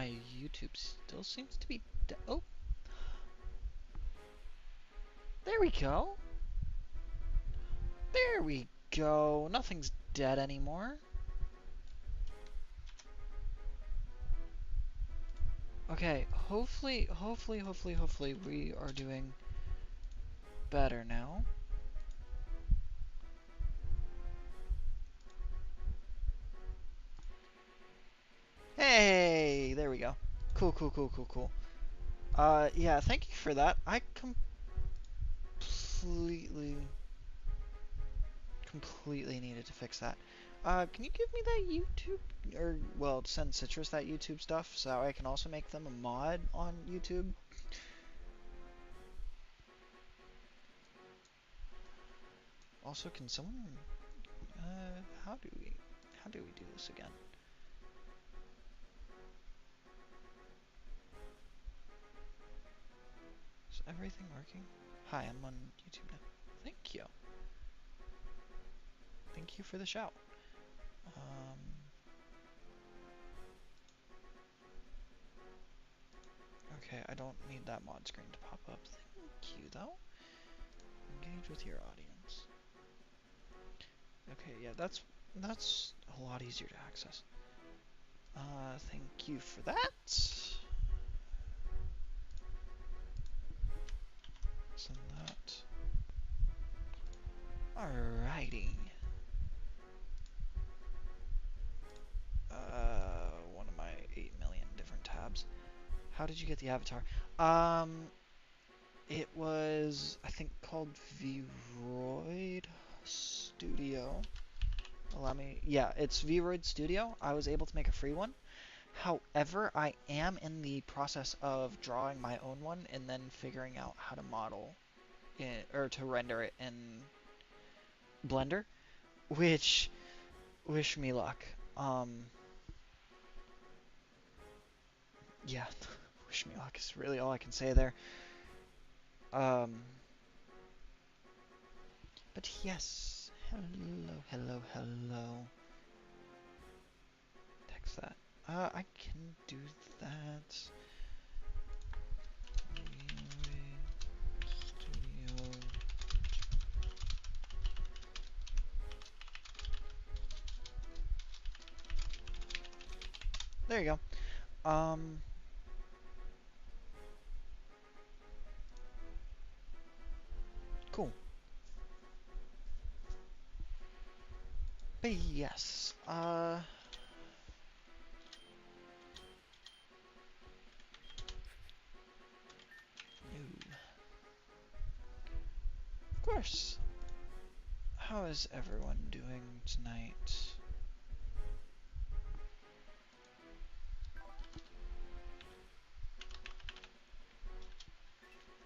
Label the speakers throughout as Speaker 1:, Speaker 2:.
Speaker 1: My YouTube still seems to be oh, there we go. There we go. Nothing's dead anymore. Okay, hopefully we are doing better now. Hey, there we go. Cool. Yeah, thank you for that. I completely needed to fix that. Can you give me that YouTube, or, well, send Citrus that YouTube stuff so I can also make them a mod on YouTube? Also, can someone, how do we do this again? Is everything working? Hi, I'm on YouTube now. Thank you. Thank you for the shout. Okay, I don't need that mod screen to pop up. Thank you, though. Engage with your audience. Okay, yeah, that's a lot easier to access. Thank you for that. Send that. Alrighty. One of my 8 million different tabs. How did you get the avatar? It was, I think, called Vroid Studio. Allow me, yeah, it's Vroid Studio. I was able to make a free one. However, I am in the process of drawing my own one and then figuring out how to model it, or to render it in Blender, which, wish me luck. Yeah, wish me luck is really all I can say there. Um, but yes, hello. Text that. I can do that. Studio. There you go. Cool. But yes, no. Of course. How is everyone doing tonight?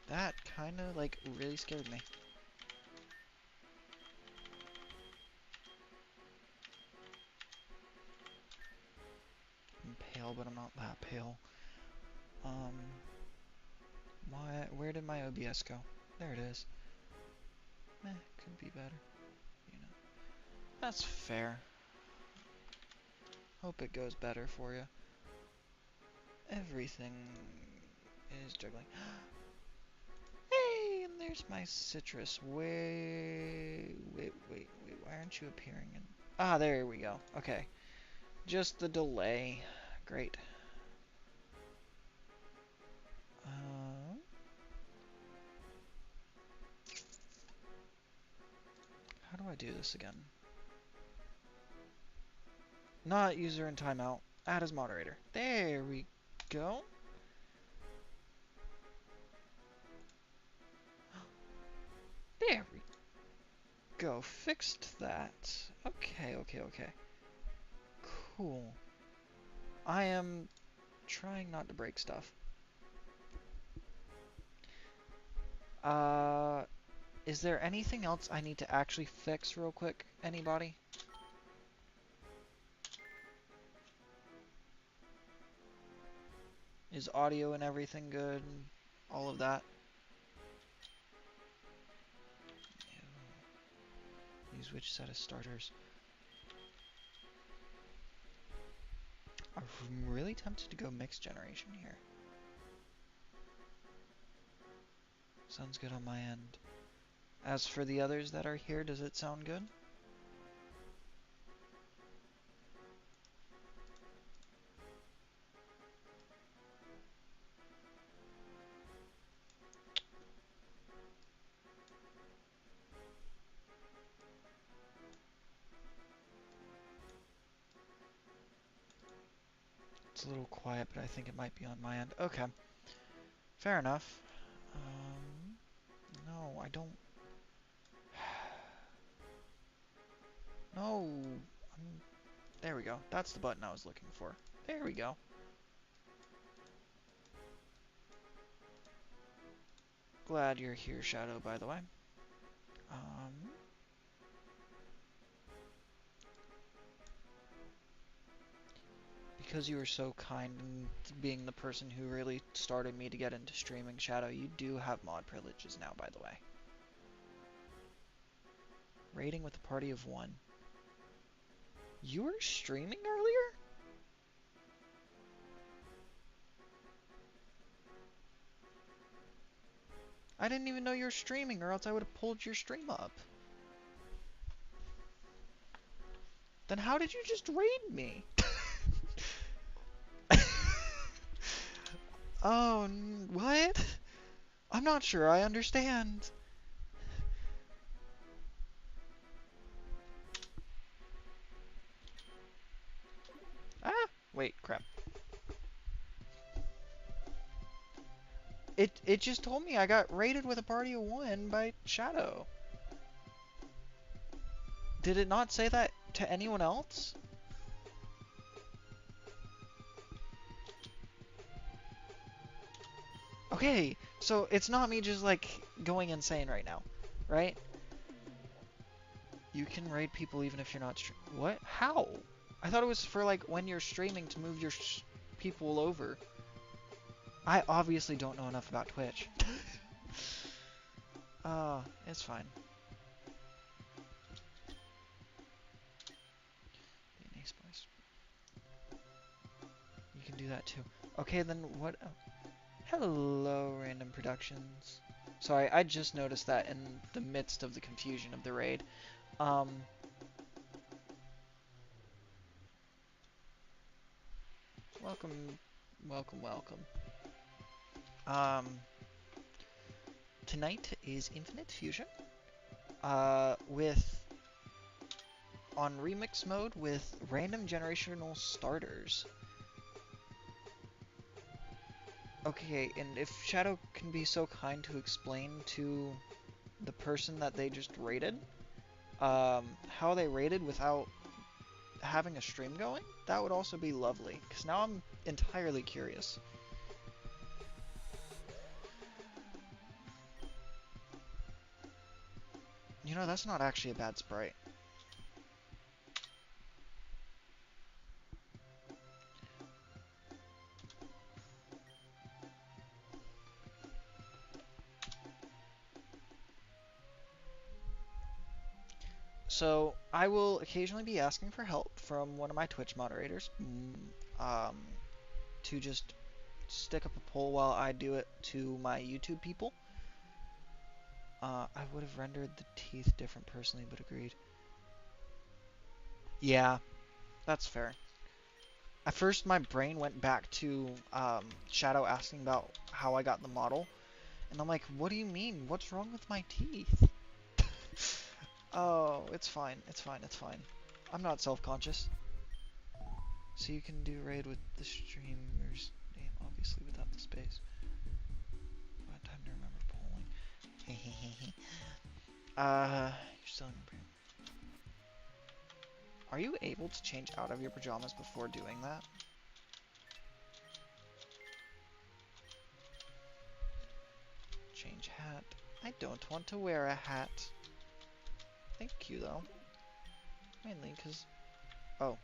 Speaker 1: That kinda, like, really scared me. I'm pale, but I'm not that pale. Where did my OBS go? There it is. Could be better. You know. That's fair. Hope it goes better for you. Everything is juggling. Hey, and there's my citrus. Wait. Why aren't you appearing in... Ah, there we go. Okay. Just the delay. Great. How do I do this again? Not user in timeout. Add as moderator. There we go. There we go. Fixed that. Okay. Cool. I am trying not to break stuff. Is there anything else I need to actually fix real quick? Anybody? Is audio and everything good? All of that? Use which set of starters? I'm really tempted to go mixed generation here. Sounds good on my end. As for the others that are here, does it sound good? It's a little quiet, but I think it might be on my end. Okay. Fair enough. No, I don't... No! There we go. That's the button I was looking for. There we go. Glad you're here, Shadow, by the way. Because you were so kind in being the person who really started me to get into streaming, Shadow, you do have mod privileges now, by the way. Raiding with a party of 1. You were streaming earlier? I didn't even know you were streaming, or else I would have pulled your stream up. Then how did you just raid me? Oh, what? I'm not sure I understand. Ah, wait, crap. It just told me I got raided with a party of 1 by Shadow. Did it not say that to anyone else? Okay, so it's not me just like going insane right now, right? You can raid people even if you're not what? How? I thought it was for like when you're streaming to move your people over. I obviously don't know enough about Twitch. It's fine. You can do that too. Okay, then what? Hello, Random Productions. Sorry, I just noticed that in the midst of the confusion of the raid. Welcome, welcome, welcome. Tonight is Infinite Fusion. With on remix mode with random generational starters. Okay, and if Shadow can be so kind to explain to the person that they just raided, how they raided without having a stream going, that would also be lovely, because now I'm entirely curious. You know, that's not actually a bad sprite. So, I will occasionally be asking for help from one of my Twitch moderators to just stick up a poll while I do it to my YouTube people. I would have rendered the teeth different personally, but agreed. Yeah, that's fair. At first, my brain went back to Shadow asking about how I got the model, and I'm like, what do you mean? What's wrong with my teeth? Oh, it's fine. It's fine. It's fine. I'm not self-conscious. So you can do raid with the streamer's name, obviously without the space. I had time to remember polling. You're still in your brain. Are you able to change out of your pajamas before doing that? Change hat. I don't want to wear a hat. Thank you, though. Mainly because... Oh.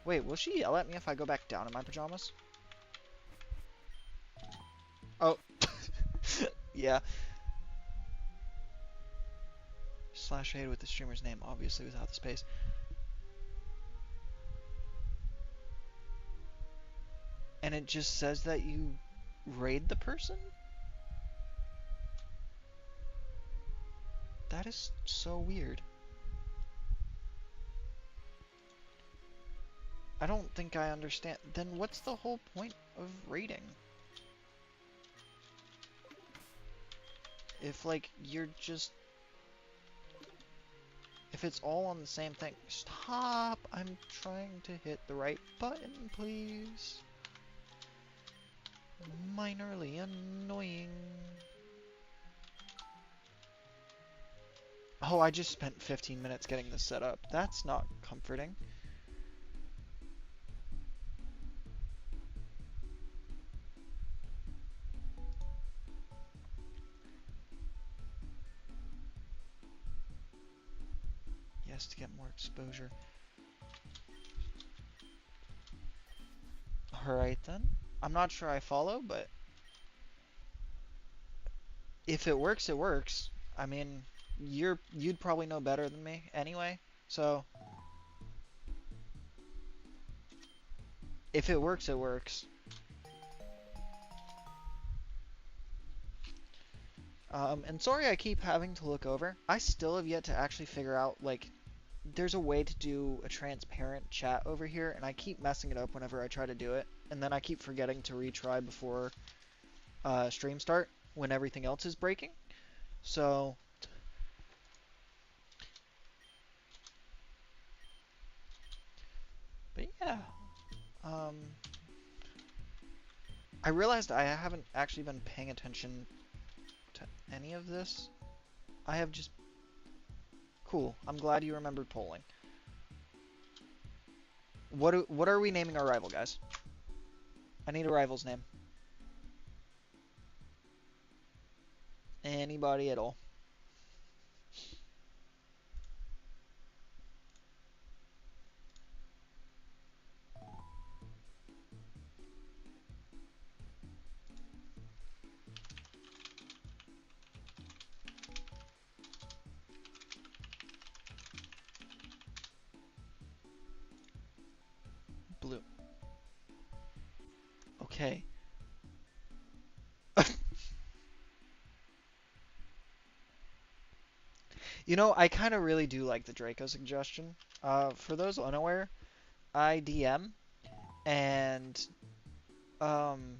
Speaker 1: Wait, will she yell at me if I go back down in my pajamas? Oh. Yeah. Slash raid with the streamer's name, obviously without the space. and it just says that you raid the person? That is so weird. I don't think I understand. Then what's the whole point of raiding? If, like, you're just... If it's all on the same thing. Stop! I'm trying to hit the right button, please. Minorly annoying. Oh, I just spent 15 minutes getting this set up. That's not comforting. Yes, to get more exposure. Alright then. I'm not sure I follow, but if it works, it works. I mean, you'd probably know better than me anyway. So if it works, it works. And sorry I keep having to look over. I still have yet to actually figure out, like, there's a way to do a transparent chat over here, and I keep messing it up whenever I try to do it. And then I keep forgetting to retry before stream start when everything else is breaking. So... But yeah. I realized I haven't actually been paying attention to any of this. I have just... Cool. I'm glad you remembered polling. What are we naming our rival, guys? I need a rival's name. Anybody at all. Blue. Okay. You know, I kind of really do like the Draco suggestion. For those unaware, I DM, and um,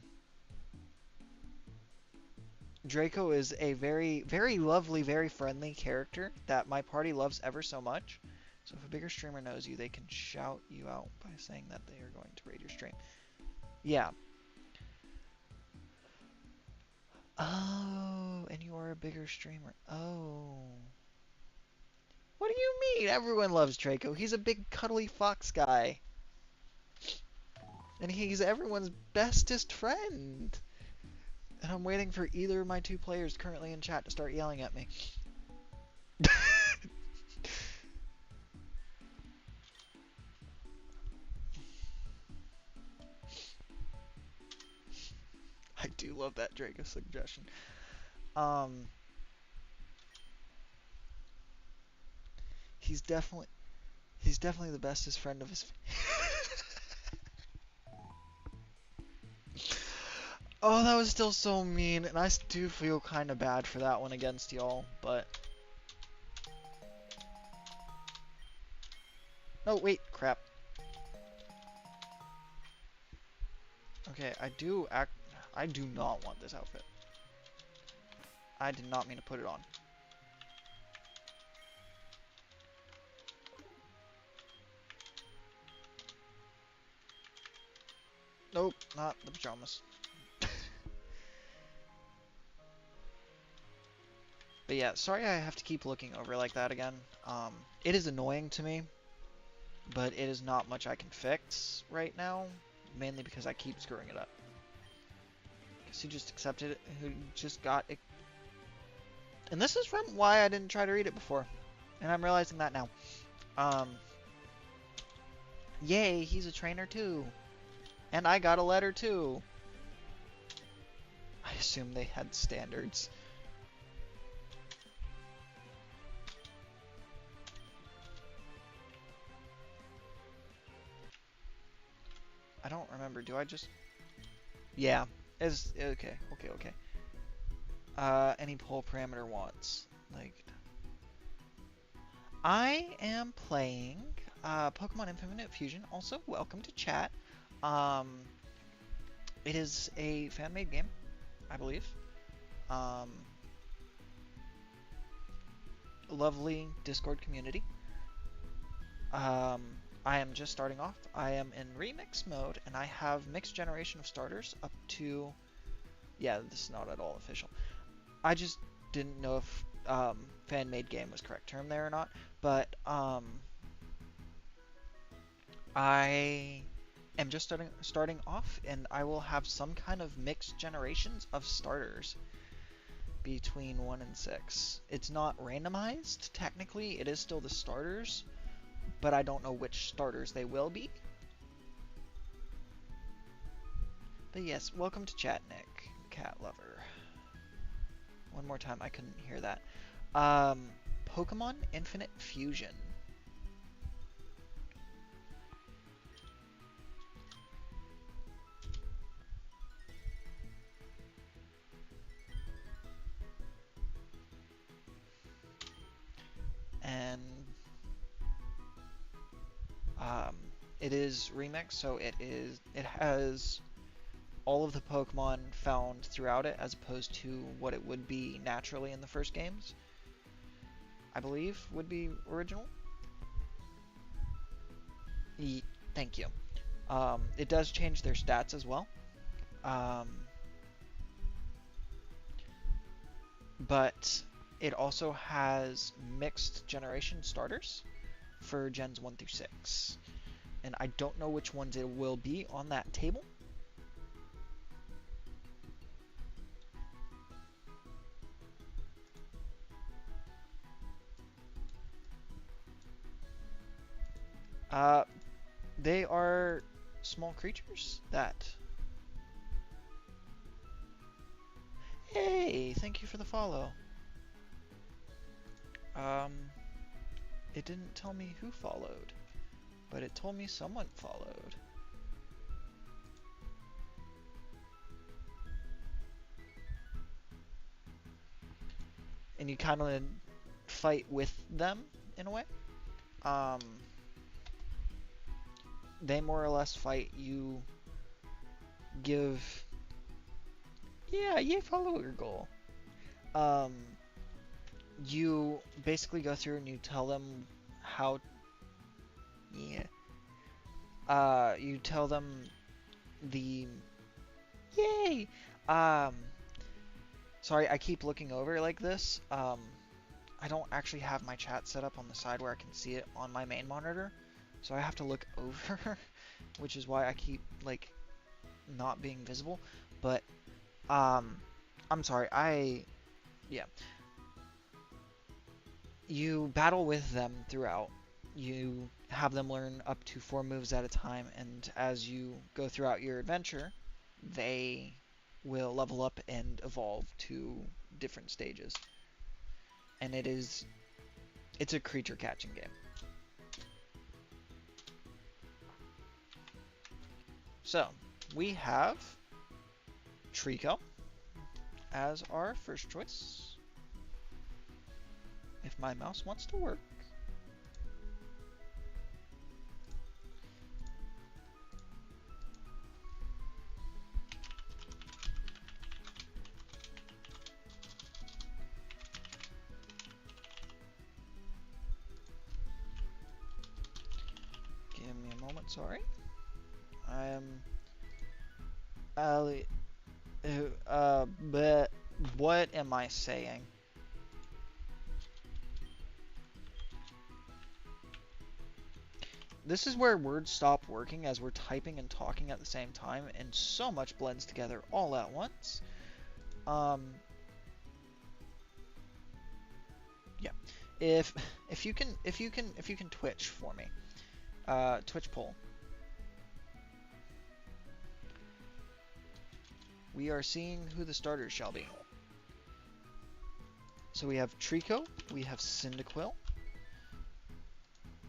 Speaker 1: Draco is a very, very lovely, very friendly character that my party loves ever so much. So if a bigger streamer knows you, they can shout you out by saying that they are going to raid your stream. Yeah. Oh, and you are a bigger streamer. Oh. What do you mean? Everyone loves Draco. He's a big cuddly fox guy. And he's everyone's bestest friend. And I'm waiting for either of my two players currently in chat to start yelling at me. I do love that Draco suggestion. He's definitely the bestest friend of his. Oh, that was still so mean, and I do feel kind of bad for that one against y'all, but... No, wait, crap. Okay, I do not want this outfit. I did not mean to put it on. Nope, not the pajamas. But yeah, sorry I have to keep looking over like that again. It is annoying to me, but it is not much I can fix right now, mainly because I keep screwing it up. Guess he just accepted it, who just got it. And this is from why I didn't try to read it before, and I'm realizing that now. Yay, he's a trainer too. And I got a letter too. I assume they had standards. I don't remember. Do I just... Yeah. Is okay. Okay. Okay. Any poll parameter wants like I am playing Pokemon Infinite Fusion. Also, welcome to chat. Um, it is a fan-made game, I believe. Um, lovely Discord community. Um, I am just starting off. I am in remix mode, and I have mixed generation of starters up to. Yeah, this is not at all official. I just didn't know if fan-made game was correct term there or not, but I am just starting off, and I will have some kind of mixed generations of starters between 1 and 6. It's not randomized, technically. It is still the starters, but I don't know which starters they will be. But yes, welcome to chat, Nick, cat lover. One more time, I couldn't hear that. Pokemon Infinite Fusion. And it is remixed, so it has all of the Pokemon found throughout it as opposed to what it would be naturally in the first games. I believe would be original. Thank you. It does change their stats as well. But it also has mixed generation starters for gens 1 through 6. And I don't know which ones it will be on that table. They are small creatures that... Hey, thank you for the follow. It didn't tell me who followed, but it told me someone followed. And you kind of fight with them, in a way. They more or less fight. You give... Yeah, you follow your goal. You basically go through and you tell them how... Yeah. You tell them the... Yay! Sorry, I keep looking over like this. I don't actually have my chat set up on the side where I can see it on my main monitor. So I have to look over, which is why I keep, like, not being visible. But, I'm sorry, yeah. You battle with them throughout. You have them learn up to 4 moves at a time, and as you go throughout your adventure, they will level up and evolve to different stages. And it's a creature catching game. So, we have Treecko as our first choice. If my mouse wants to work. Give me a moment, sorry. But what am I saying? This is where words stop working as we're typing and talking at the same time, and so much blends together all at once. Yeah. If you can Twitch for me. Twitch poll. We are seeing who the starters shall be. So we have Treecko, we have Cyndaquil.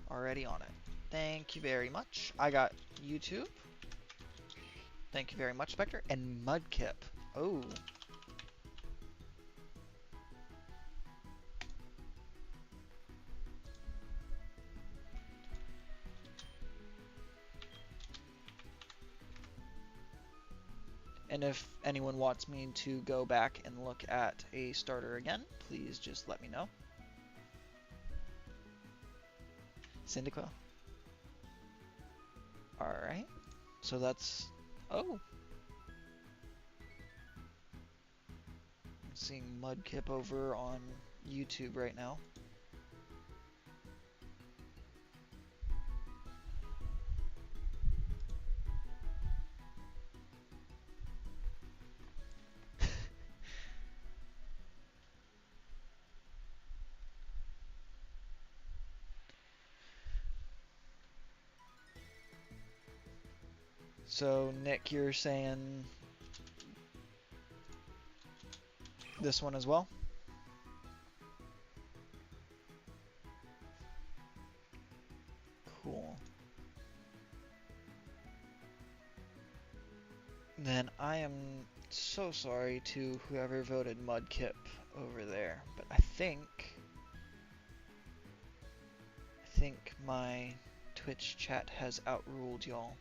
Speaker 1: Already on it. Thank you very much. I got YouTube. Thank you very much, Spectre. And Mudkip. Oh. And if anyone wants me to go back and look at a starter again, please just let me know. Cyndaquil. Alright. So that's... Oh! I'm seeing Mudkip over on YouTube right now. So, Nick, you're saying this one as well? Cool. Then I am so sorry to whoever voted Mudkip over there, but I think my Twitch chat has outruled y'all.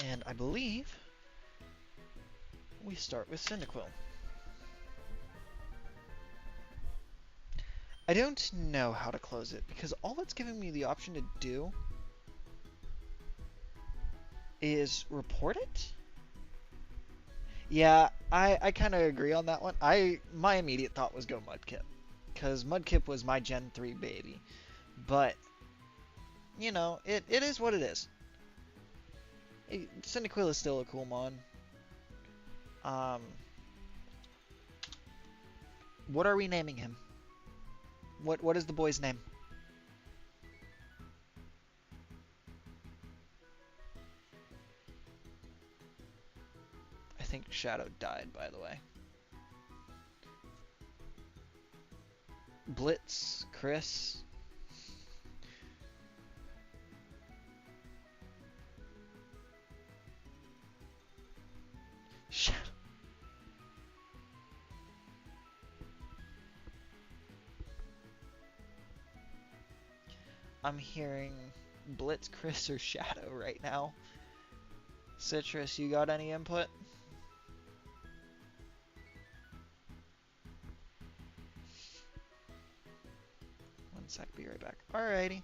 Speaker 1: And I believe we start with Cyndaquil. I don't know how to close it, because all it's giving me the option to do is report it? Yeah, I kind of agree on that one. My immediate thought was go Mudkip, because Mudkip was my Gen 3 baby. But, you know, it is what it is. Cyndaquil is still a cool mon. What are we naming him? What is the boy's name? I think Shadow died, by the way. Blitz, Chris. Shadow. I'm hearing Blitz, Chris, or Shadow right now. Citrus, you got any input? One sec, be right back. Alrighty.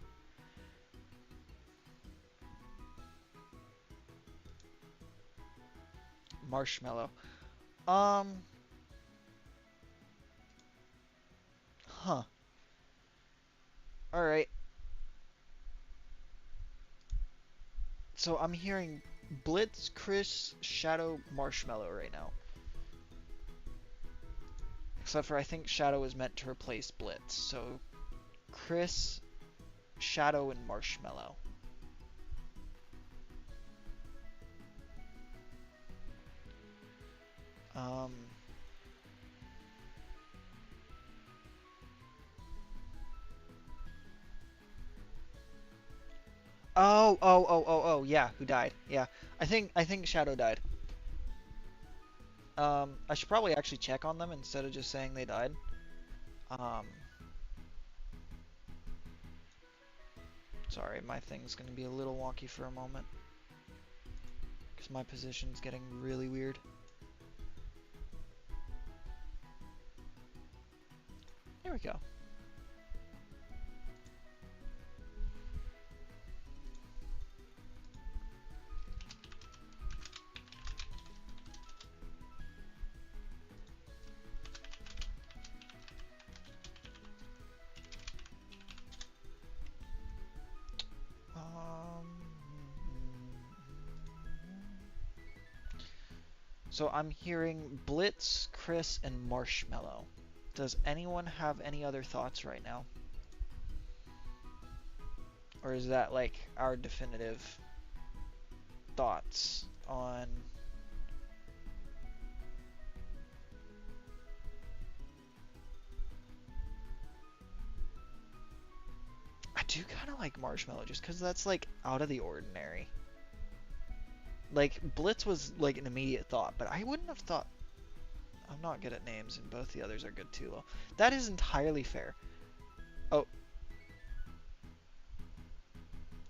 Speaker 1: Marshmallow. Huh. Alright. So I'm hearing Blitz, Chris, Shadow, Marshmallow right now. Except for I think Shadow is meant to replace Blitz. So Chris, Shadow, and Marshmallow. Oh, yeah, who died? Yeah. I think Shadow died. I should probably actually check on them instead of just saying they died. Sorry, my thing's gonna be a little wonky for a moment. Because my position's getting really weird. There we go. So I'm hearing Blitz, Chris, and Marshmallow. Does anyone have any other thoughts right now? Or is that like our definitive thoughts on... do kind of like Marshmallow just because that's like out of the ordinary. Like Blitz was like an immediate thought, but I wouldn't have thought. I'm not good at names, and both the others are good too. Well, that is entirely fair. Oh.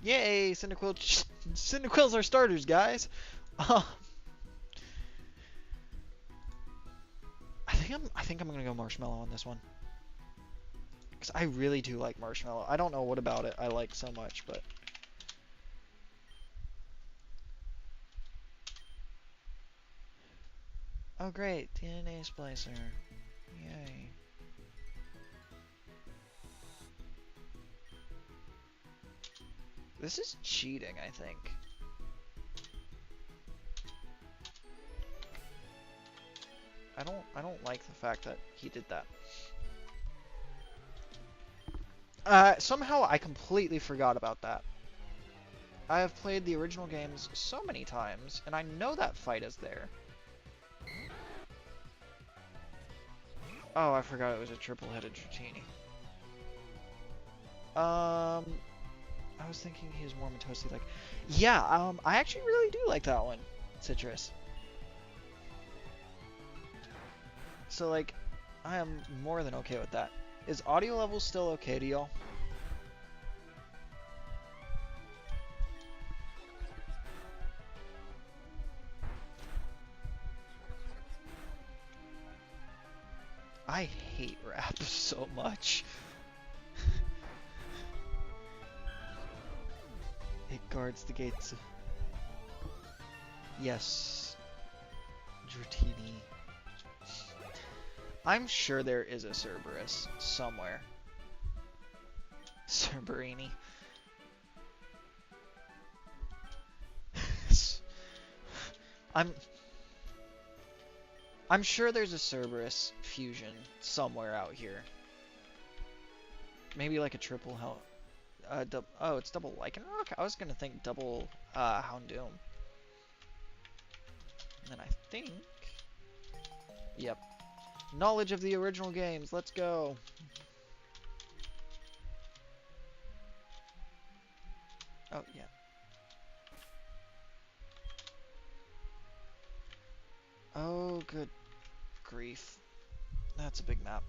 Speaker 1: Yay! Cyndaquil. Cyndaquils are starters, guys. I think I'm gonna go Marshmallow on this one. Because I really do like Marshmallow. I don't know what about it I like so much, but... Oh great, DNA Splicer. Yay. This is cheating, I think. I don't like the fact that he did that. Somehow I completely forgot about that. I have played the original games so many times, and I know that fight is there. Oh, I forgot it was a triple-headed Dratini. I was thinking he was more Matosi-like. Yeah, I actually really do like that one, Citrus. So, like, I am more than okay with that. Is audio level still okay to y'all? I hate rap so much. It guards the gates. Yes. Dratini. I'm sure there is a Cerberus somewhere. Cerberini. I'm sure there's a Cerberus fusion somewhere out here. Maybe like a triple hell. Oh, it's double Lycanroc? I was gonna think double Houndoom. And then I think... Yep. Knowledge of the original games. Let's go. Oh, yeah. Oh, good grief. That's a big map.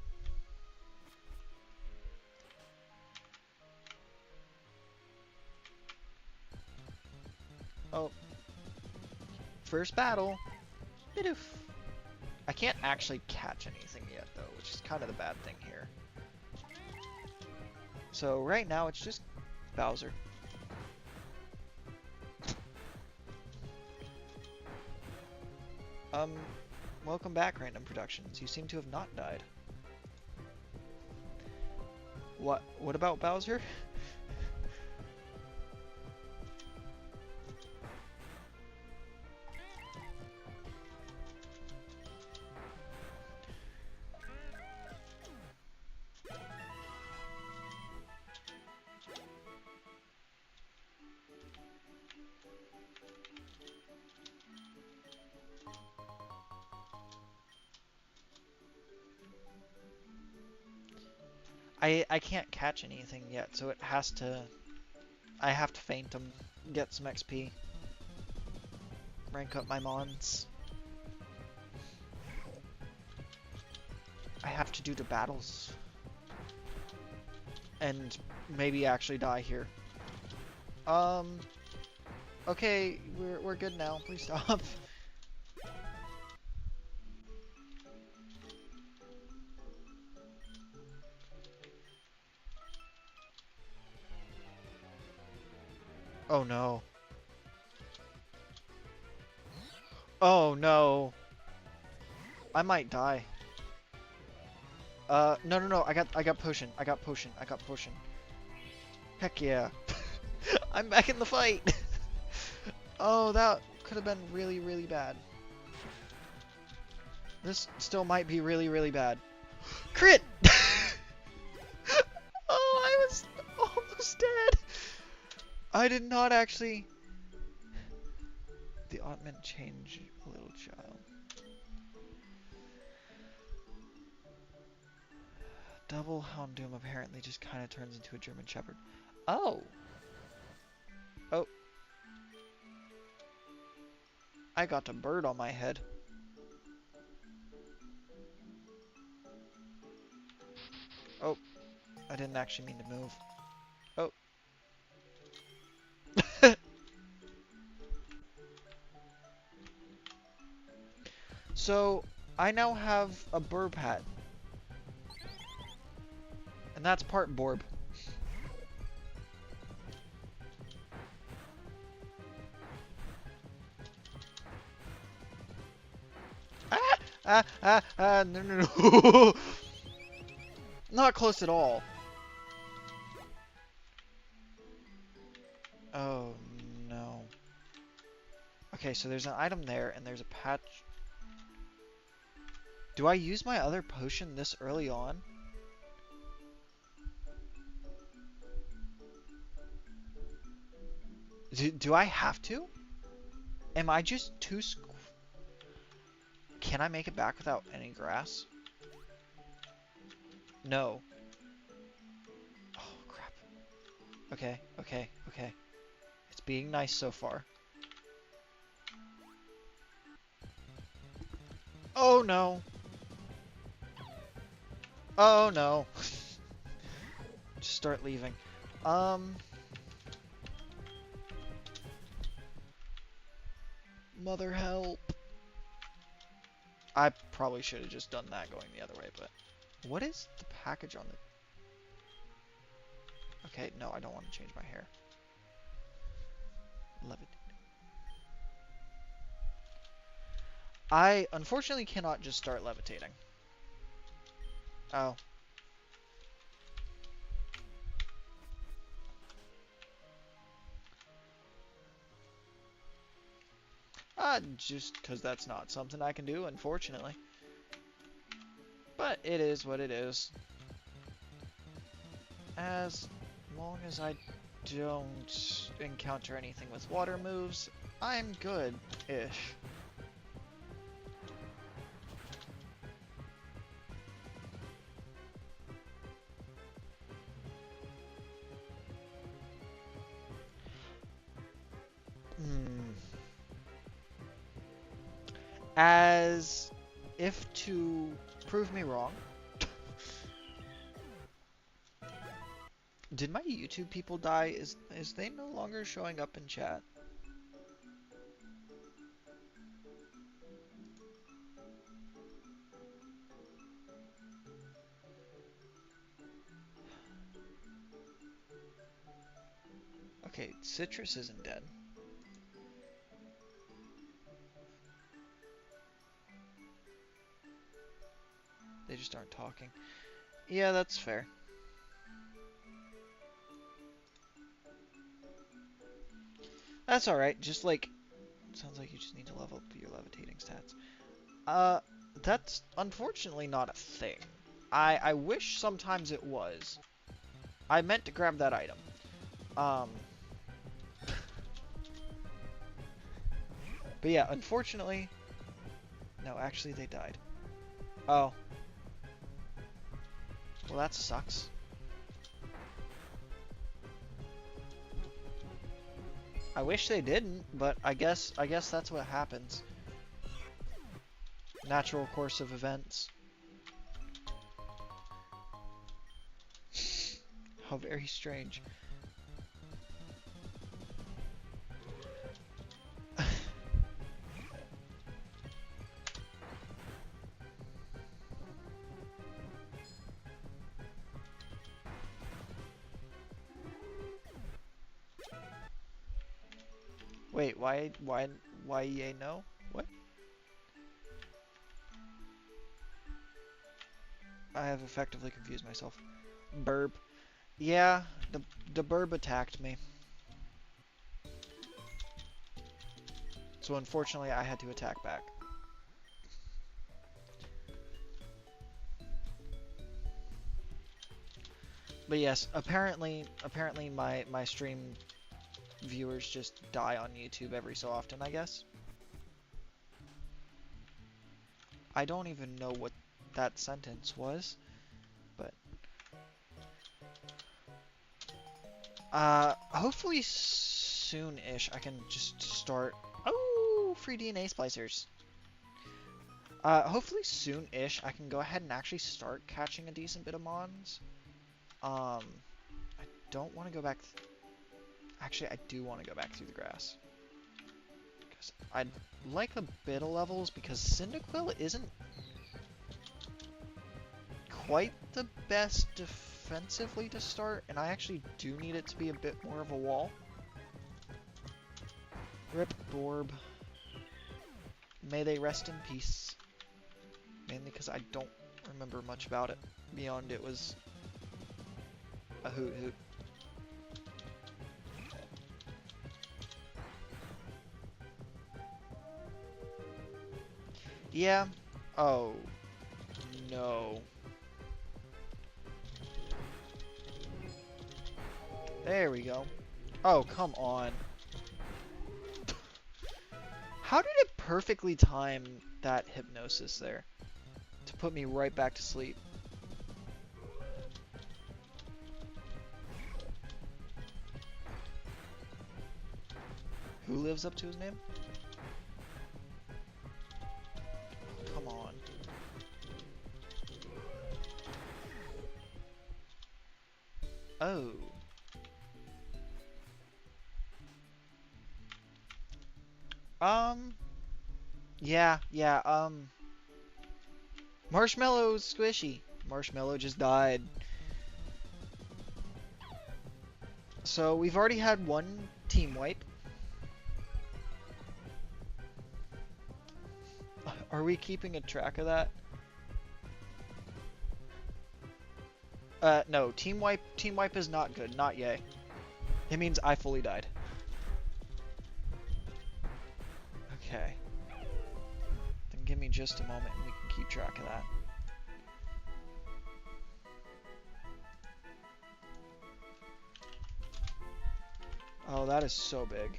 Speaker 1: Oh. First battle. Bidoof. I can't actually catch anything yet, though, which is kind of the bad thing here. So right now, it's just Bowser. Welcome back, Random Productions. You seem to have not died. What about Bowser? I can't catch anything yet, so it has to... I have to feint them, get some XP. Rank up my mons. I have to do the battles. And maybe actually die here. Okay, we're good now. Please stop. Oh no. Oh no. I might die. No. I got potion. I got potion. Heck yeah. I'm back in the fight. Oh, that could have been really, really bad. This still might be really, really bad. Crit! Oh, I was almost dead. I did not actually... The oddment change a little child. Double Houndoom apparently just kind of turns into a German Shepherd. Oh. Oh. I got a bird on my head. Oh. I didn't actually mean to move. Oh. So, I now have a burb hat. And that's part Borb. No, no, no. Not close at all. Oh, no. Okay, so there's an item there, and there's a patch. Do I use my other potion this early on? Do I have to? Am I just too Can I make it back without any grass? No. Oh, crap. Okay, okay, okay. It's being nice so far. Oh, no. Oh, no. Just start leaving. Mother help. I probably should have just done that going the other way, but... What is the package on the... Okay, no, I don't want to change my hair. Levitate. I, unfortunately, cannot just start levitating. Oh. Just because that's not something I can do, unfortunately. But it is what it is. As long as I don't encounter anything with water moves, I'm good-ish. As if to prove me wrong. Did my YouTube people die? Is they no longer showing up in chat? Okay, Citrus isn't dead. They just aren't talking. Yeah, that's fair. That's alright, just like... Sounds like you just need to level up your levitating stats. That's unfortunately not a thing. I wish sometimes it was. I meant to grab that item. But yeah, unfortunately... No, actually they died. Oh. Well, that sucks. I wish they didn't, but I guess that's what happens. Natural course of events. How very strange. Wait, why EA no? What? I have effectively confused myself. Burb. Yeah, the burb attacked me. So unfortunately I had to attack back. But yes, apparently my stream viewers just die on YouTube every so often, I guess. I don't even know what that sentence was, but Hopefully soon-ish I can just start... Oh, free DNA splicers. Hopefully soon-ish I can go ahead and actually start catching a decent bit of mons. I don't want to go back... Actually, I do want to go back through the grass. Because I'd like a bit of levels, because Cyndaquil isn't quite the best defensively to start, and I actually do need it to be a bit more of a wall. Rip Borb. May they rest in peace. Mainly because I don't remember much about it, beyond it was a hoot hoot. Yeah. Oh. No. There we go. Oh, come on. How did it perfectly time that hypnosis there? To put me right back to sleep. Who lives up to his name? Come on. Oh. Yeah, Marshmallow's squishy. Marshmallow just died. So we've already had one team wipe. Are we keeping a track of that? No, team wipe is not good, not yay. It means I fully died. Okay. Then give me just a moment and we can keep track of that. Oh, that is so big.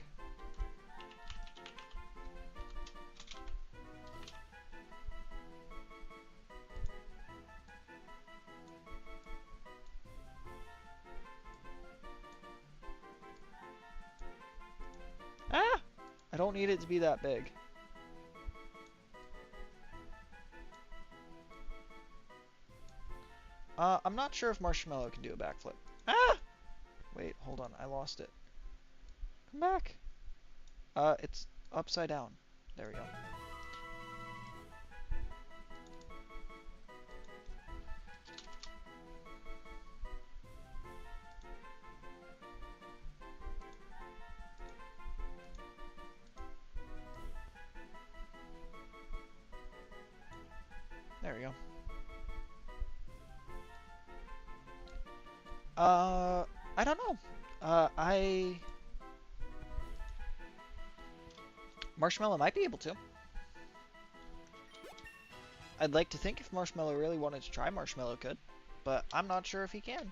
Speaker 1: Ah! I don't need it to be that big. I'm not sure if Marshmallow can do a backflip. Ah! Wait, hold on. I lost it. Come back. It's upside down. There we go. There we go. I don't know. Marshmallow might be able to. I'd like to think if Marshmallow really wanted to try, Marshmallow could, but I'm not sure if he can.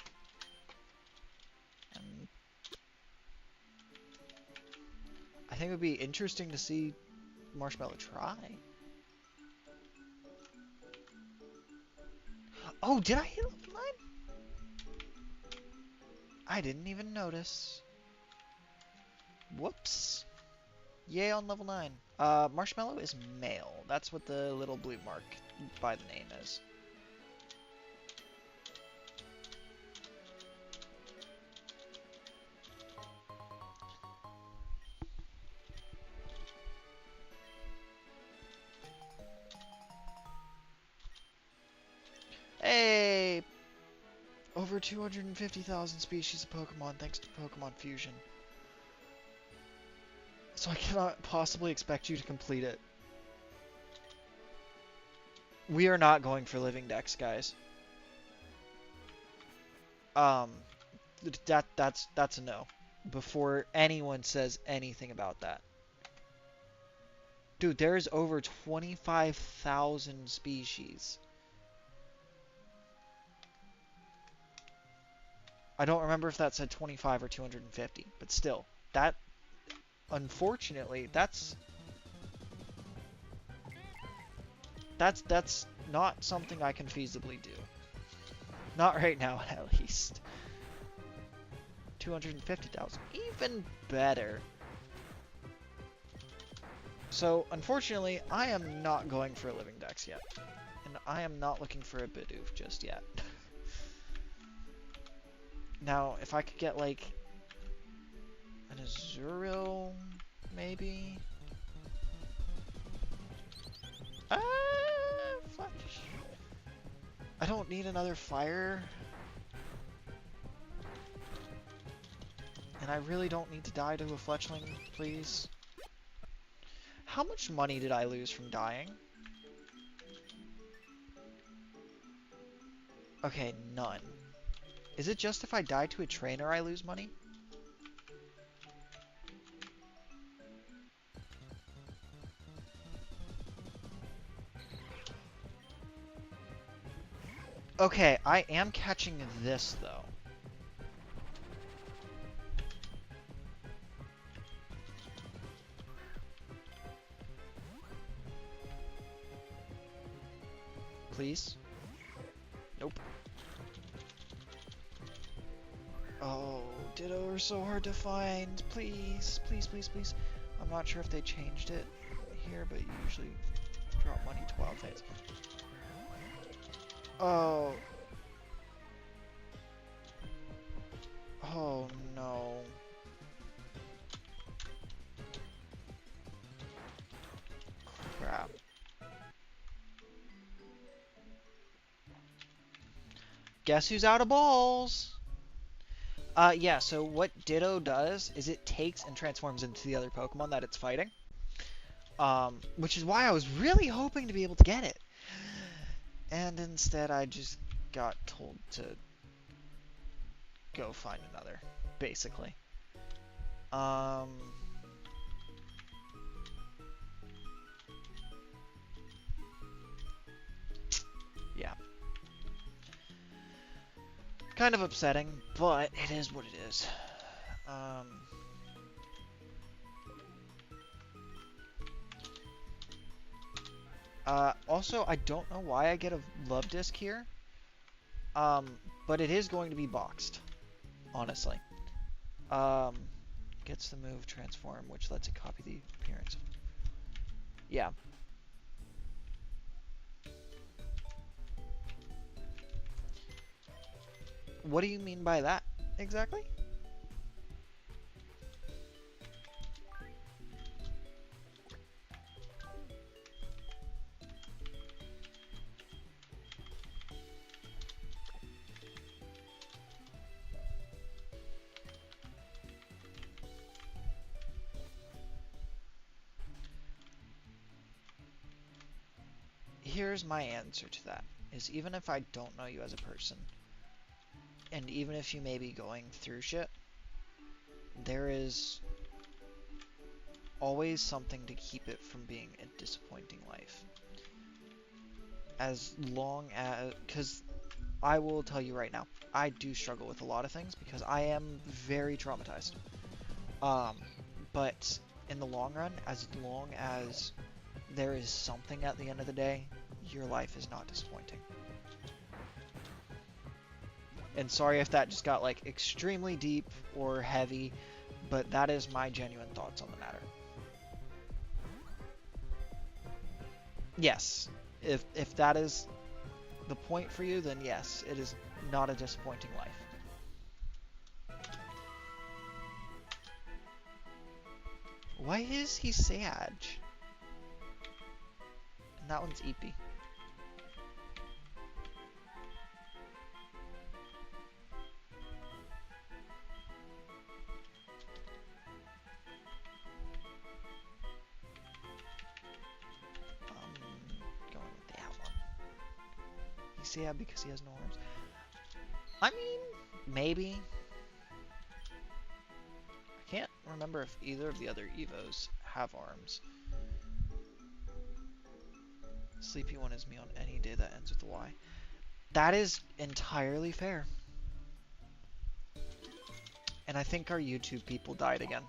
Speaker 1: And I think it would be interesting to see Marshmallow try. Oh, did I hit level 9? I didn't even notice. Whoops. Yay on level 9. Marshmallow is male. That's what the little blue mark by the name is. Hey! Over 250,000 species of Pokemon thanks to Pokemon Fusion. So I cannot possibly expect you to complete it. We are not going for living decks, guys. That's a no. Before anyone says anything about that. Dude, there's over 25,000 species. I don't remember if that said 25 or 250, but still, that, unfortunately, that's not something I can feasibly do. Not right now, at least. 250,000. Even better. So, unfortunately, I am not going for a living dex yet. And I am not looking for a Bidoof just yet. Now, if I could get, like, an Azurill, maybe? Flash. I don't need another fire. And I really don't need to die to a Fletchling, please. How much money did I lose from dying? Okay, none. Is it just if I die to a trainer I lose money? Okay, I am catching this, though. Please? Nope. Oh, Ditto are so hard to find. Please, please, please, please. I'm not sure if they changed it here, but you usually drop money to Wild Fates. Oh. Oh, no. Crap. Guess who's out of balls? Yeah, so what Ditto does is it takes and transforms into the other Pokemon that it's fighting. Which is why I was really hoping to be able to get it. And instead I just got told to go find another, basically. Yeah. Kind of upsetting, but it is what it is. Also, I don't know why I get a love disc here. But it is going to be boxed, honestly. Gets the move transform, which lets it copy the appearance. Yeah. What do you mean by that, exactly? Here's my answer to that, is even if I don't know you as a person, and even if you may be going through shit, there is always something to keep it from being a disappointing life. As long as, because I will tell you right now, I do struggle with a lot of things because I am very traumatized. But in the long run, as long as there is something at the end of the day, your life is not disappointing. And sorry if that just got like extremely deep or heavy, but that is my genuine thoughts on the matter. Yes, if that is the point for you, then yes, it is not a disappointing life. Why is he Sage? And that one's Eepy. Going with that one. He's Sad because he has no arms. I mean, maybe. I can't remember if either of the other Evos have arms. Sleepy one is me on any day that ends with a Y. That is entirely fair. And I think our YouTube people died again.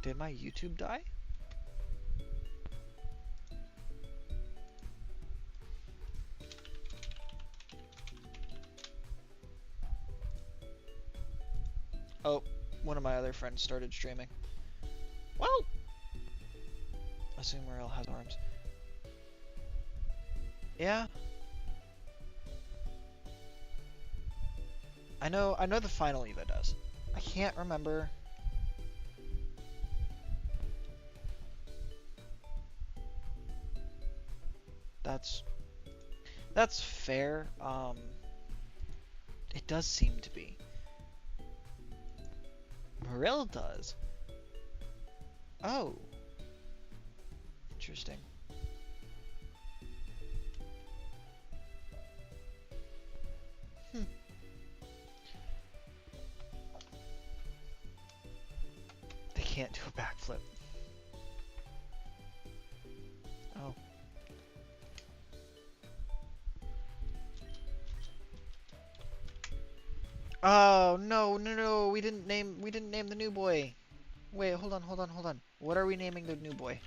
Speaker 1: Did my YouTube die? Oh, one of my other friends started streaming. Well, Azumarill has arms. Yeah. I know the final Eva does. I can't remember. That's fair. It does seem to be. Marill does. Oh. Interesting. They can't do a backflip. Oh. Oh no, we didn't name the new boy. Wait, hold on. What are we naming the new boy?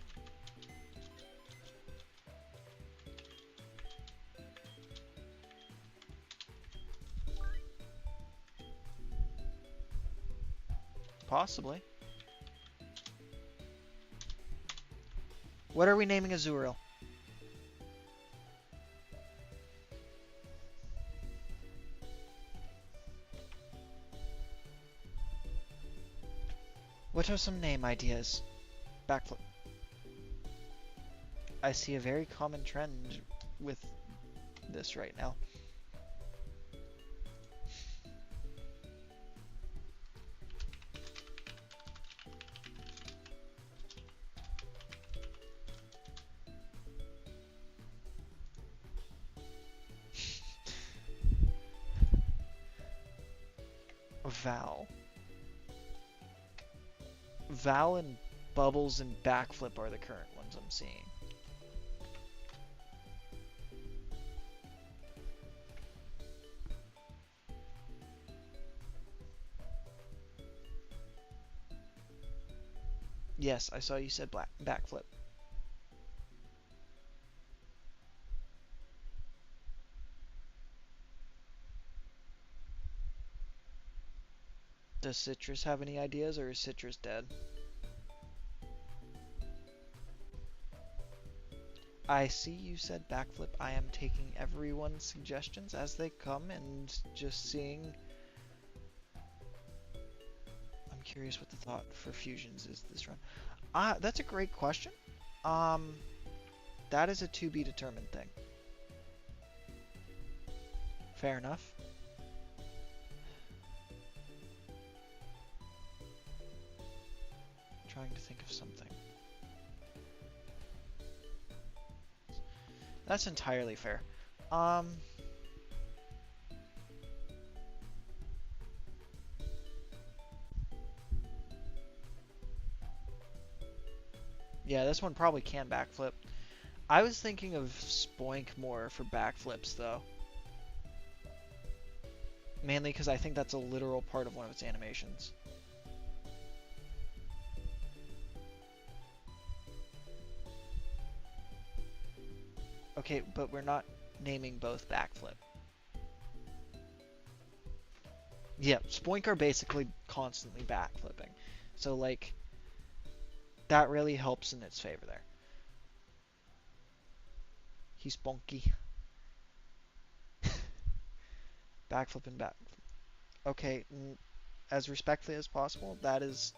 Speaker 1: Possibly. What are we naming Azurill? What are some name ideas? Backflip. I see a very common trend with this right now. Val. Val and Bubbles and Backflip are the current ones I'm seeing. Yes, I saw you said Backflip. Does Citrus have any ideas, or is Citrus dead? I see you said Backflip. I am taking everyone's suggestions as they come and just seeing. I'm curious what the thought for fusions is this run. That's a great question. That is a to be determined thing. Fair enough. Trying to think of something. That's entirely fair. Yeah, this one probably can backflip. I was thinking of Spoink more for backflips, though. Mainly because I think that's a literal part of one of its animations. Okay, but we're not naming both backflip. Yeah, Spoink are basically constantly backflipping. So, like, that really helps in its favor there. He's Bonky. Backflip and backflip. Okay, as respectfully as possible, that is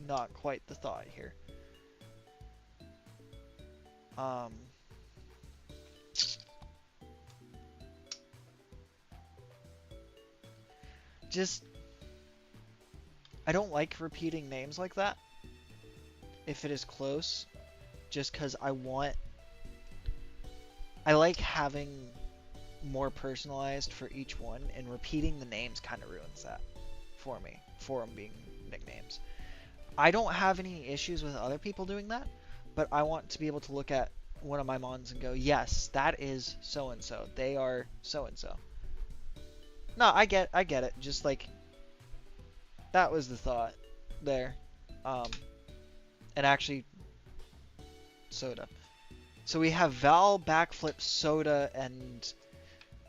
Speaker 1: not quite the thought here. Just, I don't like repeating names like that if it is close, just because I like having more personalized for each one, and repeating the names kind of ruins that for me, for them being nicknames. I don't have any issues with other people doing that, but I want to be able to look at one of my mons and go, yes, that is so-and-so. They are so-and-so. No, I get it. Just like, that was the thought there. And actually, Soda. So we have Val, Backflip, Soda, and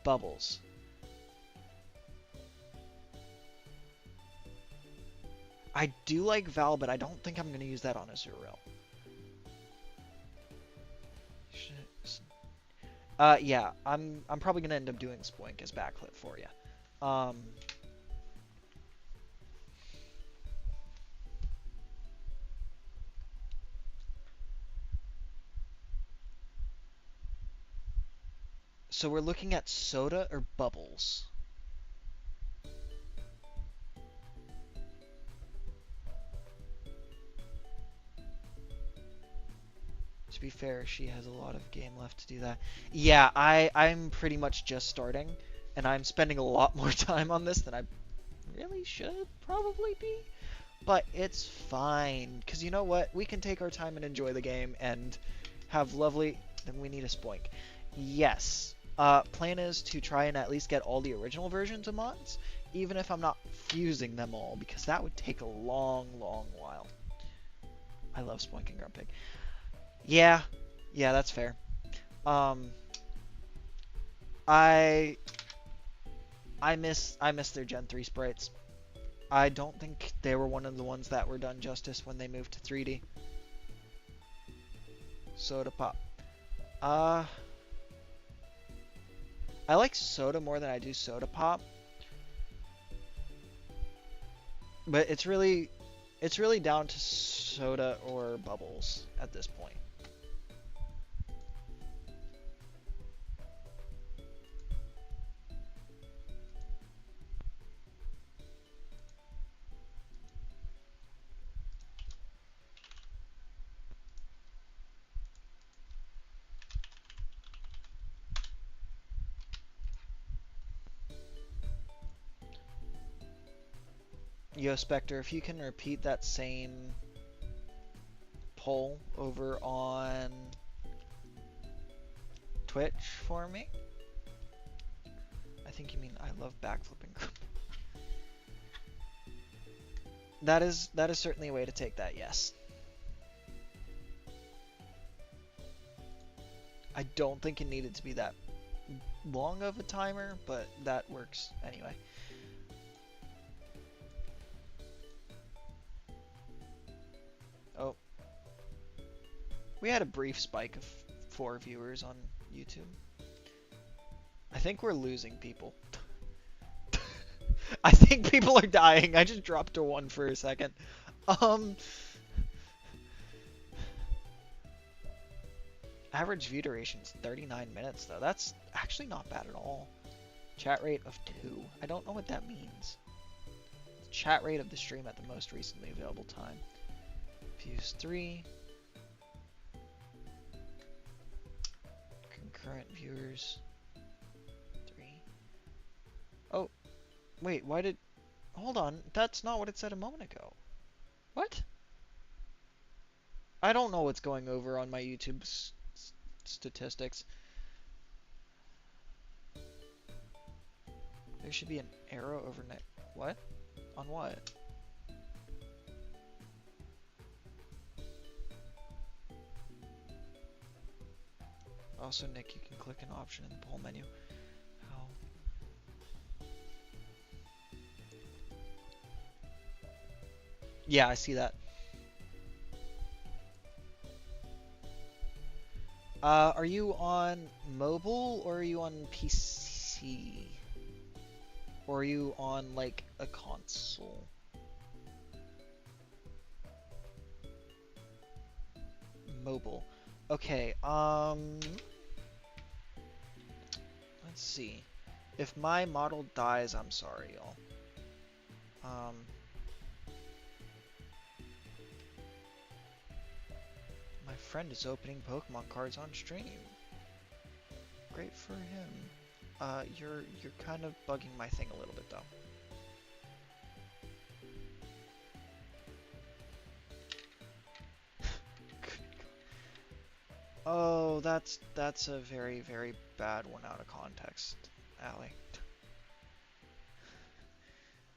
Speaker 1: Bubbles. I do like Val, but I don't think I'm gonna use that on Azuriel. Yeah, I'm probably gonna end up doing Spoink as backflip for you. So we're looking at Soda or Bubbles. To be fair, she has a lot of game left to do that. Yeah, I'm pretty much just starting, and I'm spending a lot more time on this than I really should probably be. But it's fine, because you know what? We can take our time and enjoy the game and have lovely... Then we need a Spoink. Yes. Plan is to try and at least get all the original versions of mods, even if I'm not fusing them all, because that would take a long, long while. I love Spoink and Grumpig. Yeah, that's fair. Um, I miss their Gen 3 sprites. I don't think they were one of the ones that were done justice when they moved to 3D. Soda Pop. I like Soda more than I do Soda Pop. But it's really down to Soda or Bubbles at this point. Yo, Spectre, if you can repeat that same poll over on Twitch for me. I think you mean I love backflipping. That is certainly a way to take that, yes. I don't think it needed to be that long of a timer, but that works anyway. Oh. We had a brief spike of 4 viewers on YouTube. I think we're losing people. I think people are dying. I just dropped to 1 for a second. Average view duration is 39 minutes, though. That's actually not bad at all. Chat rate of 2. I don't know what that means. Chat rate of the stream at the most recently available time. Views 3. Concurrent viewers 3. Oh, wait, why did... Hold on, that's not what it said a moment ago. What? I don't know what's going over on my YouTube statistics. There should be an arrow over next. What? On what? Also, Nick, you can click an option in the poll menu. How? Yeah, I see that. Are you on mobile or are you on PC? Or are you on, like, a console? Mobile. Okay, let's see. If my model dies, I'm sorry, y'all. My friend is opening Pokemon cards on stream. Great for him. You're kind of bugging my thing a little bit, though. Oh, that's a very, very bad one out of context, Allie.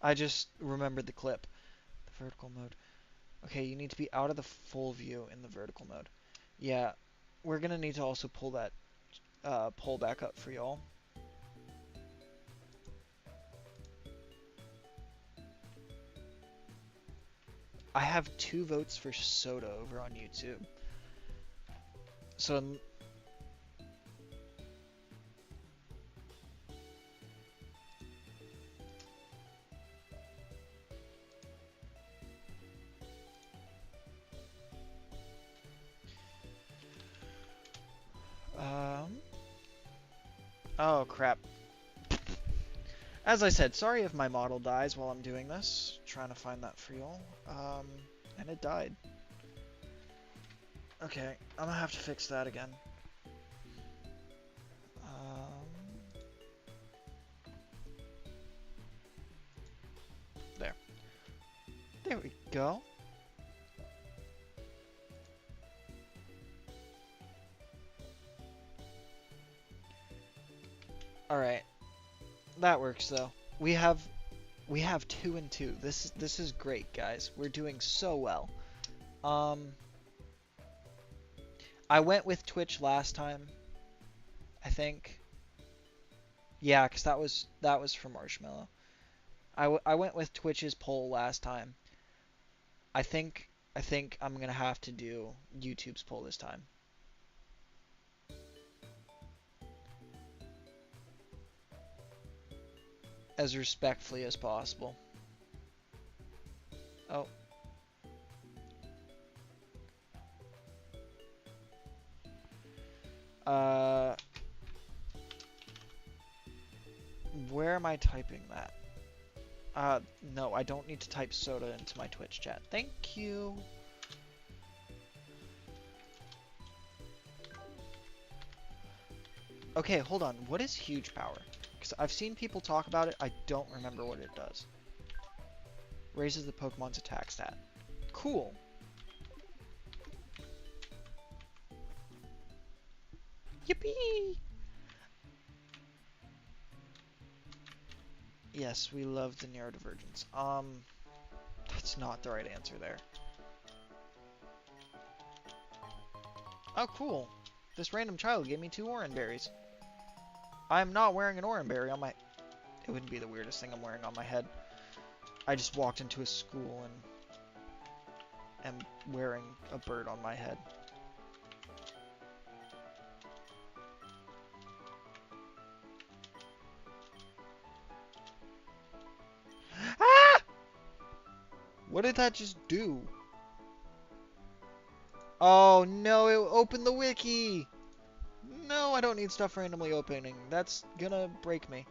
Speaker 1: I just remembered the clip. The vertical mode. Okay, you need to be out of the full view in the vertical mode. Yeah, we're gonna need to also pull that poll back up for y'all. I have 2 votes for Soda over on YouTube. So oh crap. As I said, sorry if my model dies while I'm doing this. Trying to find that for y'all. And it died. Okay, I'm gonna have to fix that again. There. There we go. Alright. That works though. We have 2 and 2. This is great, guys. We're doing so well. I went with Twitch last time, I think. Yeah, because that was for Marshmallow. I went with Twitch's poll last time. I think I'm gonna have to do YouTube's poll this time. As respectfully as possible. Oh. Where am I typing that? No, I don't need to type Soda into my Twitch chat. Thank you. Okay, hold on. What is huge power? Because I've seen people talk about it. I don't remember what it does. Raises the Pokemon's attack stat. Cool. Yippee! Yes, we love the neurodivergence. That's not the right answer there. Oh, cool. This random child gave me 2 Oran berries. I'm not wearing an Oran berry on my... It wouldn't be the weirdest thing I'm wearing on my head. I just walked into a school and am wearing a bird on my head. Ah! What did that just do? Oh no, it opened the wiki! No, I don't need stuff randomly opening. That's gonna break me.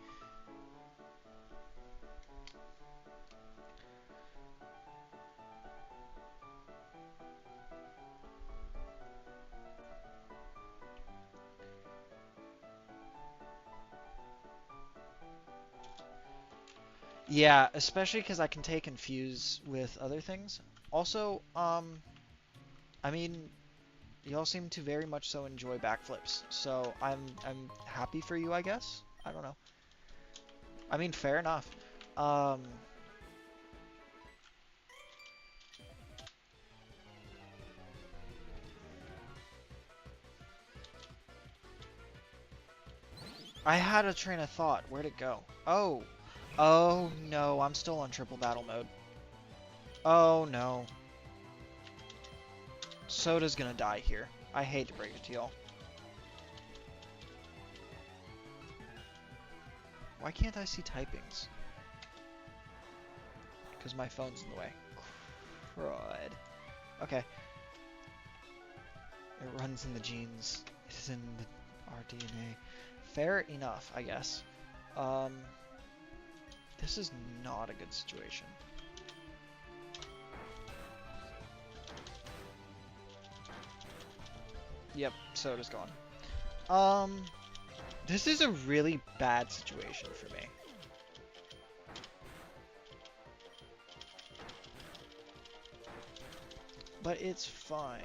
Speaker 1: Yeah, especially because I can take and fuse with other things. Also, I mean, y'all seem to very much so enjoy backflips, so I'm happy for you, I guess. I don't know. I mean, fair enough. I had a train of thought. Where'd it go? Oh. Oh no, I'm still on triple battle mode. Oh no. Soda's gonna die here. I hate to break it to y'all. Why can't I see typings? Because my phone's in the way. Crud. Okay. It runs in the genes. It is in our DNA. Fair enough, I guess. This is not a good situation. Yep, Soda's gone. This is a really bad situation for me. But it's fine.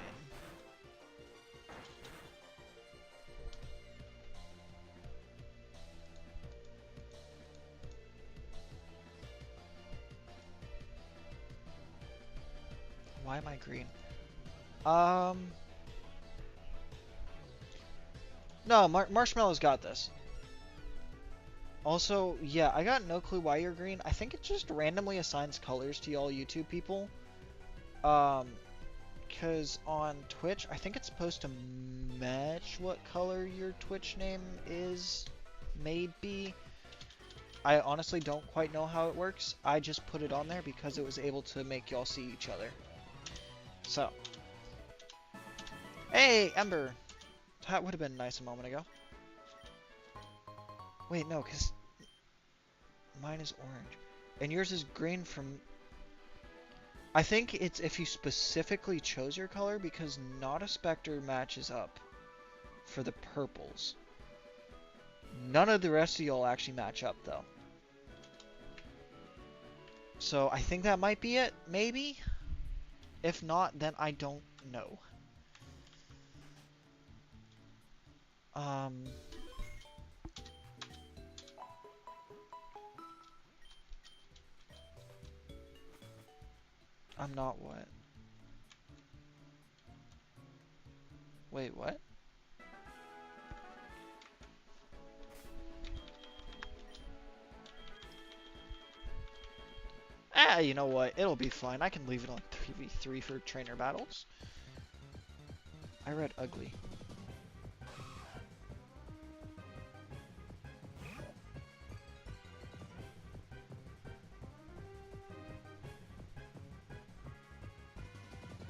Speaker 1: Why am I green? No, Marshmallow's got this. Also, yeah, I got no clue why you're green. I think it just randomly assigns colors to y'all YouTube people. Because on Twitch, I think it's supposed to match what color your Twitch name is, maybe. I honestly don't quite know how it works. I just put it on there because it was able to make y'all see each other. So. Hey, Ember! That would have been nice a moment ago. Wait, no, because mine is orange. And yours is green from... I think it's if you specifically chose your color, because not a Spectre matches up for the purples. None of the rest of y'all actually match up, though. So I think that might be it, maybe? If not, then I don't know. I'm not what? Wait, what? Ah, you know what? It'll be fine. I can leave it on 3v3 for trainer battles. I read ugly.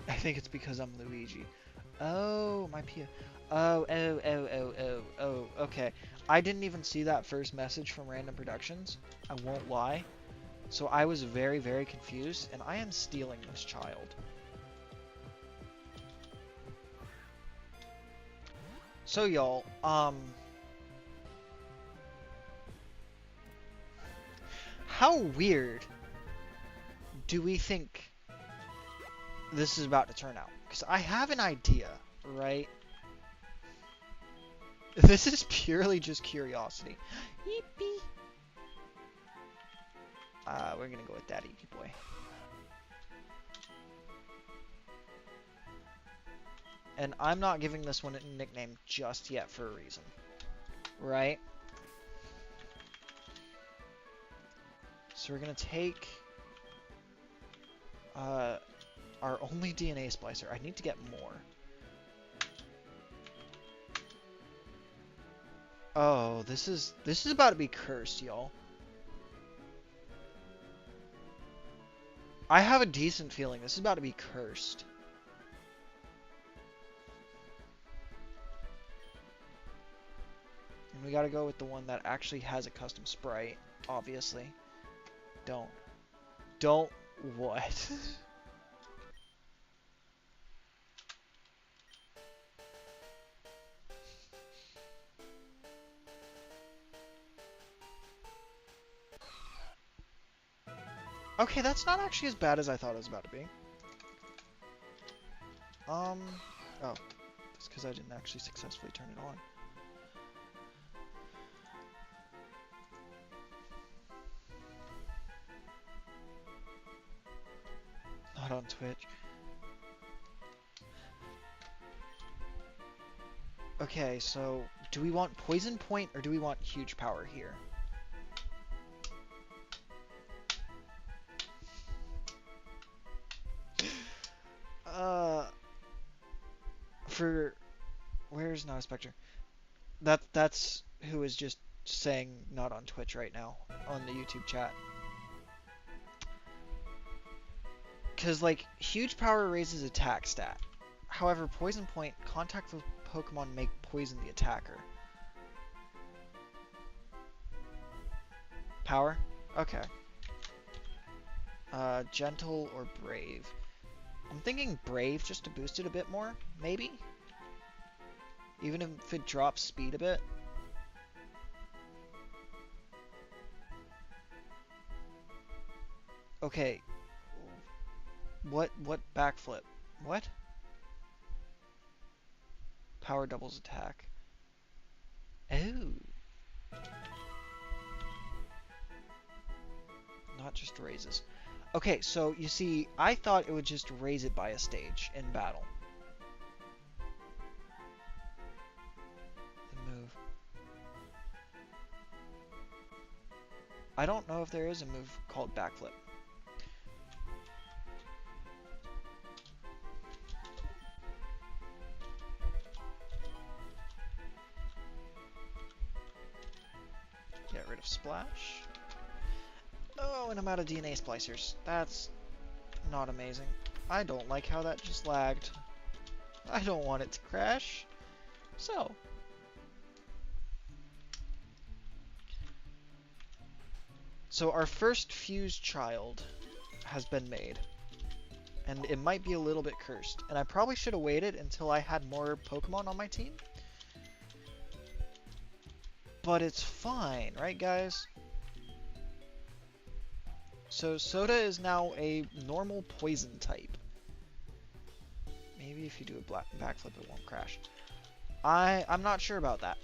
Speaker 1: I think it's because I'm Luigi. Oh, my Pia. Oh, okay. I didn't even see that first message from Random Productions. I won't lie. So I was very, very confused, and I am stealing this child. So y'all, how weird do we think this is about to turn out? Because I have an idea, right? This is purely just curiosity. Yippee! We're gonna go with Daddy Boy. And I'm not giving this one a nickname just yet for a reason. Right? So we're gonna take our only DNA splicer. I need to get more. Oh, this is about to be cursed, y'all. I have a decent feeling this is about to be cursed. And we gotta go with the one that actually has a custom sprite, obviously. Don't what? Okay, that's not actually as bad as I thought it was about to be. Oh, that's because I didn't actually successfully turn it on. Not on Twitch. Okay, so do we want Poison Point or do we want Huge Power here? Where's Not a Spectre? That's who is just saying not on Twitch right now on the YouTube chat. Because, like, Huge Power raises attack stat. However, Poison Point, contact with Pokemon make poison the attacker. Power? Okay. Gentle or Brave? I'm thinking Brave just to boost it a bit more, maybe? Even if it drops speed a bit. Okay. What backflip? What? Power doubles attack. Oh. Not just raises. Okay, so you see, I thought it would just raise it by a stage in battle. And move. I don't know if there is a move called backflip. of splash. Oh, and I'm out of DNA splicers. That's not amazing. I don't like how that just lagged. I don't want it to crash. So our first fused child has been made. And it might be a little bit cursed. And I probably should have waited until I had more Pokemon on my team. But it's fine, right guys? So Soda is now a normal poison type. Maybe if you do a backflip it won't crash. I'm not sure about that.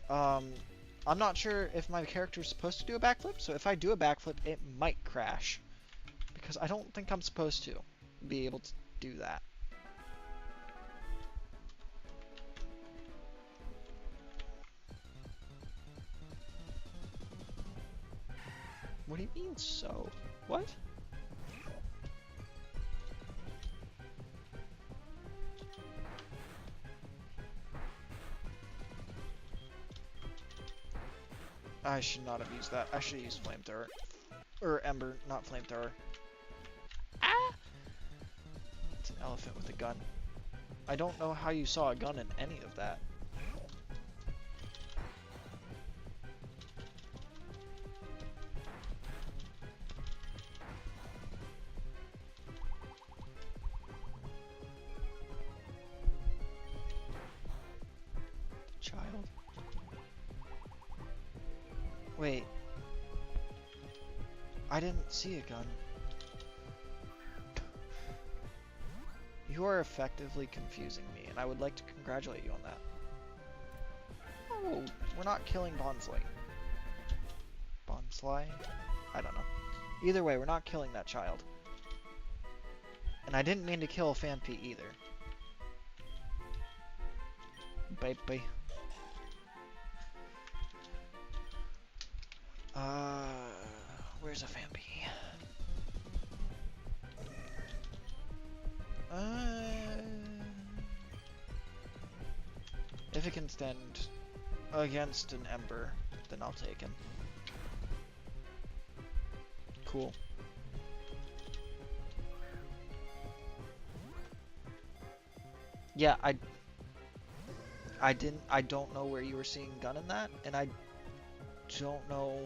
Speaker 1: I'm not sure if my character is supposed to do a backflip, so if I do a backflip it might crash. Because I don't think I'm supposed to be able to do that. What do you mean so? What? I should not have used that. I should have used flamethrower. Or ember, not flamethrower. Ah! It's an elephant with a gun. I don't know how you saw a gun in any of that. Child. Wait. I didn't see a gun. You are effectively confusing me, and I would like to congratulate you on that. Oh, we're not killing Bonsly. Bonsly? I don't know. Either way, we're not killing that child. And I didn't mean to kill Phanpy either. Baby. Where's a Phanpy? If it can stand against an Ember, then I'll take him. Cool. Yeah, I don't know where you were seeing gun in that, and I don't know.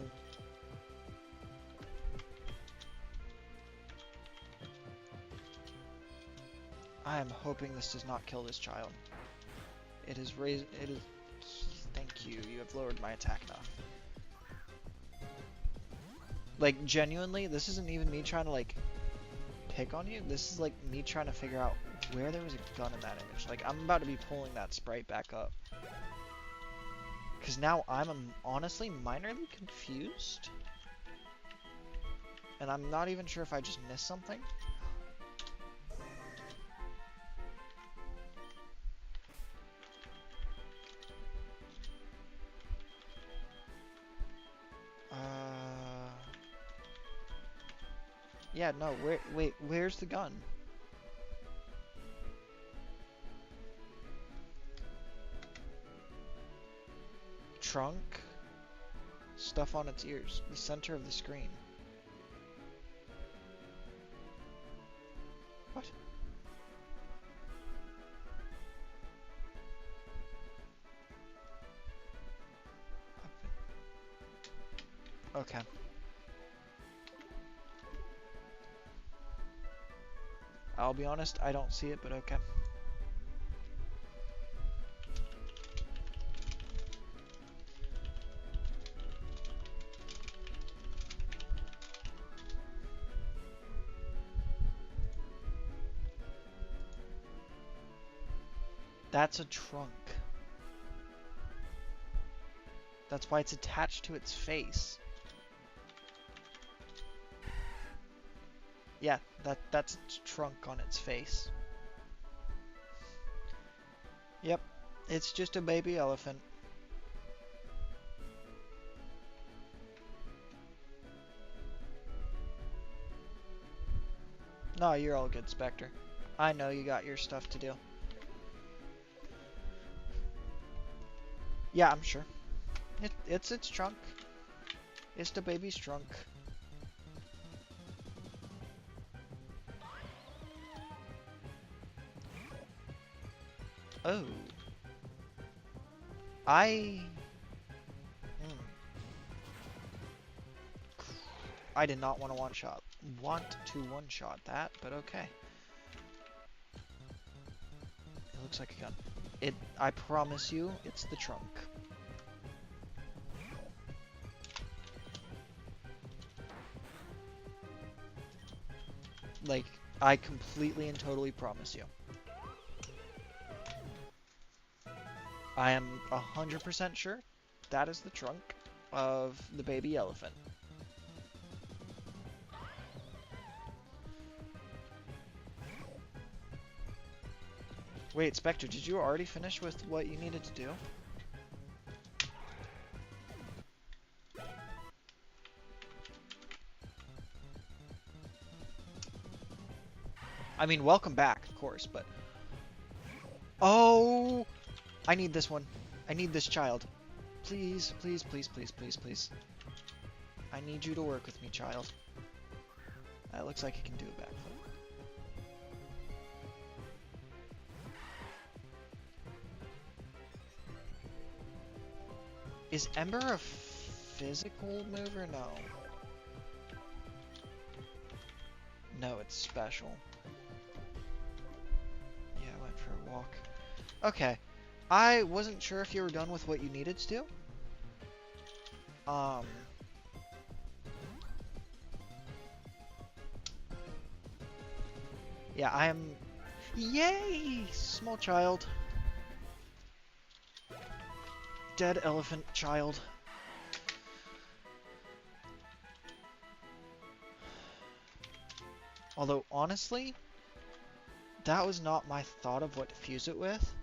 Speaker 1: I am hoping this does not kill this child. It is raised. It is. Thank you. You have lowered my attack enough. Like genuinely, this isn't even me trying to like pick on you. This is like me trying to figure out where there was a gun in that image. Like I'm about to be pulling that sprite back up. Because now I'm honestly minorly confused. And I'm not even sure if I just missed something. Yeah, no, wait, where's the gun? Trunk? Stuff on its ears. The center of the screen. What? Okay. I'll be honest, I don't see it, but okay. That's a trunk. That's why it's attached to its face. Yeah, that's its trunk on its face. Yep, it's just a baby elephant. No, you're all good, Spectre. I know you got your stuff to do. Yeah, I'm sure. It's its trunk. Is the baby shrunk? Oh. Hmm. I did not want to one-shot. Want to one-shot that, but okay. It looks like a gun. I promise you, it's the trunk. Like, I completely and totally promise you. I am 100% sure that is the trunk of the baby elephant. Wait, Spectre, did you already finish with what you needed to do? I mean, welcome back, of course, but... Oh! I need this one. I need this child. Please, please, please, please, please, please. I need you to work with me, child. That looks like it can do a backflip. Is Ember a physical move or no? No, it's special. Yeah, I went for a walk. Okay. I wasn't sure if you were done with what you needed to do. Yeah, I am... Yay! Small child. Dead elephant child. Although, honestly, that was not my thought of what to fuse it with.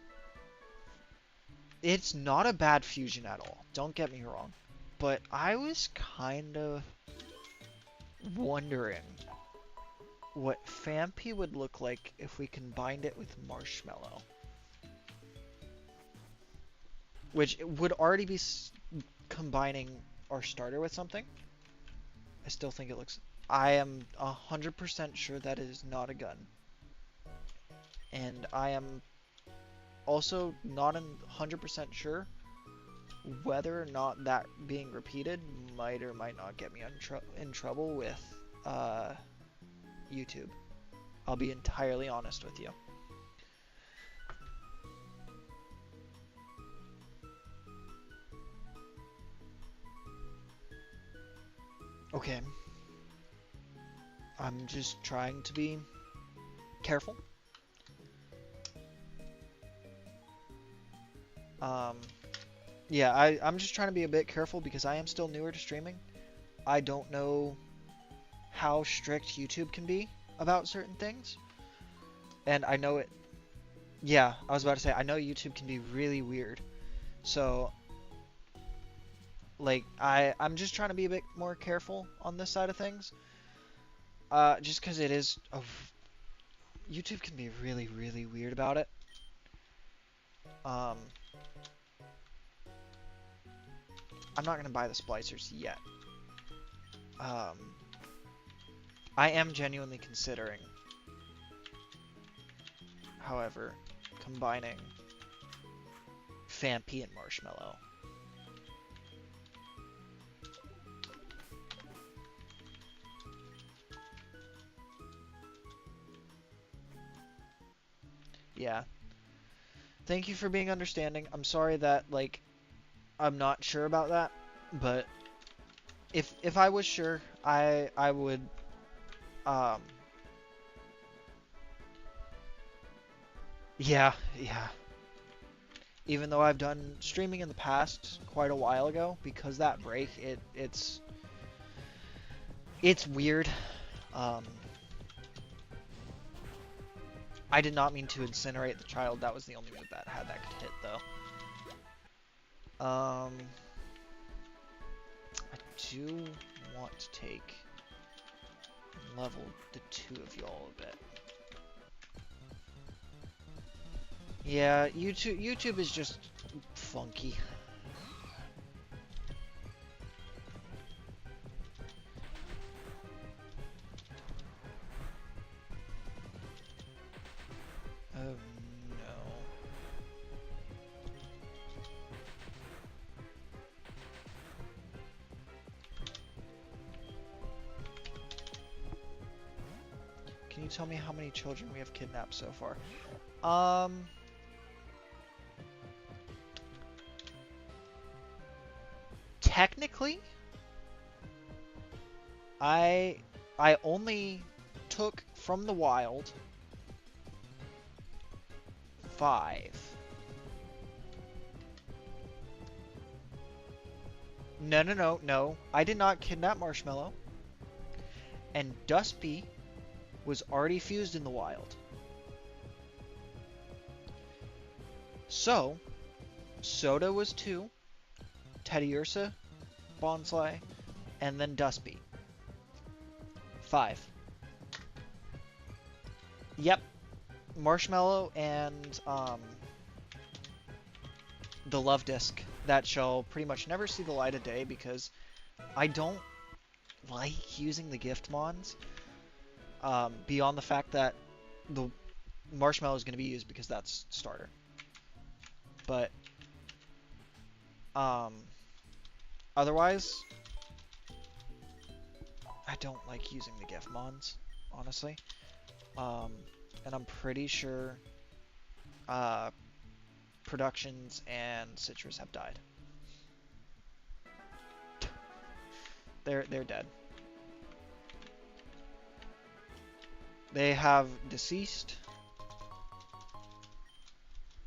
Speaker 1: It's not a bad fusion at all, don't get me wrong. But I was kind of wondering what Phanpy would look like if we combined it with Marshmallow. Which would already be combining our starter with something. I still think it looks... I am 100% sure that it is not a gun. And I am also not 100% sure whether or not that being repeated might or might not get me in trouble with YouTube. I'll be entirely honest with you. Okay. I'm just trying to be careful. Yeah, I'm just trying to be a bit careful because I am still newer to streaming. I don't know how strict YouTube can be about certain things. And I know it... Yeah, I was about to say, I know YouTube can be really weird. So, like, I'm just trying to be a bit more careful on this side of things. Just because it is... YouTube can be really, really weird about it. I'm not going to buy the splicers yet. I am genuinely considering, however, combining Phanpy and Marshmallow. Yeah. Thank you for being understanding. I'm sorry that, like, I'm not sure about that, but if I was sure, I would, yeah. Even though I've done streaming in the past quite a while ago, because that break, it's weird. I did not mean to incinerate the child. That was the only move that had that could hit, though. I do want to take and level the two of y'all a bit. Yeah, YouTube is just funky. tell me how many children we have kidnapped so far. Technically, I only took from the wild 5. No. I did not kidnap Marshmallow. And Dustby was already fused in the wild. So, Soda was 2, Teddiursa, Bonsly, and then Dustby. 5. Yep. Marshmallow and the Love Disc that shall pretty much never see the light of day because I don't like using the gift mons beyond the fact that the Marshmallow is going to be used because that's starter. But otherwise, I don't like using the gift mons, honestly. And I'm pretty sure Productions and Citrus have died. They're dead. They have deceased.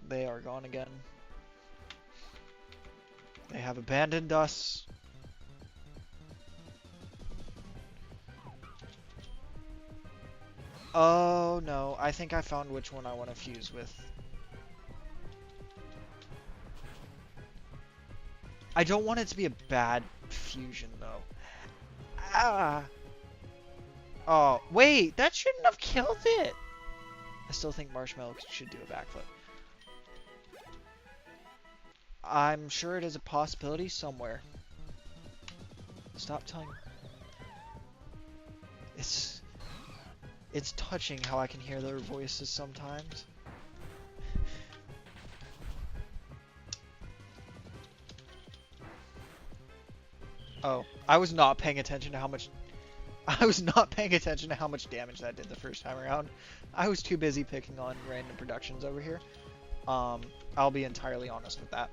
Speaker 1: They are gone again. They have abandoned us. Oh no, I think I found which one I want to fuse with. I don't want it to be a bad fusion though. Ah! Oh, wait, that shouldn't have killed it! I still think Marshmallow should do a backflip. I'm sure it is a possibility somewhere. Stop telling me. It's touching how I can hear their voices sometimes. Oh, I was not paying attention to how much damage that did the first time around. I was too busy picking on random productions over here. I'll be entirely honest with that.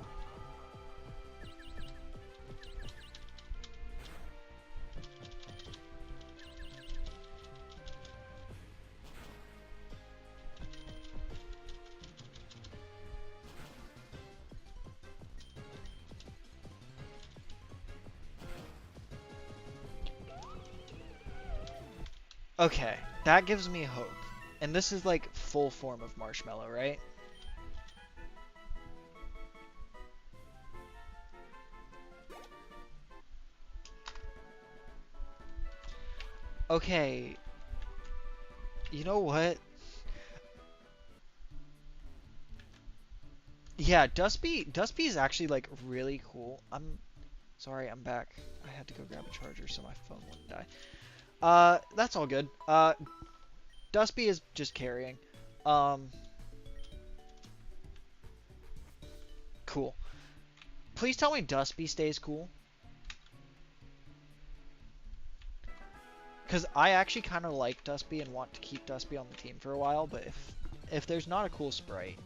Speaker 1: Okay, that gives me hope. And this is like full form of Marshmallow, right? Okay. You know what? Yeah, Dustby is actually like really cool. I'm sorry, I'm back. I had to go grab a charger so my phone wouldn't die. That's all good. Dustby is just carrying. Cool. Please tell me Dustby stays cool. Because I actually kind of like Dustby and want to keep Dustby on the team for a while, but if there's not a cool sprite...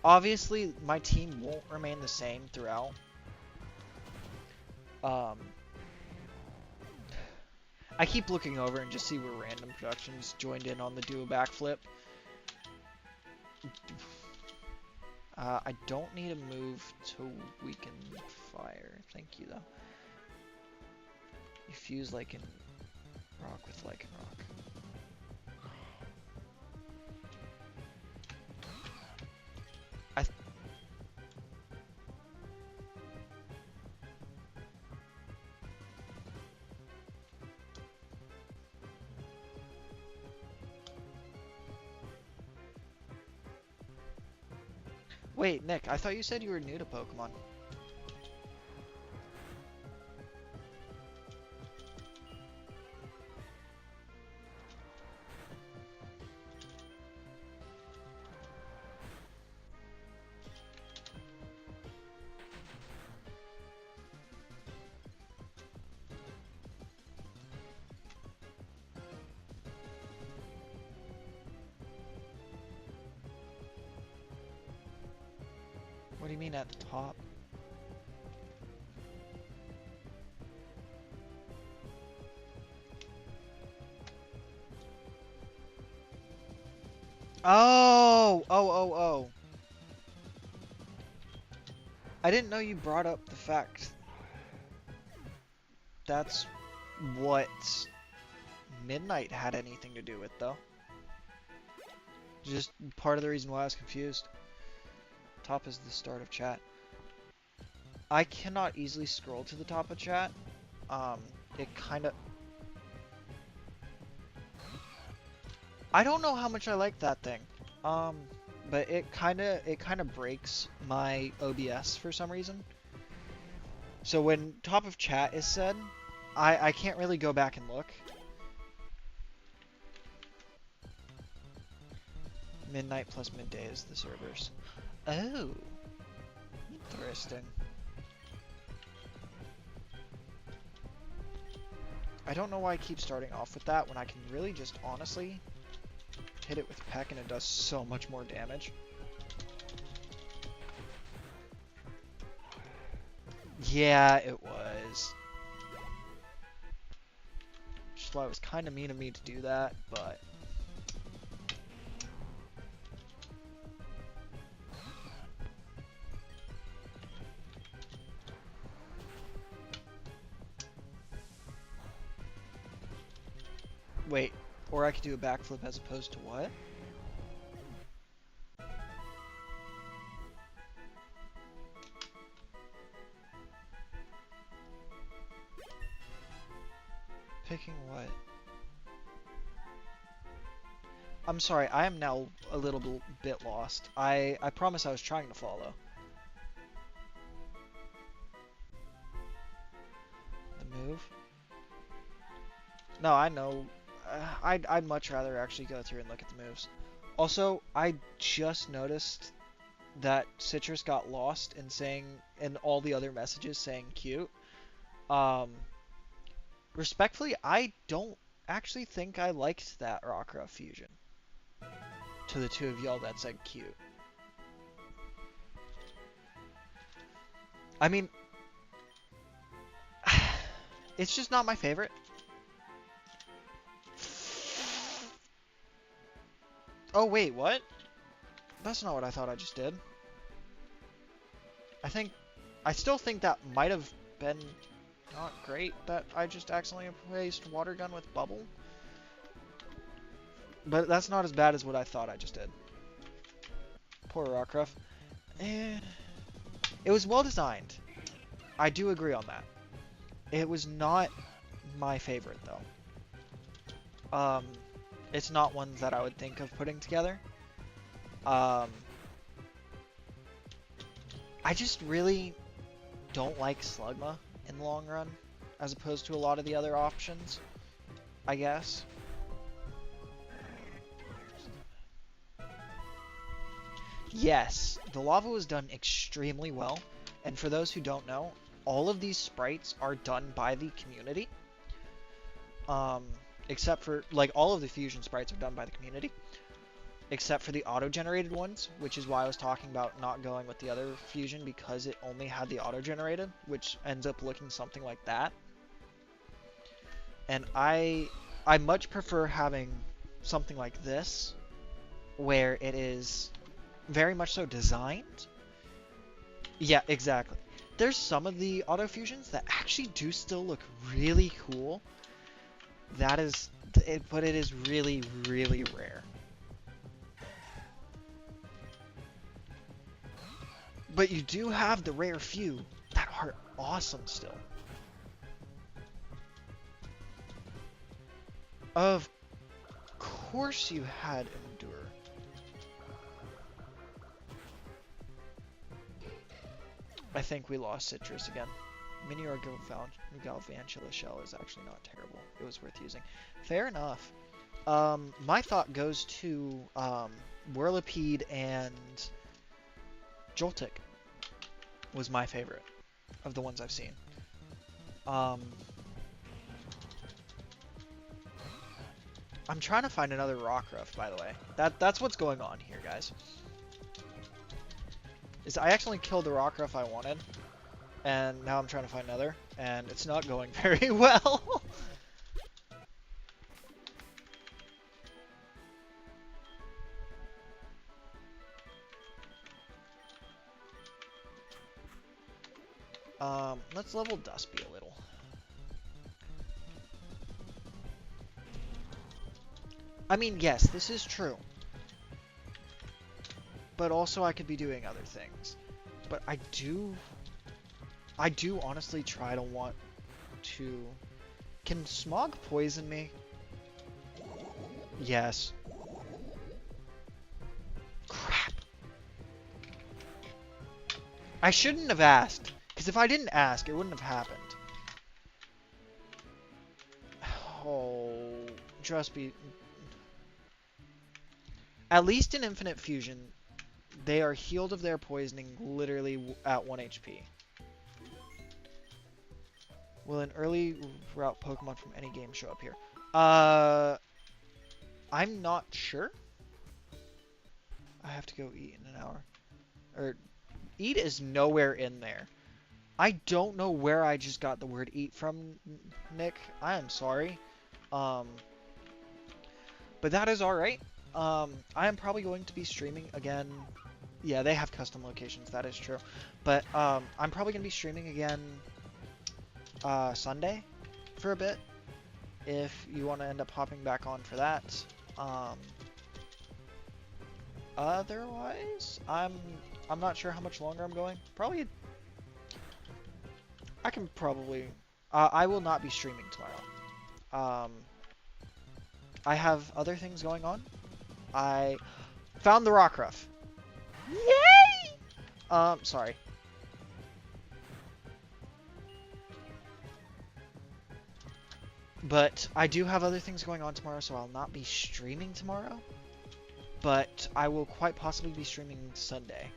Speaker 1: Obviously, my team won't remain the same throughout. I keep looking over and just see where random productions joined in on the duo backflip. I don't need a move to weaken fire. Thank you, though. You fuse Lycan Rock with Lycan Rock. Wait, Nick, I thought you said you were new to Pokemon. What do you mean at the top? Oh! Oh, oh, oh. I didn't know you brought up the fact that's what Midnight had anything to do with, though. Just part of the reason why I was confused. Top is the start of chat. I cannot easily scroll to the top of chat. It kind of... I don't know how much I like that thing. But it kind of breaks my OBS for some reason. So when top of chat is said, I can't really go back and look. Midnight plus midday is the servers. Oh, interesting. I don't know why I keep starting off with that when I can really just honestly hit it with Peck and it does so much more damage. Yeah, it was. Which is why it was kind of mean of me to do that, but... Wait, or I could do a backflip as opposed to what? Picking what? I'm sorry, I am now a little bit lost. I promise I was trying to follow. The move? No, I know. I'd much rather actually go through and look at the moves. Also, I just noticed that Citrus got lost in saying, in all the other messages saying cute. Respectfully, I don't actually think I liked that Rockruff fusion. To the two of y'all that said cute. I mean, it's just not my favorite. Oh wait, what? That's not what I thought I just did. I still think that might have been not great that I just accidentally replaced Water Gun with Bubble. But that's not as bad as what I thought I just did. Poor Rockruff. It was well designed. I do agree on that. It was not my favorite though. It's not one that I would think of putting together. I just really don't like Slugma in the long run, as opposed to a lot of the other options, I guess. Yes, the lava was done extremely well, and for those who don't know, all of these sprites are done by the community. Except for, like, all of the fusion sprites are done by the community. Except for the auto-generated ones, which is why I was talking about not going with the other fusion, because it only had the auto-generated, which ends up looking something like that. And I much prefer having something like this, where it is very much so designed. Yeah, exactly. There's some of the auto fusions that actually do still look really cool. That is, but it is really, really rare. But you do have the rare few that are awesome still. Of course you had Endure. I think we lost Citrus again. Mini or Galvantula shell is actually not terrible. It was worth using. Fair enough. My thought goes to Whirlipede and Joltik was my favorite of the ones I've seen. I'm trying to find another Rockruff, by the way. That's what's going on here, guys. is I actually killed the Rockruff I wanted, and now I'm trying to find another, and it's not going very well. Let's level Dustby a little. I mean, yes, this is true. But also I could be doing other things. But I do honestly try to want to... Can Smog poison me? Yes. Crap. I shouldn't have asked. Because if I didn't ask, it wouldn't have happened. Oh, just be... At least in Infinite Fusion, they are healed of their poisoning literally at 1 HP. Will an early route Pokemon from any game show up here? I'm not sure. I have to go eat in an hour. Or, eat is nowhere in there. I don't know where I just got the word eat from, Nick. I am sorry. But that is alright. I am probably going to be streaming again. Yeah, they have custom locations, that is true. But I'm probably going to be streaming again Sunday for a bit, if you want to end up hopping back on for that. Otherwise, I'm not sure how much longer I'm going. Probably, I can probably, I will not be streaming tomorrow. I have other things going on. I found the Rockruff. Yay! Sorry. But I do have other things going on tomorrow, so I'll not be streaming tomorrow. But I will quite possibly be streaming Sunday.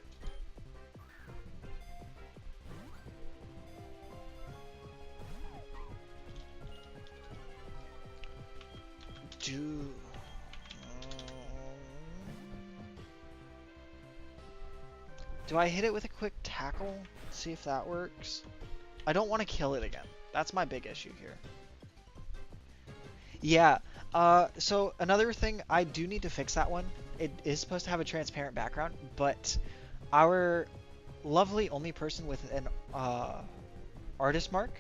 Speaker 1: Do I hit it with a quick tackle? See if that works. I don't want to kill it again. That's my big issue here. Yeah. So another thing, I do need to fix that one. It is supposed to have a transparent background, but our lovely only person with an artist mark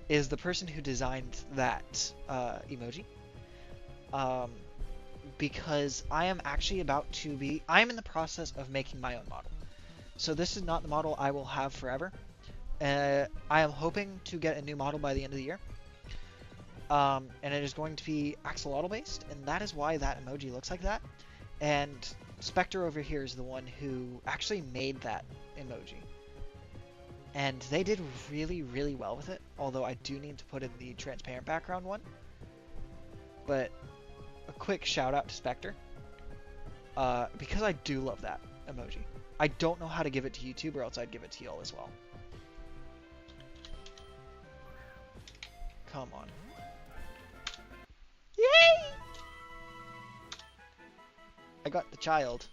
Speaker 1: is the person who designed that emoji. Because I am actually I am in the process of making my own model. So this is not the model I will have forever. I am hoping to get a new model by the end of the year. And it is going to be axolotl based, and that is why that emoji looks like that. And Spectre over here is the one who actually made that emoji. And they did really, really well with it, although I do need to put in the transparent background one. But a quick shout out to Spectre, because I do love that emoji. I don't know how to give it to YouTube, or else I'd give it to y'all as well. Come on. Yay! I got the child.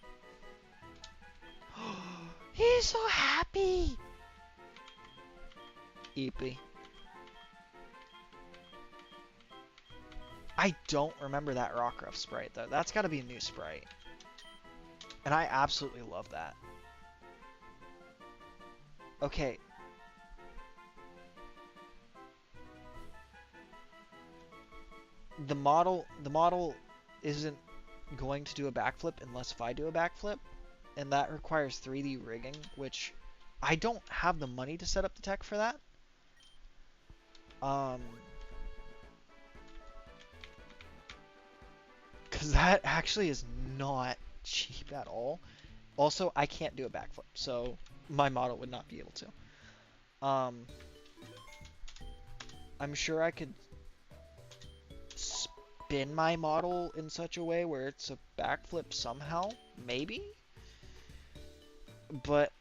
Speaker 1: He's so happy! Eepy. I don't remember that Rockruff sprite, though. That's gotta be a new sprite. And I absolutely love that. Okay. The model isn't going to do a backflip unless if I do a backflip. And that requires 3D rigging, which I don't have the money to set up the tech for that. Because that actually is not cheap at all. Also, I can't do a backflip, so my model would not be able to. I'm sure I could spin my model in such a way where it's a backflip somehow, maybe? But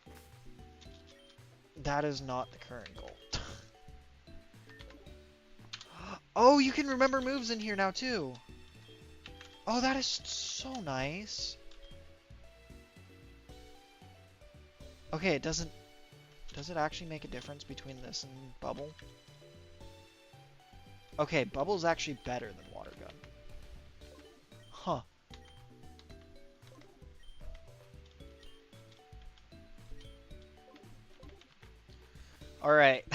Speaker 1: that is not the current goal. Oh, you can remember moves in here now too. Oh, that is so nice. Okay, it doesn't... Does it actually make a difference between this and Bubble? Okay, Bubble's actually better than Water Gun. Huh. Alright.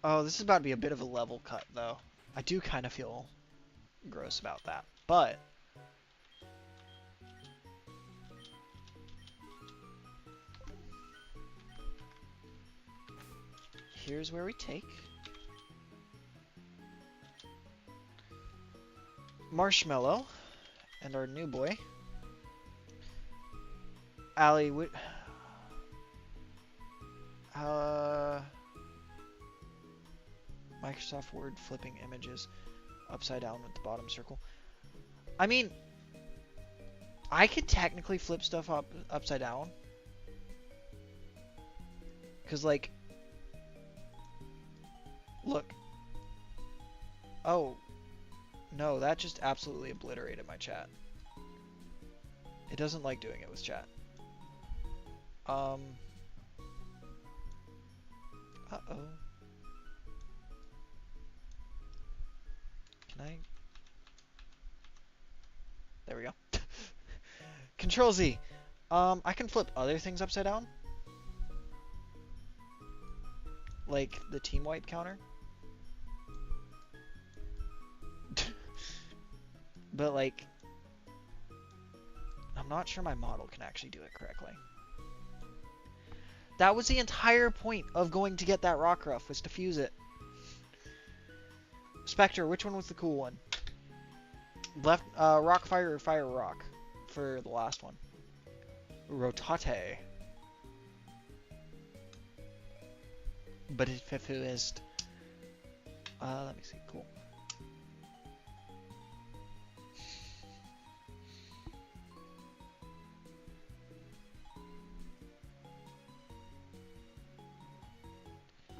Speaker 1: Oh, this is about to be a bit of a level cut, though. I do kind of feel gross about that, but... Here's where we take... Marshmallow, and our new boy. Allie, Microsoft Word flipping images upside down with the bottom circle. I mean, I could technically flip stuff upside down. Because, like, look. Oh, no, that just absolutely obliterated my chat. It doesn't like doing it with chat. Uh-oh. Can I? There we go. Control Z. I can flip other things upside down. Like the team wipe counter. But, like, I'm not sure my model can actually do it correctly. That was the entire point of going to get that Rockruff, was to fuse it. Spectre, which one was the cool one? Left, Rock Fire or Fire Rock for the last one? Rotate. But if it is... let me see, cool.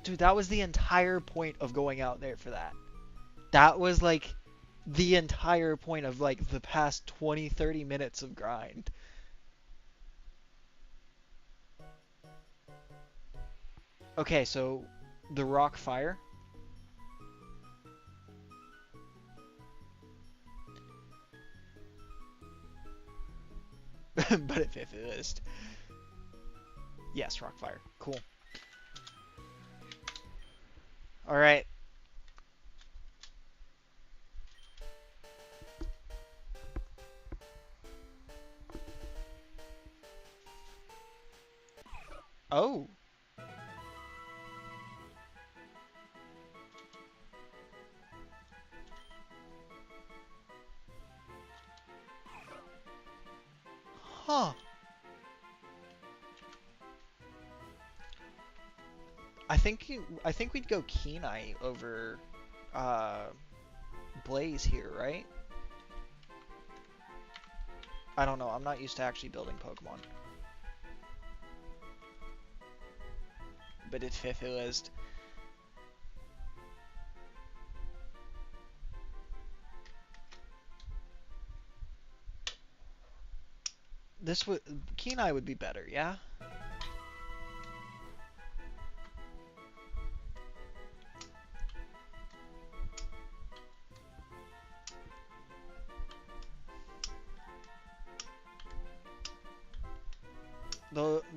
Speaker 1: Dude, that was the entire point of going out there for that. That was, like, the entire point of, like, the past 20, 30 minutes of grind. Okay, so the Rock Fire. But if it is. Yes, Rock Fire. Cool. Alright. Oh. Huh. I think we'd go Kenai over Blaze here, right? I don't know. I'm not used to actually building Pokemon. But it's fifth. This would Kenai would be better, yeah?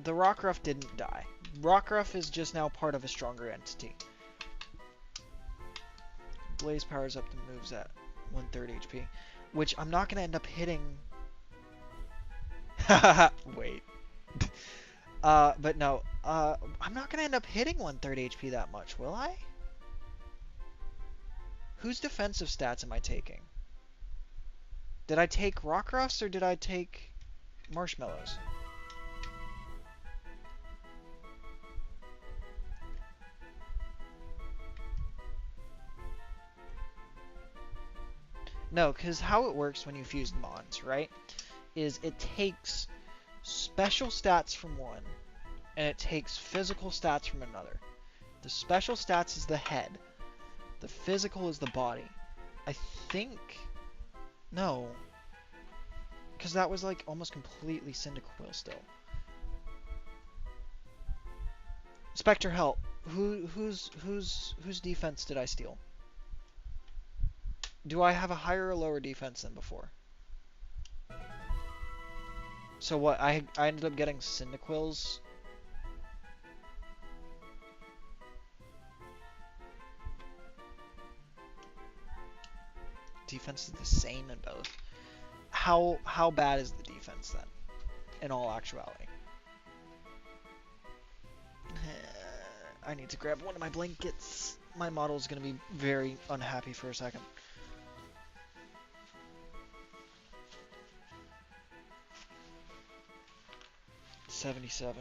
Speaker 1: The Rockruff didn't die. Rockruff is just now part of a stronger entity. Blaze powers up the moves at 1/3 HP, which I'm not gonna end up hitting. Wait. But no. I'm not gonna end up hitting 1/3 HP that much, will I? Whose defensive stats am I taking? Did I take Rockruffs or did I take Marshmallows? No, because how it works when you fuse Mons, right, is it takes special stats from one, and it takes physical stats from another. The special stats is the head. The physical is the body. I think... No. Because that was, like, almost completely Cyndaquil still. Spectre, help. Whose defense did I steal? Do I have a higher or lower defense than before? So what? I ended up getting Cyndaquils. Defense is the same in both. How bad is the defense then? In all actuality. I need to grab one of my blankets. My model is going to be very unhappy for a second. $77.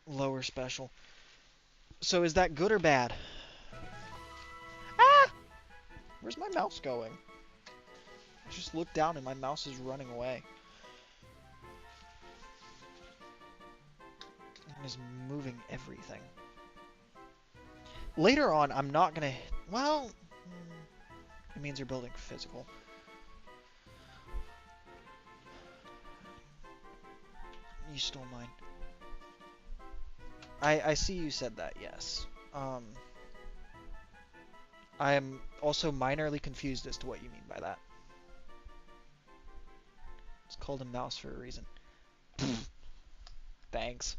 Speaker 1: Lower special. So is that good or bad? Ah! Where's my mouse going? I just looked down and my mouse is running away. And is moving everything. Later on, I'm not gonna... Well... It means you're building physical. You stole mine. I see you said that, yes. I am also minorly confused as to what you mean by that. It's called a mouse for a reason. Thanks.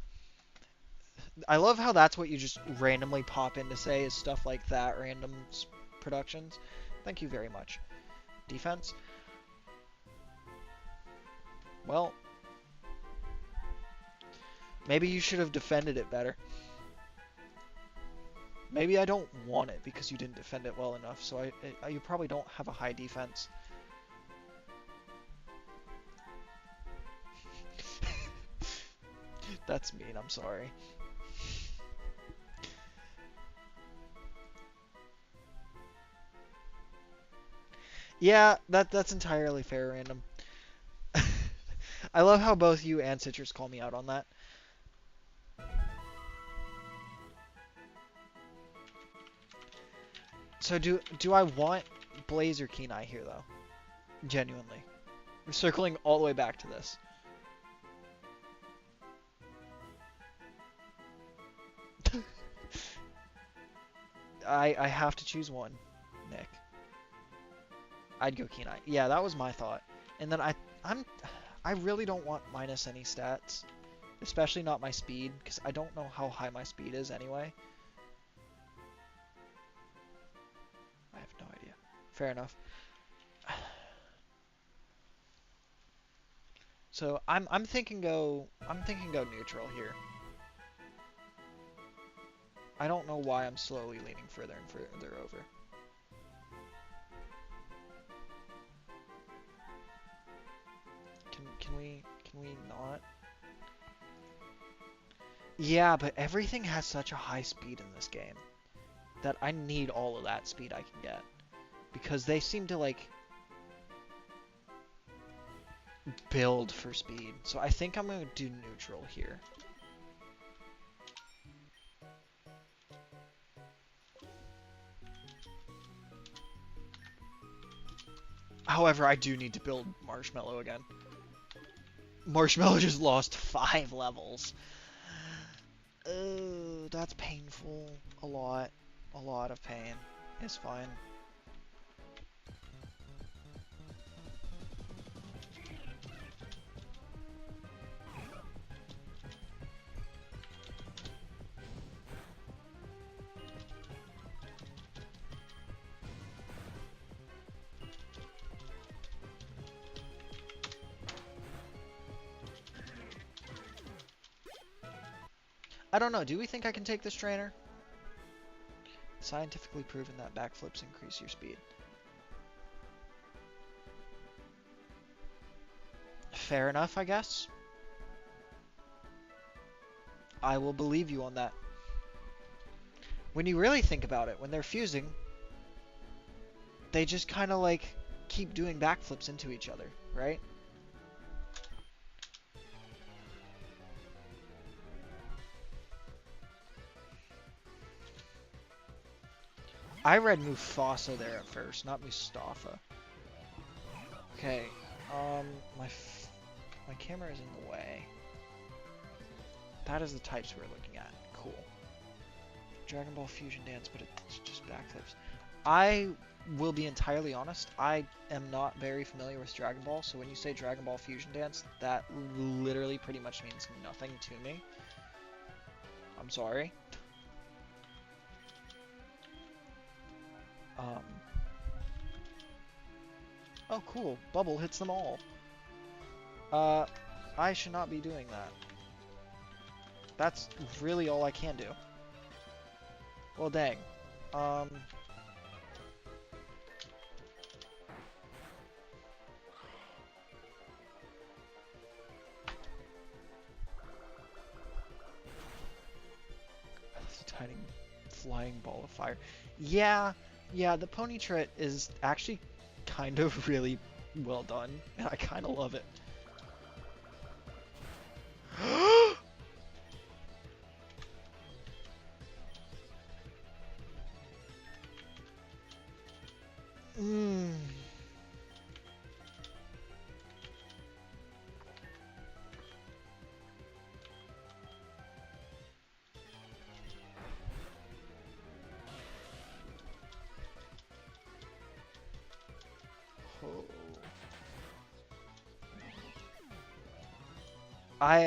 Speaker 1: I love how that's what you just randomly pop in to say is stuff like that, random productions. Thank you very much. Defense? Well, maybe you should have defended it better. Maybe I don't want it because you didn't defend it well enough, so you probably don't have a high defense. That's mean, I'm sorry. Yeah, that's entirely fair, Random. I love how both you and Citrus call me out on that. So do I want Blaze or Keen-Eye here, though? Genuinely. We're circling all the way back to this. I have to choose one, Nick. I'd go Keen-Eye. Yeah, that was my thought. And then I really don't want minus any stats. Especially not my speed, because I don't know how high my speed is anyway. I have no idea. Fair enough. So I'm thinking go neutral here. I don't know why I'm slowly leaning further and further over. Can we not? Yeah, but everything has such a high speed in this game that I need all of that speed I can get, because they seem to like build for speed. So I think I'm going to do neutral here. However, I do need to build Marshmallow again. Marshmallow just lost 5 levels. That's painful. A lot. A lot of pain. It's fine. I don't know. Do we think I can take this trainer? Scientifically proven that backflips increase your speed. Fair enough, I guess. I will believe you on that. When you really think about it, when they're fusing, they just kind of like keep doing backflips into each other, right? I read Mufasa there at first, not Mustafa. Okay, my camera Hammer is in the way. That is the types we're looking at. Cool. Dragon Ball Fusion Dance, but it's just backflips. I will be entirely honest, I am not very familiar with Dragon Ball, so when you say Dragon Ball Fusion Dance, that literally pretty much means nothing to me. I'm sorry. Oh, cool. Bubble hits them all. I should not be doing that. That's really all I can do. Well, dang. Tiny flying ball of fire. Yeah, the pony trit is actually kind of really well done, and I kind of love it.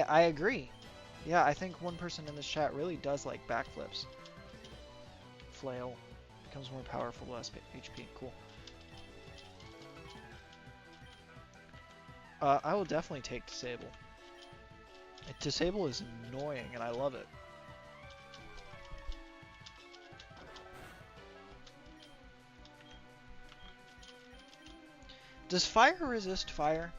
Speaker 1: I agree. Yeah, I think one person in this chat really does like backflips. Flail becomes more powerful, less HP. Cool. I will definitely take Disable. Disable is annoying, and I love it. Does fire resist fire?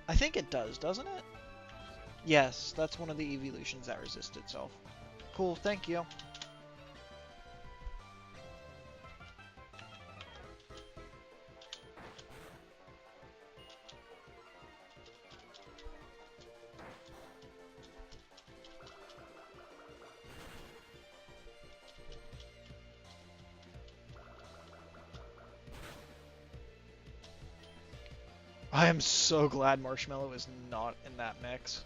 Speaker 1: I think it does, doesn't it? Yes, that's one of the evolutions that resists itself. Cool, thank you. I am so glad Marshmallow is not in that mix.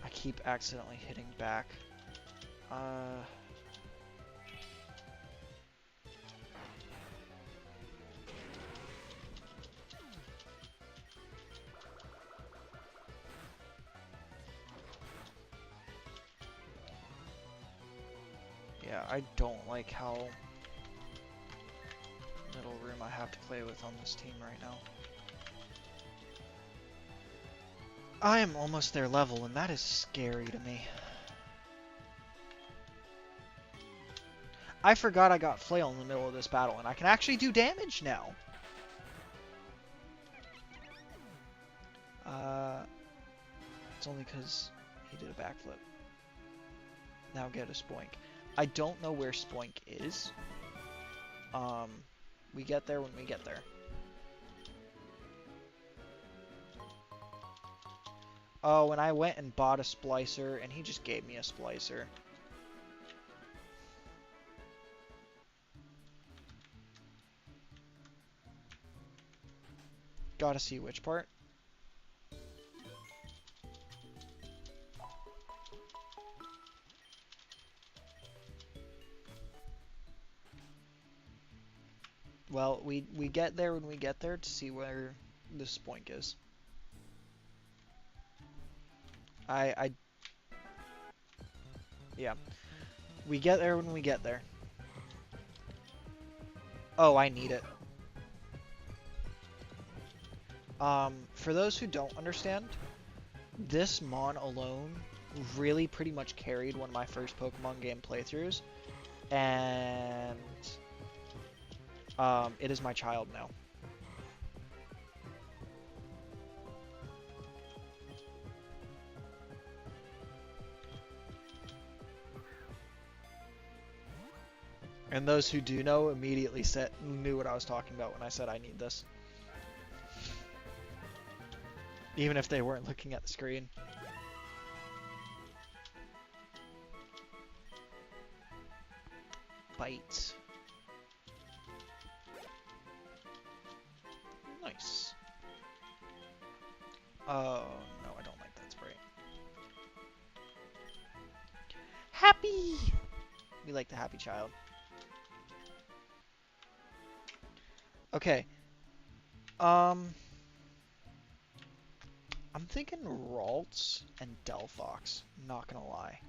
Speaker 1: I keep accidentally hitting back. Yeah, I don't like how little room I have to play with on this team right now. I am almost their level, and that is scary to me. I forgot I got Flail in the middle of this battle, and I can actually do damage now. It's only because he did a backflip. Now get a Spoink. I don't know where Spoink is. We get there when we get there. Oh, and I went and bought a Splicer, and he just gave me a Splicer. Gotta see which part. Well, we get there when we get there to see where the Spoink is. Yeah. We get there when we get there. Oh, I need it. For those who don't understand, this Mon alone really pretty much carried one of my first Pokemon game playthroughs, and it is my child now. And those who do know immediately knew what I was talking about when I said I need this. Even if they weren't looking at the screen. Bite. Nice. Oh, no, I don't like that spray. Happy! We like the happy child. Okay. I'm thinking Ralts and Delphox, not gonna lie.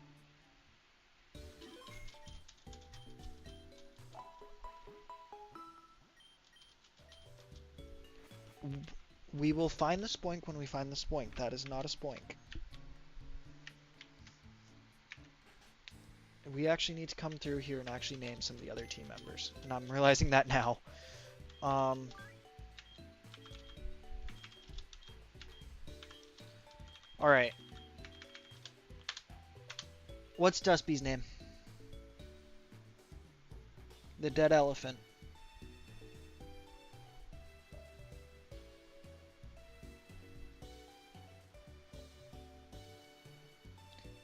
Speaker 1: We will find the Spoink when we find the Spoink. That is not a Spoink. We actually need to come through here and actually name some of the other team members. And I'm realizing that now. Alright. What's Dustby's name? The dead elephant.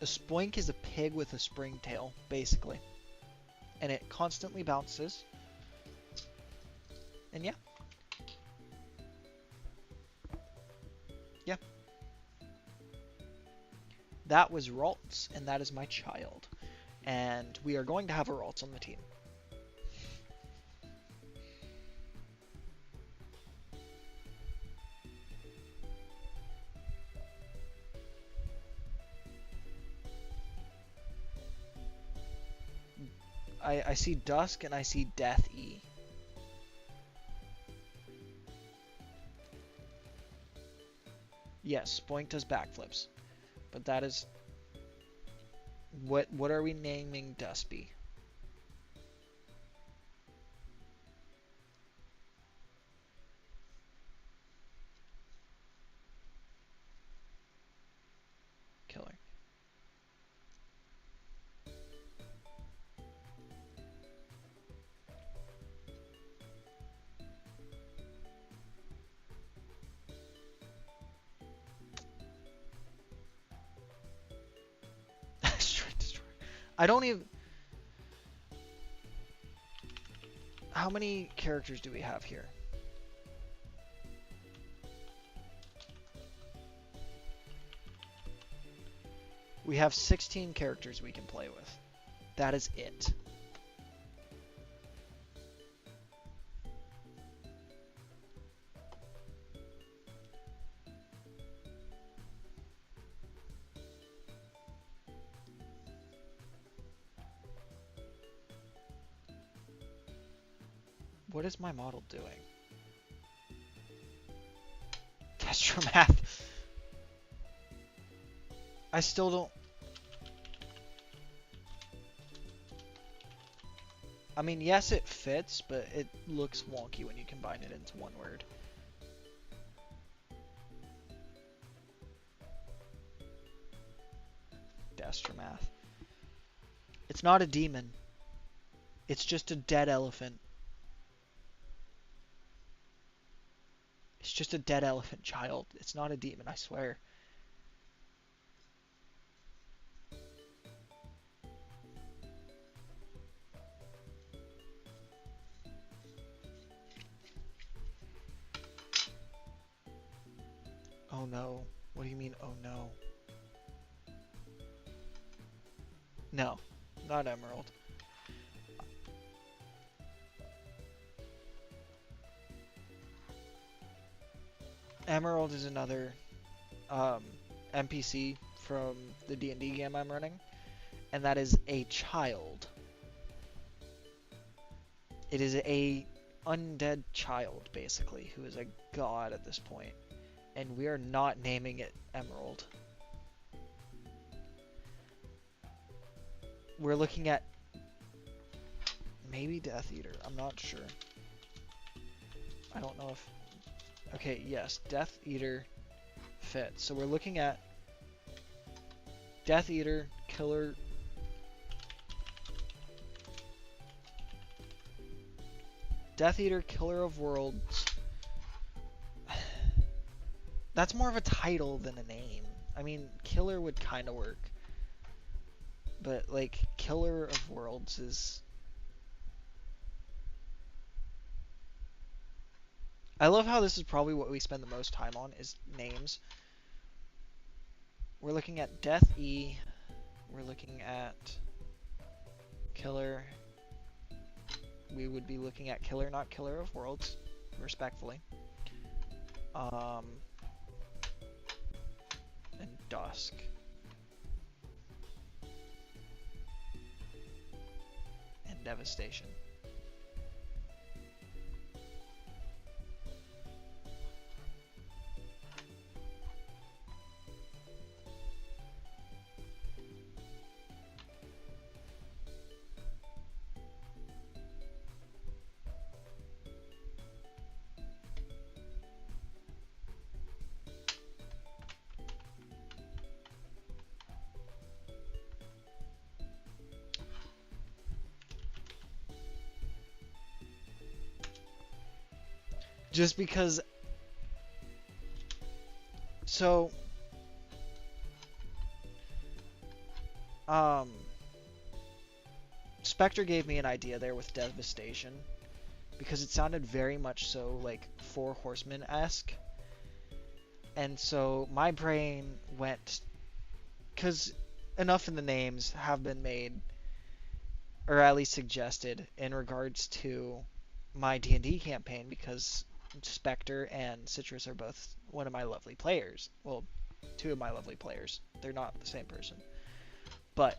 Speaker 1: A Spoink is a pig with a spring tail, basically. And it constantly bounces. And yeah. Yeah. That was Ralts, and that is my child. And we are going to have a Ralts on the team. I see Dusk and I see Death E. Yes, Spoink does backflips. But that is... What are we naming Dustby? Killer. Straight destroy. I don't even... How many characters do we have here? We have 16 characters we can play with. That is it. What is my model doing? Destromath. I still don't... I mean, yes, it fits, but it looks wonky when you combine it into one word. Destromath. It's not a demon. It's just a dead elephant. It's just a dead elephant child. It's not a demon, I swear. Oh no. What do you mean, oh no? No, not Emerald. Emerald is another NPC from the D&D game I'm running, and that is a child. It is a undead child, basically, who is a god at this point, and we are not naming it Emerald. We're looking at maybe Death Eater. I'm not sure. I don't know if... Okay, yes, Death Eater fits. So we're looking at Death Eater, Killer... Death Eater, Killer of Worlds. That's more of a title than a name. I mean, Killer would kind of work. But, like, Killer of Worlds is... I love how this is probably what we spend the most time on, is names. We're looking at Death E. We're looking at Killer. We would be looking at Killer, not Killer of Worlds, respectfully. And Dusk. And Devastation. Just because... So... Spectre gave me an idea there with Devastation. Because it sounded very much so, like, Four Horsemen-esque. And so my brain went... Because enough in the names have been made, or at least suggested, in regards to my D&D campaign, because Spectre and Citrus are both one of my lovely players. Well, two of my lovely players. They're not the same person. But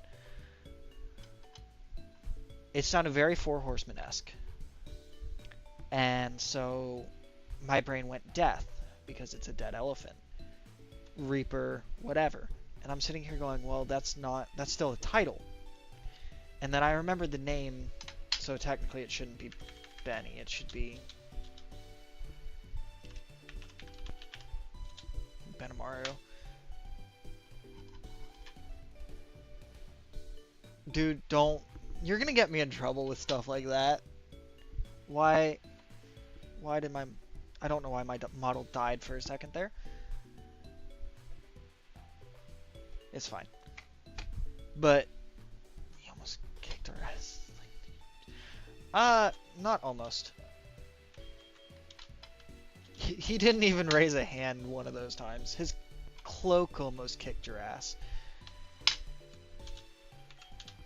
Speaker 1: it sounded very Four Horsemen-esque. And so my brain went Death, because it's a dead elephant. Reaper, whatever. And I'm sitting here going, well, that's still a title. And then I remembered the name, so technically it shouldn't be Benny, it should be Benimaru. Dude, don't. You're gonna get me in trouble with stuff like that. Why did my... I don't know why my model died for a second there. It's fine. But he almost kicked our ass. Not almost. He didn't even raise a hand one of those times. His cloak almost kicked your ass.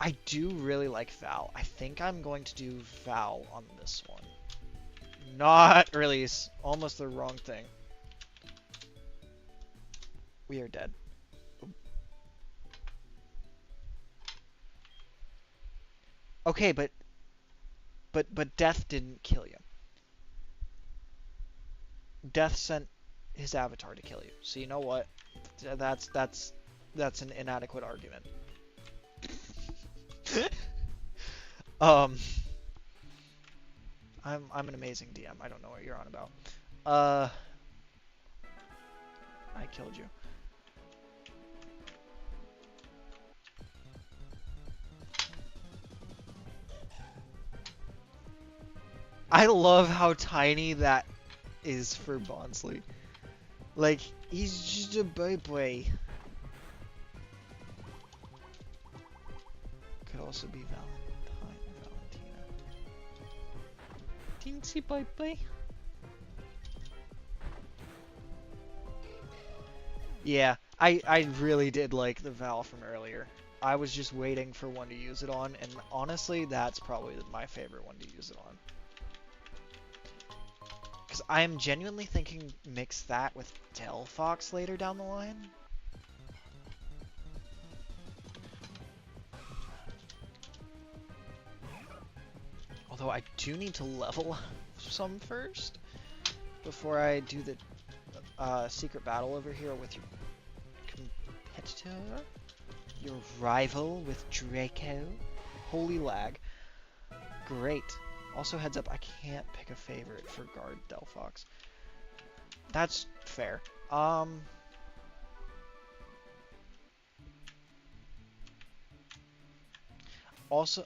Speaker 1: I do really like Val. I think I'm going to do Val on this one. Not release. Almost the wrong thing. We are dead. Okay, but Death didn't kill you. Death sent his avatar to kill you. So you know what? That's an inadequate argument. I'm an amazing DM. I don't know what you're on about. I killed you. I love how tiny that is for Bonsly. Like, he's just a boy. Could also be Valentine or Valentina. Teensy boy. Yeah, I really did like the Val from earlier. I was just waiting for one to use it on, and honestly, that's probably my favorite one to use it on. Because I am genuinely thinking mix that with Delphox later down the line. Although I do need to level some first before I do the secret battle over here with your competitor, your rival with Draco. Holy lag. Great. Also, heads up, I can't pick a favorite for Guard Delphox. That's fair. Also,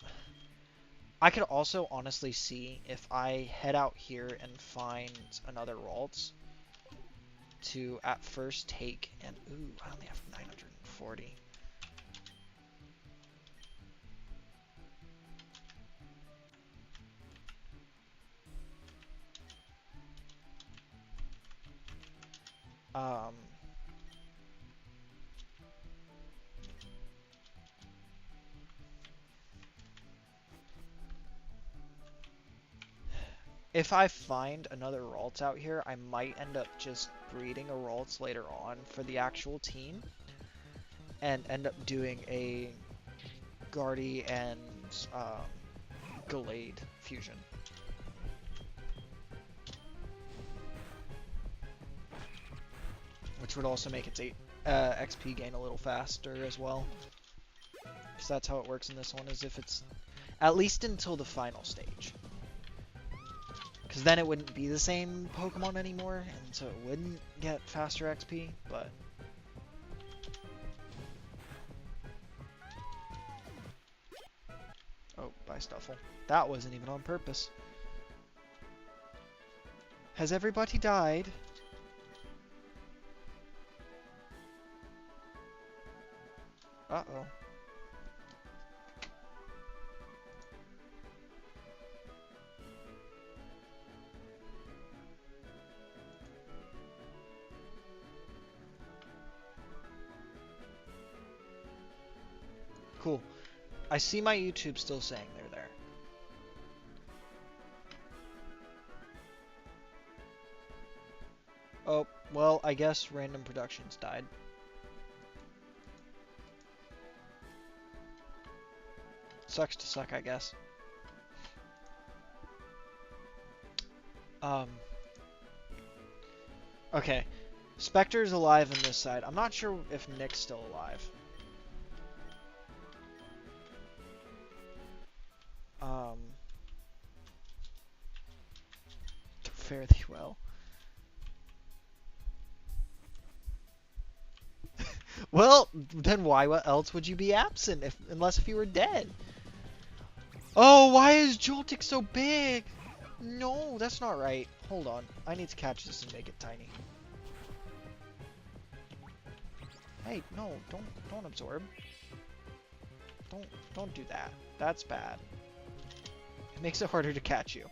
Speaker 1: I could also honestly see if I head out here and find another Ralts. to at first take, and ooh, I only have 940. Um, if I find another Ralts out here, I might end up just breeding a Ralts later on for the actual team, and end up doing a Guardy and Gallade fusion. Which would also make its XP gain a little faster as well. Because that's how it works in this one, is if it's at least until the final stage. Because then it wouldn't be the same Pokemon anymore, and so it wouldn't get faster XP, but... Oh, bye Stuffle. That wasn't even on purpose. Has everybody died? Uh-oh. Cool. I see my YouTube still saying they're there. Oh, well, I guess Random Productions died. Sucks to suck, I guess. Okay. Spectre's alive on this side. I'm not sure if Nick's still alive. Fare thee well. Well, then why else would you be absent unless if you were dead? Oh, why is Joltik so big? No, that's not right. Hold on. I need to catch this and make it tiny. Hey, no, don't absorb. Don't do that. That's bad. It makes it harder to catch you.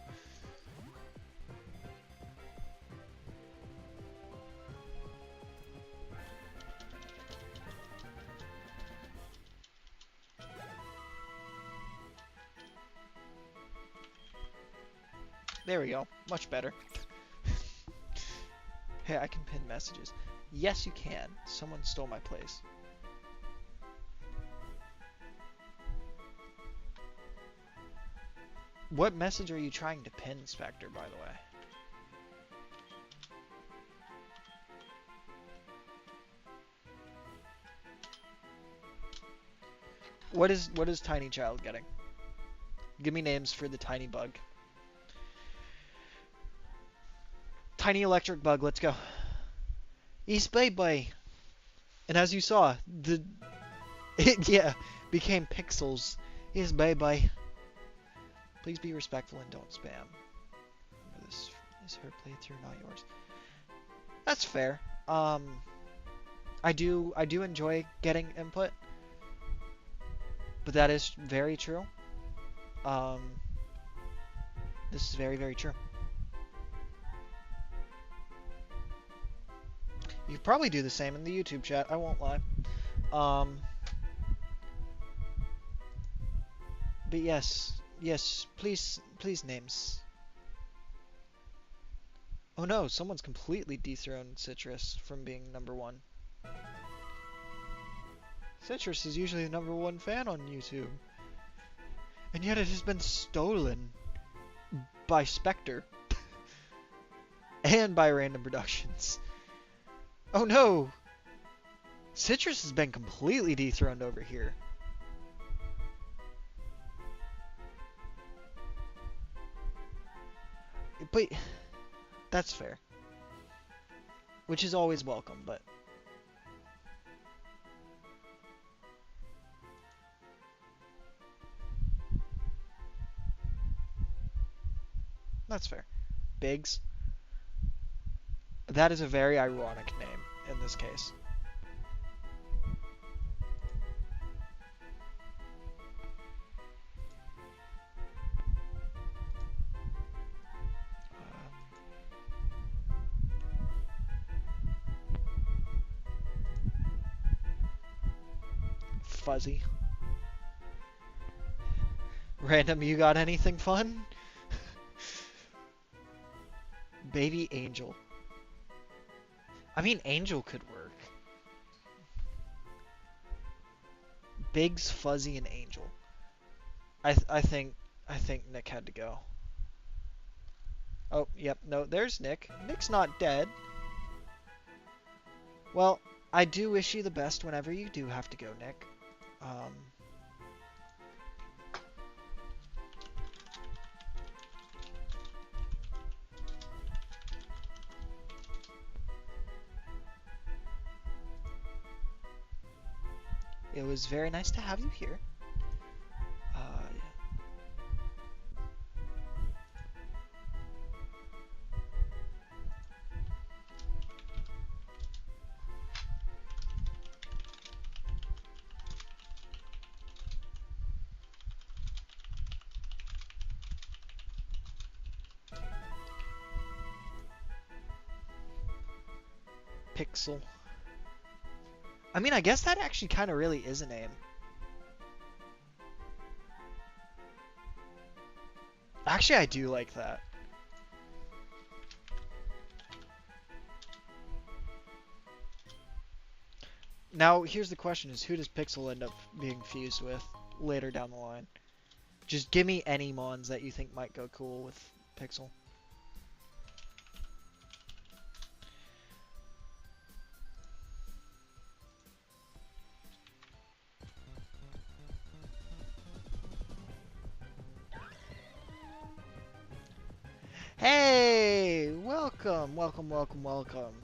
Speaker 1: There we go. Much better. Hey, I can pin messages. Yes, you can. Someone stole my place. What message are you trying to pin, Spectre, by the way? What is Tiny Child getting? Give me names for the tiny bug. Tiny electric bug, let's go. East Bay Bay. And as you saw, it became pixels. East Bay Bay. Please be respectful and don't spam. Remember, this is her playthrough, not yours. That's fair. I do enjoy getting input, but that is very true. This is very, very true. You could probably do the same in the YouTube chat, I won't lie. But yes, please names. Oh no, someone's completely dethroned Citrus from being #1. Citrus is usually the #1 fan on YouTube. And yet it has been stolen by Spectre. And by Random Productions. Oh no! Citrus has been completely dethroned over here. But that's fair. Which is always welcome, but that's fair. Biggs. That is a very ironic name in this case. Fuzzy. Random, you got anything fun? Baby Angel. I mean, Angel could work. Biggs, Fuzzy, and Angel. I think Nick had to go. Oh, yep, no, there's Nick. Nick's not dead. Well, I do wish you the best whenever you do have to go, Nick. It was very nice to have you here. Yeah. Pixel. I mean, I guess that actually kind of really is a name. Actually, I do like that. Now, here's the question, is who does Pixel end up being fused with later down the line? Just give me any mons that you think might go cool with Pixel. Hey! Welcome, welcome, welcome, welcome.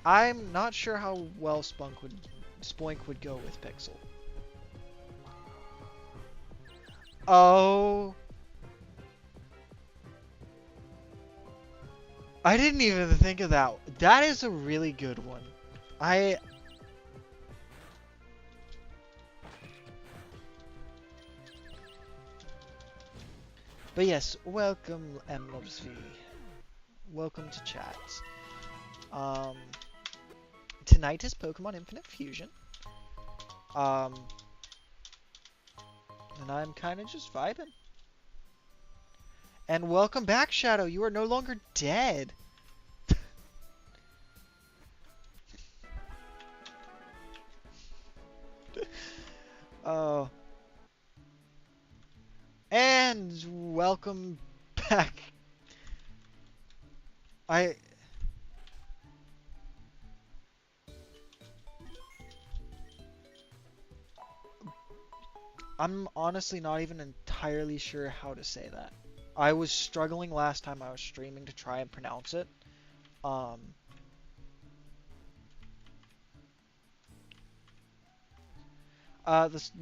Speaker 1: I'm not sure how well Spoink would go with Pixel. Oh. I didn't even think of that. That is a really good one. But yes, welcome MLovesV. Welcome to chat. Tonight is Pokemon Infinite Fusion. And I'm kind of just vibing. And welcome back, Shadow. You are no longer dead. Oh. And welcome back. I'm honestly not even entirely sure how to say that. I was struggling last time I was streaming to try and pronounce it. The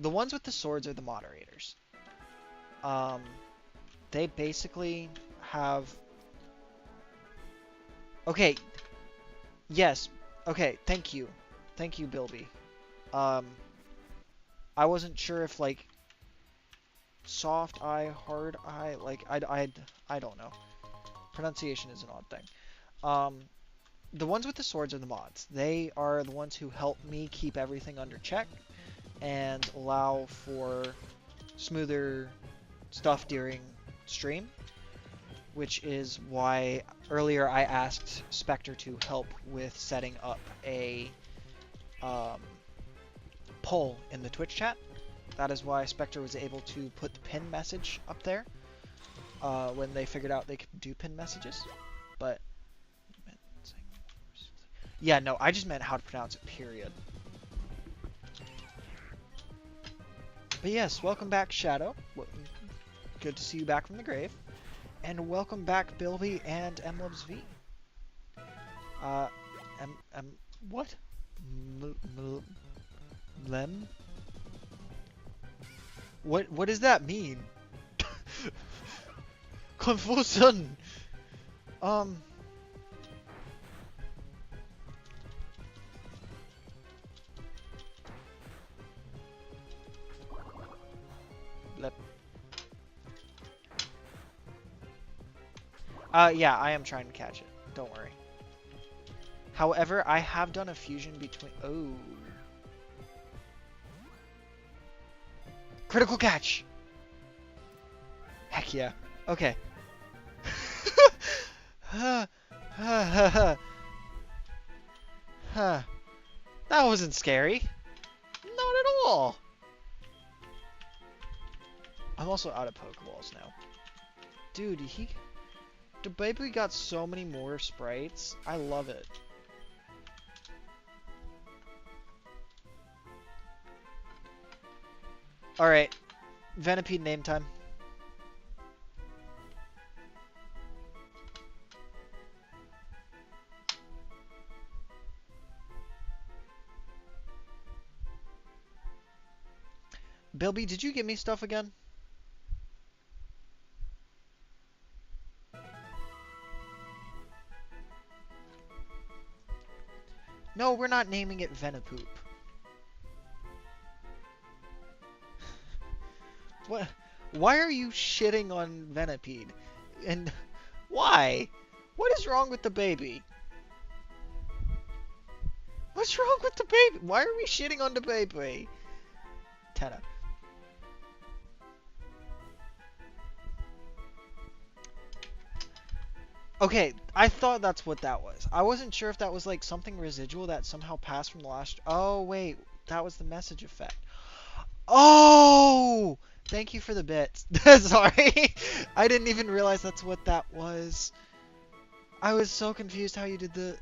Speaker 1: ones with the swords are the moderators. They basically have... Okay. Yes. Okay, thank you. Thank you, Bilby. I wasn't sure if, like, soft eye, hard eye, like, I don't know. Pronunciation is an odd thing. The ones with the swords are the mods. They are the ones who help me keep everything under check and allow for smoother stuff during stream, which is why earlier I asked Spectre to help with setting up a poll in the Twitch chat. That is why Spectre was able to put the pin message up there when they figured out they could do pin messages. But yeah, no, I just meant how to pronounce it, period. But yes, welcome back, Shadow. Good to see you back from the grave. And welcome back, Bilby and MLovesV. What? Lem? What does that mean? Confusion! Um. Blip. Yeah, I am trying to catch it. Don't worry. However, I have done a fusion between... Oh. Critical catch! Heck yeah. Okay. Huh. That wasn't scary. Not at all. I'm also out of Pokeballs now. Dude, the baby got so many more sprites. I love it. Alright. Venipede name time. Bilby, did you give me stuff again? No, we're not naming it Venipoop. What? Why are you shitting on Venipede? And why? What is wrong with the baby? What's wrong with the baby? Why are we shitting on the baby? Tenna. Okay, I thought that's what that was. I wasn't sure if that was like something residual that somehow passed from the last... Oh, wait. That was the message effect. Oh! Thank you for the bits. Sorry. I didn't even realize that's what that was. I was so confused how you did the...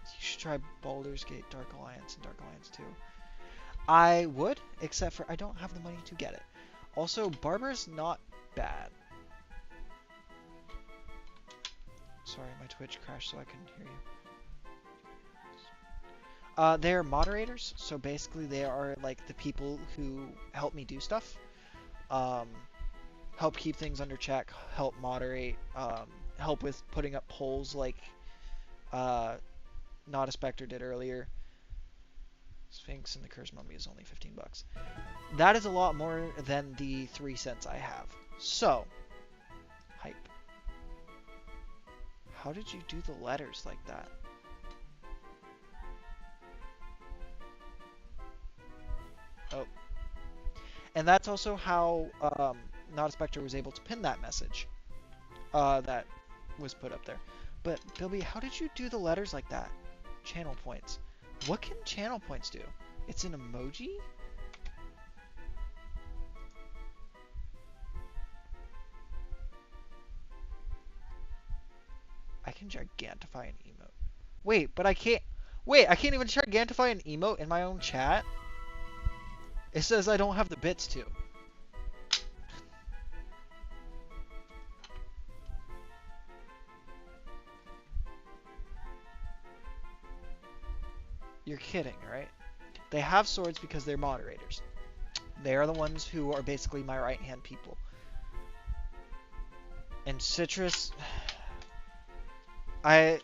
Speaker 1: You should try Baldur's Gate Dark Alliance and Dark Alliance 2. I would, except for I don't have the money to get it. Also, Barber's not bad. Sorry, my Twitch crashed so I couldn't hear you. They're moderators, so basically they are like the people who help me do stuff. Help keep things under check, help moderate, help with putting up polls like Not a Spectre did earlier. Sphinx and the Cursed Mummy is only 15 bucks. That is a lot more than the 3 cents I have. So, hype. How did you do the letters like that? Oh. And that's also how Not a Spectre was able to pin that message that was put up there. But, Bilby, how did you do the letters like that? Channel points. What can channel points do? It's an emoji? I can gigantify an emote. Wait, but I can't... Wait, I can't even gigantify an emote in my own chat? It says I don't have the bits to. You're kidding, right? They have swords because they're moderators. They are the ones who are basically my right-hand people. And Citrus... I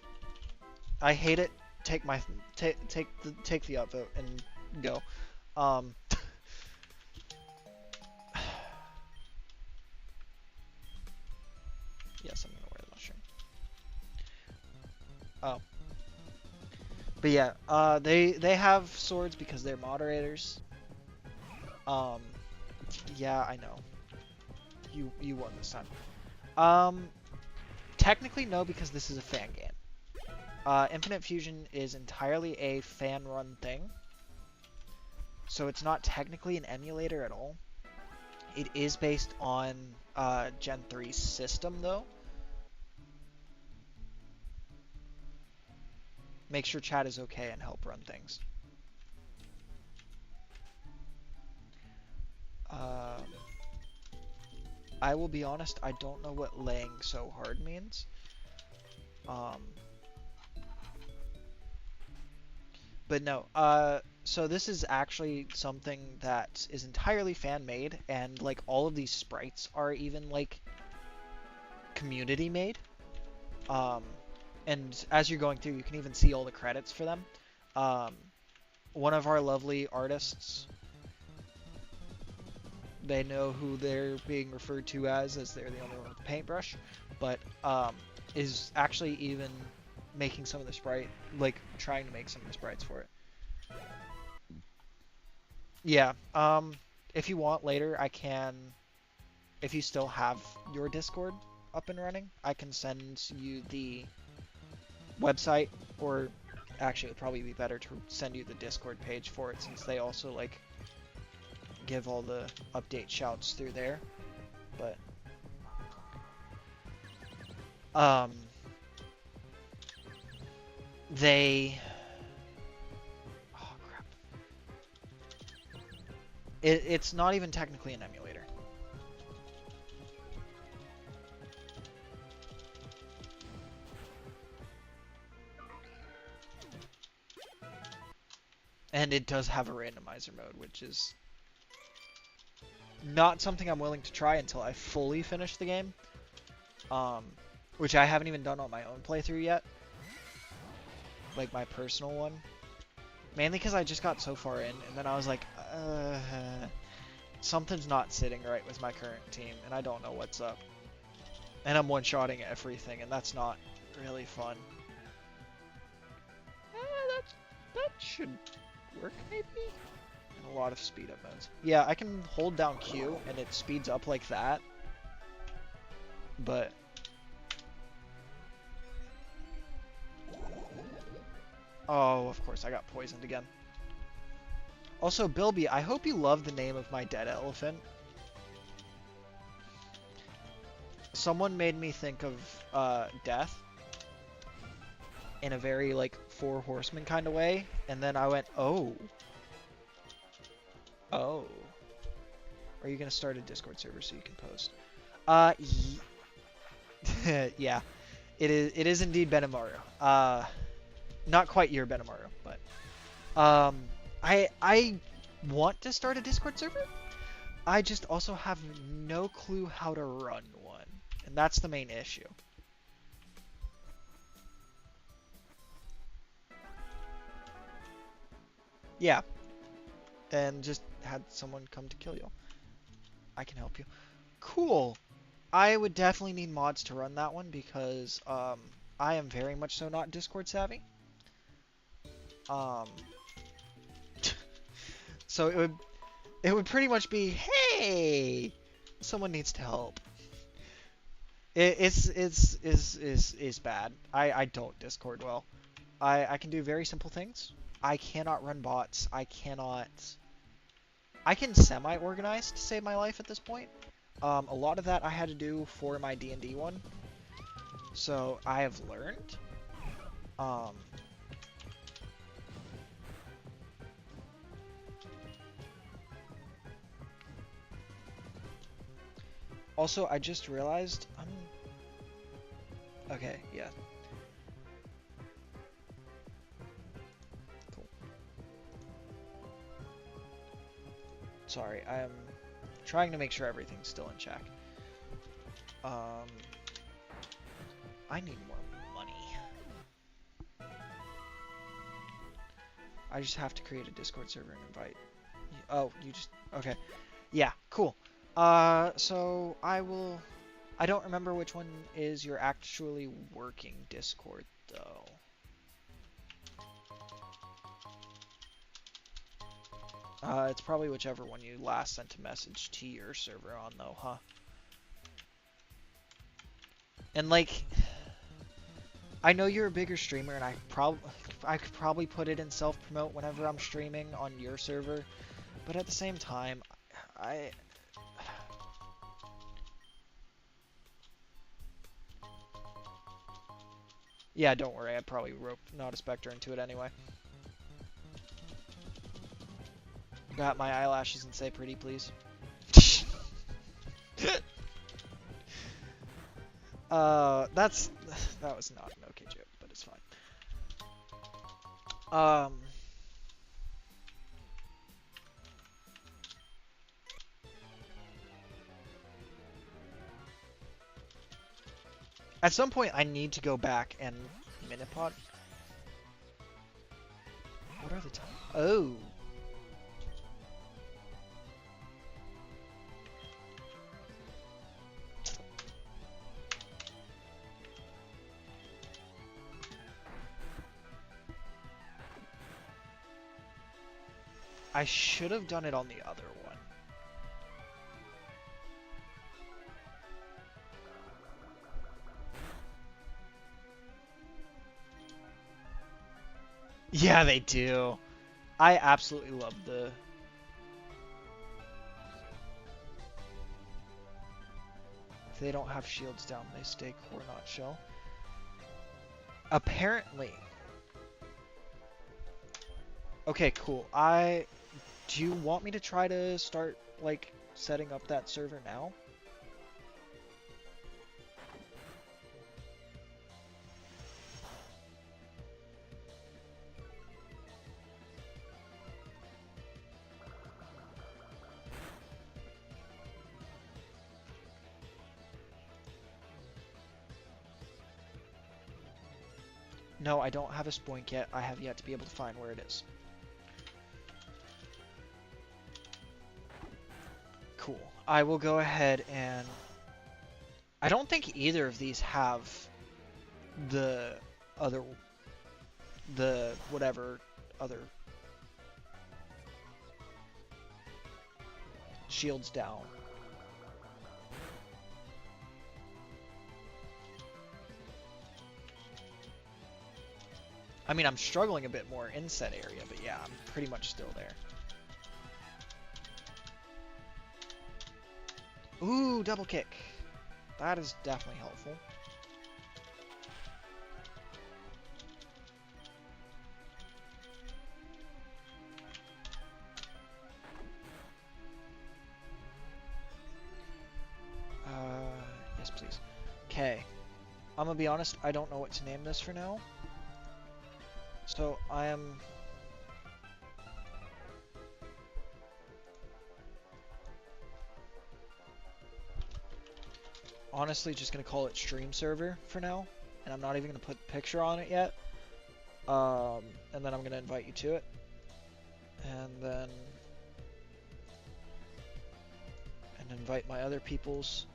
Speaker 1: hate it. Take the upvote and go. Yes, I'm gonna wear the mushroom. Oh. But yeah, they have swords because they're moderators. Yeah, I know. You won this time. Technically no, because this is a fan game. Infinite Fusion is entirely a fan-run thing. So it's not technically an emulator at all. It is based on Gen 3's system, though. Make sure chat is okay and help run things. I will be honest, I don't know what laying so hard means. But no, so this is actually something that is entirely fan-made, and like all of these sprites are even like community made. Um, and as you're going through, you can even see all the credits for them. Um, one of our lovely artists, they know who they're being referred to as they're the only one with a paintbrush, but is actually even making some of the sprite, like trying to make some of the sprites for it. Yeah. If you want later, I can. If you still have your Discord up and running, I can send you the website, or actually, it'd probably be better to send you the Discord page for it, since they also like give all the update shouts through there. But they. Oh crap! It's not even technically an emulator. And it does have a randomizer mode, which is not something I'm willing to try until I fully finish the game. Which I haven't even done on my own playthrough yet. Like my personal one. Mainly because I just got so far in, and then I was like, something's not sitting right with my current team, and I don't know what's up. And I'm one-shotting everything, and that's not really fun. That should work, maybe? And a lot of speed up modes. Yeah, I can hold down Q, and it speeds up like that. But... oh, of course, I got poisoned again. Also, Bilby, I hope you love the name of my dead elephant. Someone made me think of death in a very, like, Four Horsemen kind of way, and then I went, oh. Oh. Are you going to start a Discord server so you can post? Yeah. It is indeed Benimaru. Not quite your Benimaru, but I want to start a Discord server. I just also have no clue how to run one, and that's the main issue. Yeah. And just had someone come to kill you. I can help you. Cool. I would definitely need mods to run that one because I am very much so not Discord savvy. So it would pretty much be, hey, someone needs to help. It's bad. I don't Discord well. I can do very simple things. I cannot run bots. I can semi-organize to save my life at this point. A lot of that I had to do for my D&D one. So I have learned. Also, I just realized okay, yeah. Cool. Sorry, I am trying to make sure everything's still in check. I need more money. I just have to create a Discord server and invite. Oh, you just... okay. Yeah, cool. So I will... I don't remember which one is your actually working Discord, though. It's probably whichever one you last sent a message to your server on, though, huh? And, like... I know you're a bigger streamer, and I could probably put it in self-promote whenever I'm streaming on your server, but at the same time, yeah, don't worry, I'd probably rope Not a Spectre into it anyway. Got my eyelashes and say pretty, please. That was not an okay joke, but it's fine. At some point, I need to go back and Minipod. What are the times? Oh. I should have done it on the other one. Yeah, they do. I absolutely love the... If they don't have shields down, they stay core, not shell. Apparently. Okay, cool. Do you want me to try to start, like, setting up that server now? No, I don't have a spoink yet. I have yet to be able to find where it is. Cool. I will go ahead and... I don't think either of these have the other... the whatever other shields down. I mean, I'm struggling a bit more in said area, but yeah, I'm pretty much still there. Ooh, double kick. That is definitely helpful. Yes, please. Okay. I'm gonna be honest, I don't know what to name this for now. So, I am... honestly just gonna call it stream server for now. And I'm not even gonna put a picture on it yet. And then I'm gonna invite you to it. And then... and invite my other peoples.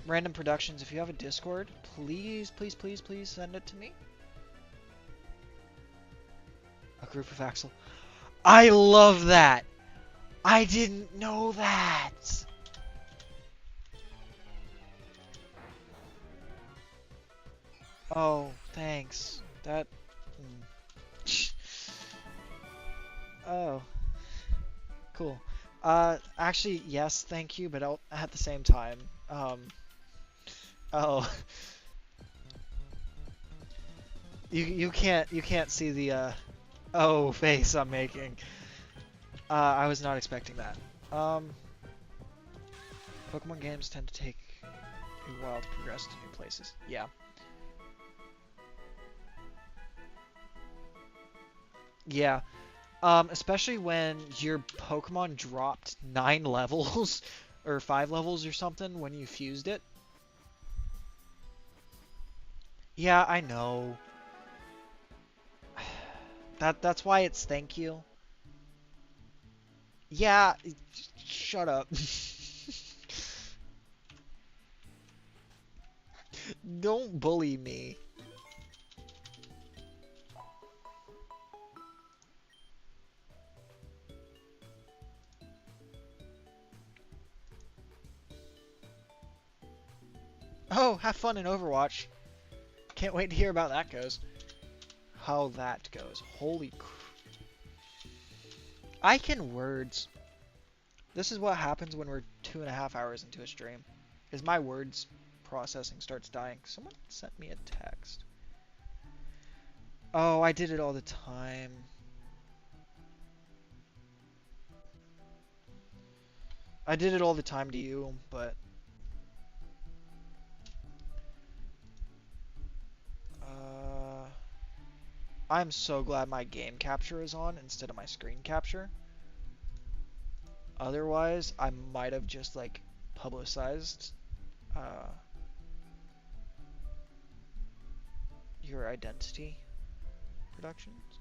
Speaker 1: Random Productions, if you have a Discord, please, please, please, please send it to me. A group of Axel. I love that! I didn't know that! Oh, thanks. That... Oh. Cool. Actually, yes, thank you, but at the same time, oh. You can't see the, oh face I'm making. I was not expecting that. Pokemon games tend to take a while to progress to new places. Yeah. Yeah. Especially when your Pokemon dropped 9 levels or 5 levels or something when you fused it. Yeah, I know. That's why it's thank you. Yeah, shut up. Don't bully me. Oh, have fun in Overwatch. Can't wait to hear about that goes. How that goes. Holy cr... I can words. This is what happens when we're 2.5 hours into a stream. Is my words processing starts dying. Someone sent me a text. Oh, I did it all the time. I did it all the time to you, but... I'm so glad my game capture is on instead of my screen capture. Otherwise, I might have just like publicized your identity productions.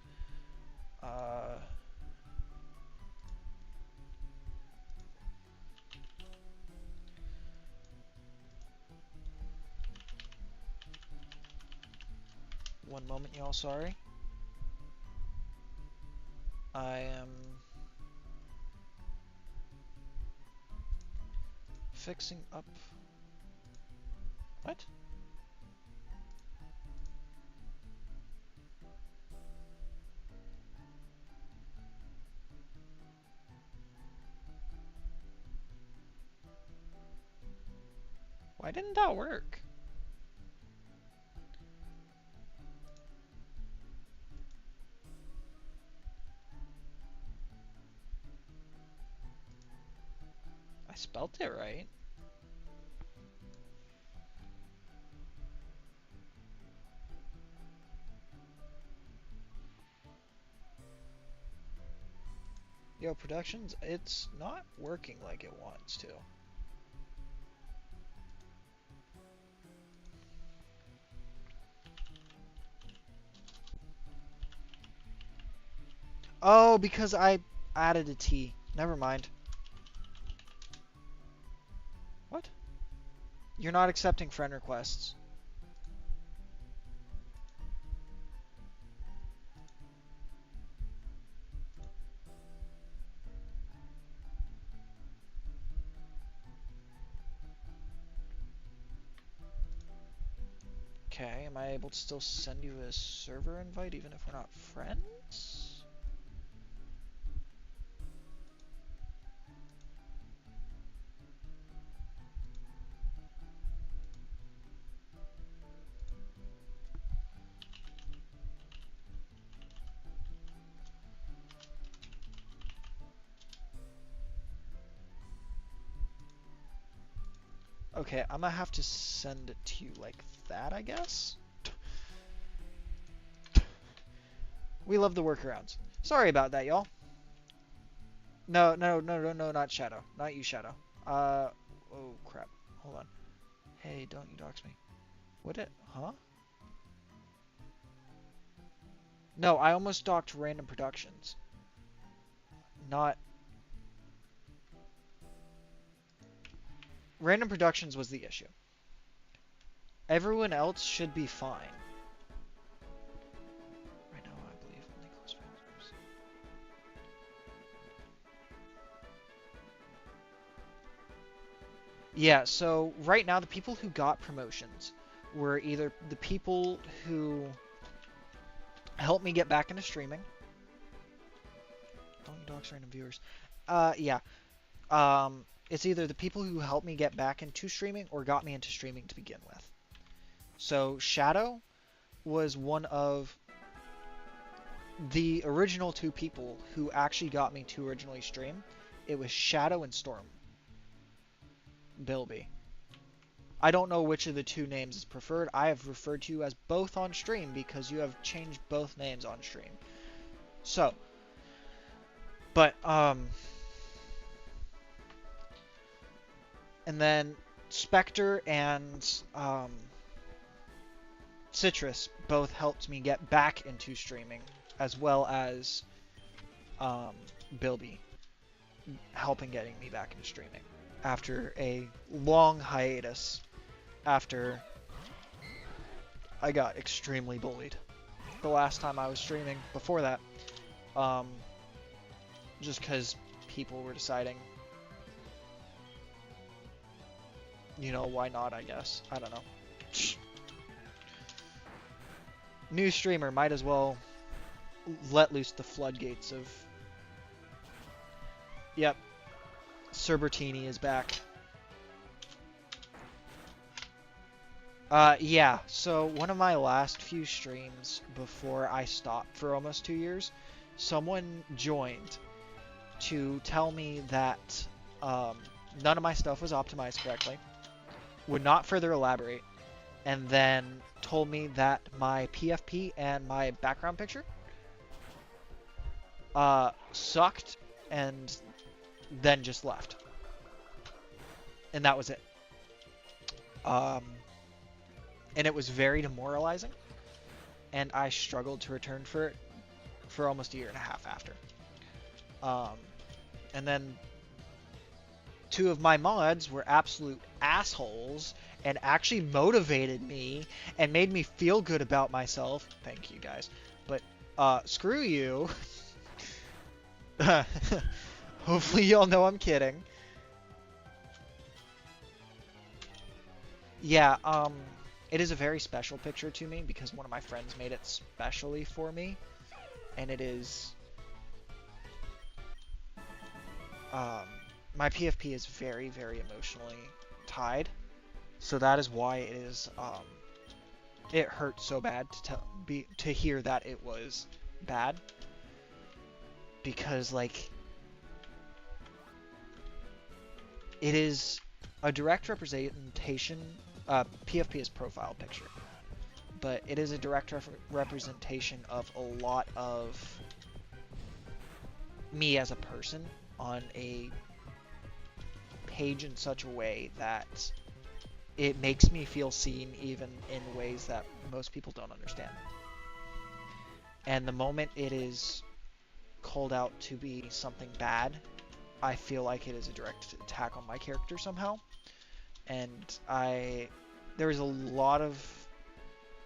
Speaker 1: One moment, y'all. Sorry. I am fixing up. What? Why didn't that work? I spelled it right. Yo, Productions, it's not working like it wants to. Oh, because I added a T. Never mind. What? You're not accepting friend requests. Okay, am I able to still send you a server invite even if we're not friends? Okay, I'm gonna have to send it to you like that, I guess? We love the workarounds. Sorry about that, y'all. No, not Shadow. Not you, Shadow. Oh crap. Hold on. Hey, don't you dox me. What it? Huh? No, I almost docked Random Productions. Not... Random Productions was the issue. Everyone else should be fine. Right now, I believe only close friends. Yeah, so right now the people who got promotions were either the people who helped me get back into streaming. Don't you dox random viewers. Yeah. It's either the people who helped me get back into streaming or got me into streaming to begin with. So Shadow was one of the original two people who actually got me to originally stream. It was Shadow and Storm. Bilby. I don't know which of the two names is preferred. I have referred to you as both on stream because you have changed both names on stream. So, but, and then Spectre and, Citrus both helped me get back into streaming, as well as, Bilby helping getting me back into streaming after a long hiatus after I got extremely bullied the last time I was streaming. Before that, just because people were deciding, you know, why not, I guess. I don't know. New streamer, might as well let loose the floodgates of... Yep. Cerbertini is back. Yeah, so one of my last few streams before I stopped for almost 2 years, someone joined to tell me that none of my stuff was optimized correctly, would not further elaborate, and then told me that my PFP and my background picture sucked, and then just left. And that was it. And it was very demoralizing. And I struggled to return for it for almost a year and a half after. And then 2 of my mods were absolute assholes and actually motivated me and made me feel good about myself. Thank you guys. But screw you. Hopefully y'all know I'm kidding. Yeah, it is a very special picture to me because one of my friends made it specially for me. And it is... my PFP is very, very emotionally tied. So that is why it is, it hurt so bad to hear that it was bad. Because, like, it is a direct representation. PFP is profile picture, but it is a direct representation of a lot of me as a person on a page in such a way that it makes me feel seen even in ways that most people don't understand. And the moment it is called out to be something bad, I feel like it is a direct attack on my character somehow. And there was a lot of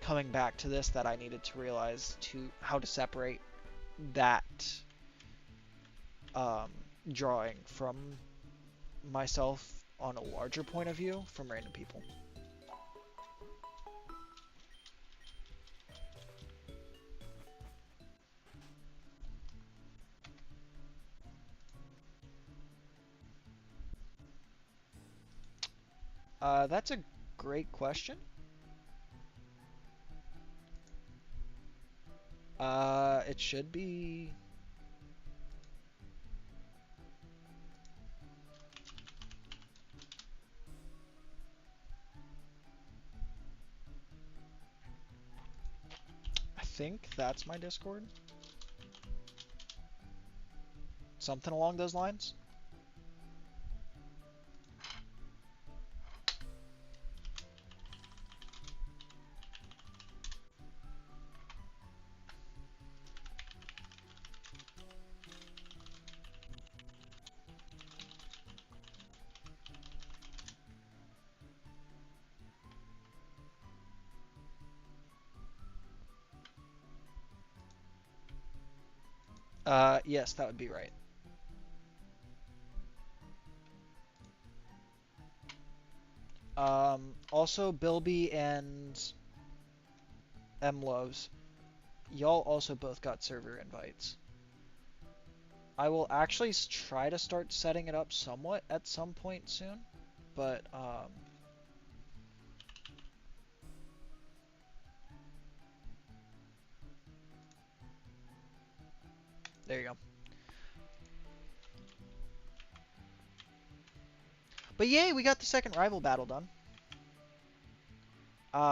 Speaker 1: coming back to this that I needed to realize how to separate that drawing from myself on a larger point of view from random people. That's a great question. It should be... I think that's my Discord. Something along those lines. Yes, that would be right. Also, Bilby and M-Loves, y'all also both got server invites. I will actually try to start setting it up somewhat at some point soon, but, there you go. But yay, we got the second rival battle done.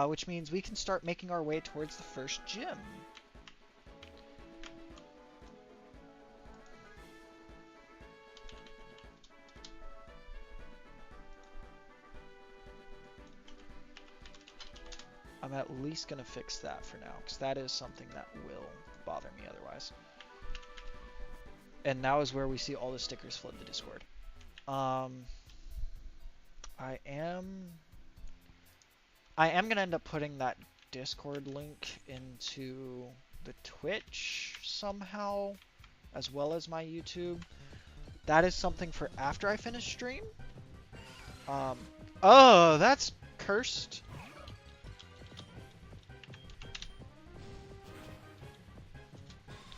Speaker 1: Which means we can start making our way towards the first gym. I'm at least going to fix that for now, because that is something that will bother me otherwise. And now is where we see all the stickers flood the Discord. I am going to end up putting that Discord link into the Twitch somehow, as well as my YouTube. That is something for after I finish stream. Oh, that's cursed.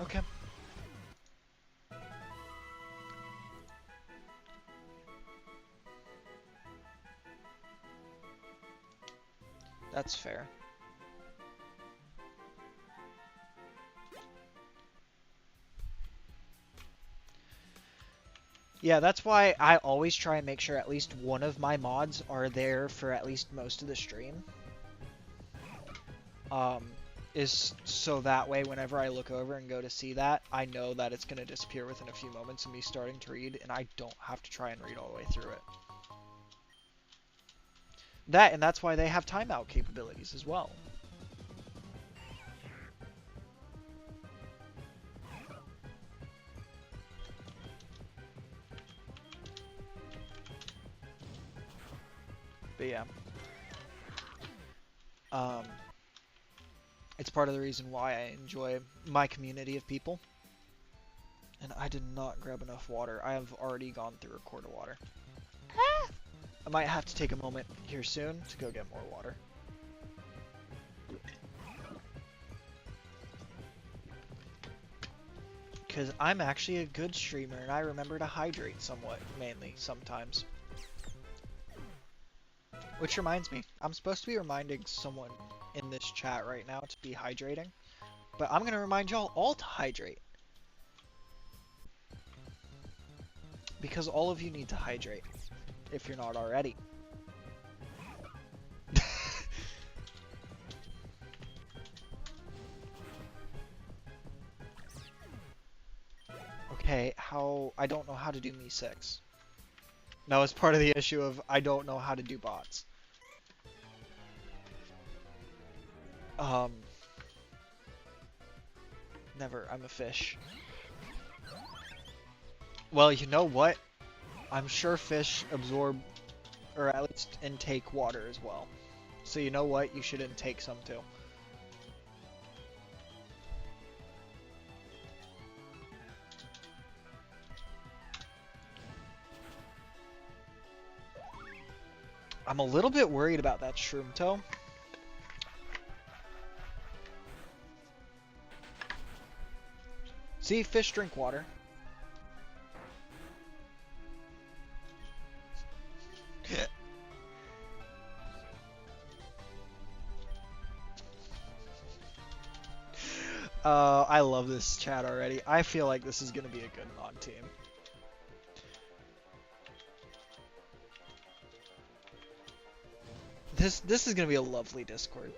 Speaker 1: Okay. That's fair. Yeah, that's why I always try and make sure at least one of my mods are there for at least most of the stream. is so that way whenever I look over and go to see that, I know that it's going to disappear within a few moments of me starting to read, and I don't have to try and read all the way through it. And that's why they have timeout capabilities as well. But yeah. It's part of the reason why I enjoy my community of people. And I did not grab enough water. I have already gone through a quart of water. I might have to take a moment here soon to go get more water. Because I'm actually a good streamer and I remember to hydrate somewhat, mainly, sometimes. Which reminds me, I'm supposed to be reminding someone in this chat right now to be hydrating. But I'm going to remind y'all all to hydrate. Because all of you need to hydrate, if you're not already. Okay, I don't know how to do Me6. That was part of the issue of I don't know how to do bots. Never, I'm a fish. Well, you know what? I'm sure fish absorb, or at least intake water as well. So you know what? You should intake some too. I'm a little bit worried about that Shroomto. See, fish drink water. I love this chat already. I feel like this is gonna be a good mod team. This is gonna be a lovely Discord.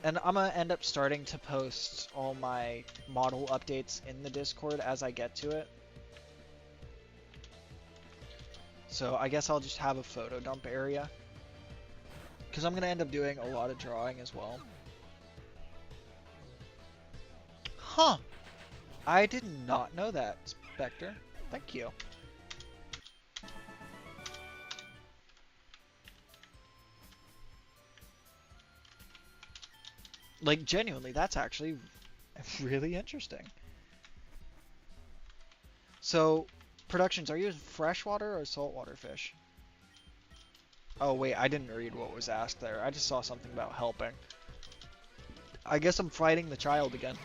Speaker 1: And I'm gonna end up starting to post all my model updates in the Discord as I get to it. So I guess I'll just have a photo dump area. Because I'm gonna end up doing a lot of drawing as well. Huh! I did not know that, Spectre. Thank you. Like, genuinely, that's actually really interesting. So, Productions, are you freshwater or saltwater fish? Oh wait, I didn't read what was asked there. I just saw something about helping. I guess I'm fighting the child again.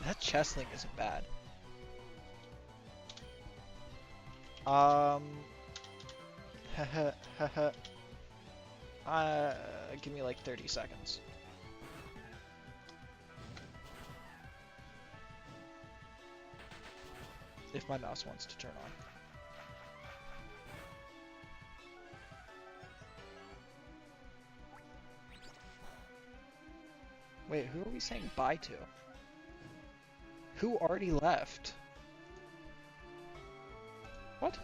Speaker 1: That chest link isn't bad. Give me like 30 seconds. If my mouse wants to turn on. Wait, who are we saying bye to? Who already left? What?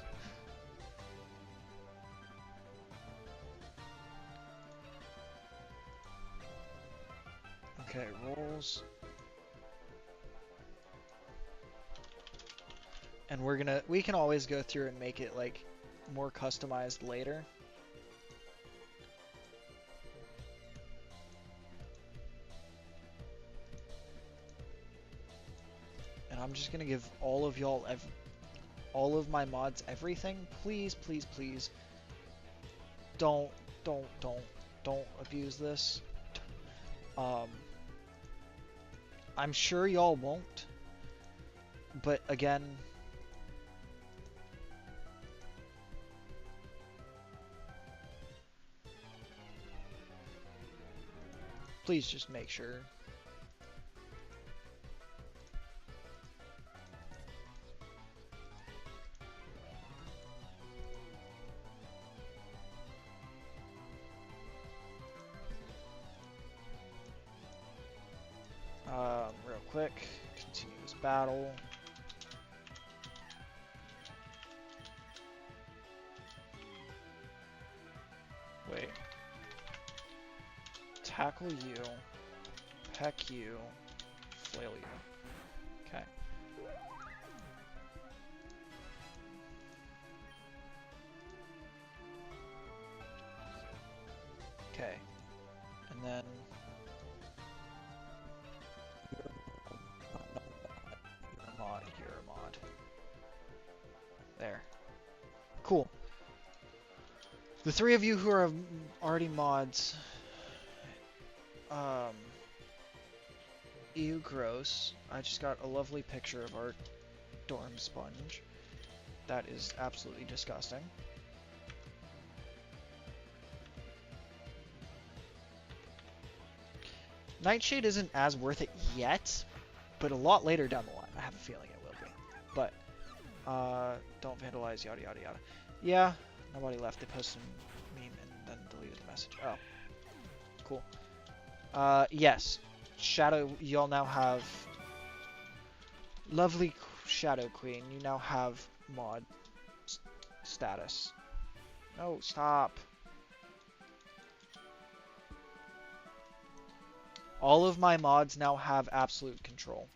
Speaker 1: Okay, roles. And we can always go through and make it like more customized later. And I'm just gonna give all of y'all all of my mods everything. Please, please, please. Don't abuse this. I'm sure y'all won't. But again, please just make sure. battle. Wait. Tackle you. Peck you. Flail you. Okay. Okay. And then... You're a mod. There. Cool. The three of you who are already mods... Ew, gross. I just got a lovely picture of our dorm sponge. That is absolutely disgusting. Nightshade isn't as worth it yet, but a lot later down the line. I have a feeling it will be. But, don't vandalize, yada yada yada. Yeah, nobody left. They posted a meme and then deleted the message. Oh. Cool. Yes. Shadow, y'all now have... Lovely Shadow Queen, you now have mod status. No, stop. All of my mods now have absolute control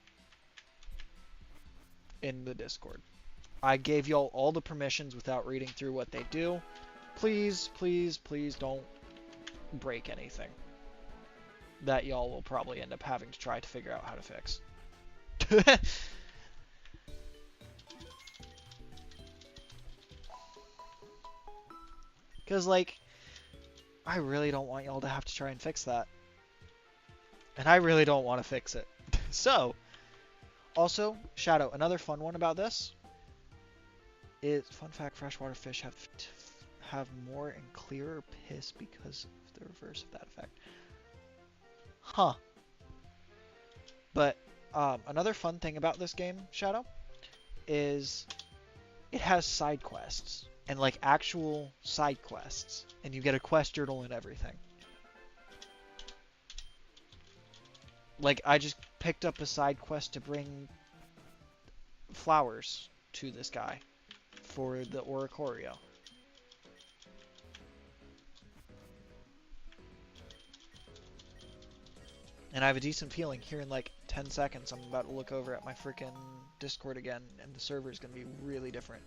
Speaker 1: in the Discord. I gave y'all all the permissions without reading through what they do. Please, please, please don't break anything that y'all will probably end up having to try to figure out how to fix. Because, like, I really don't want y'all to have to try and fix that. And I really don't want to fix it. So, also, Shadow, another fun one about this is, fun fact, freshwater fish have more and clearer piss because of the reverse of that effect. Huh. But, another fun thing about this game, Shadow, is it has side quests. And, like, actual side quests. And you get a quest journal and everything. Like, I just picked up a side quest to bring flowers to this guy for the Oricorio. And I have a decent feeling here in like 10 seconds I'm about to look over at my freaking Discord again and the server's gonna be really different.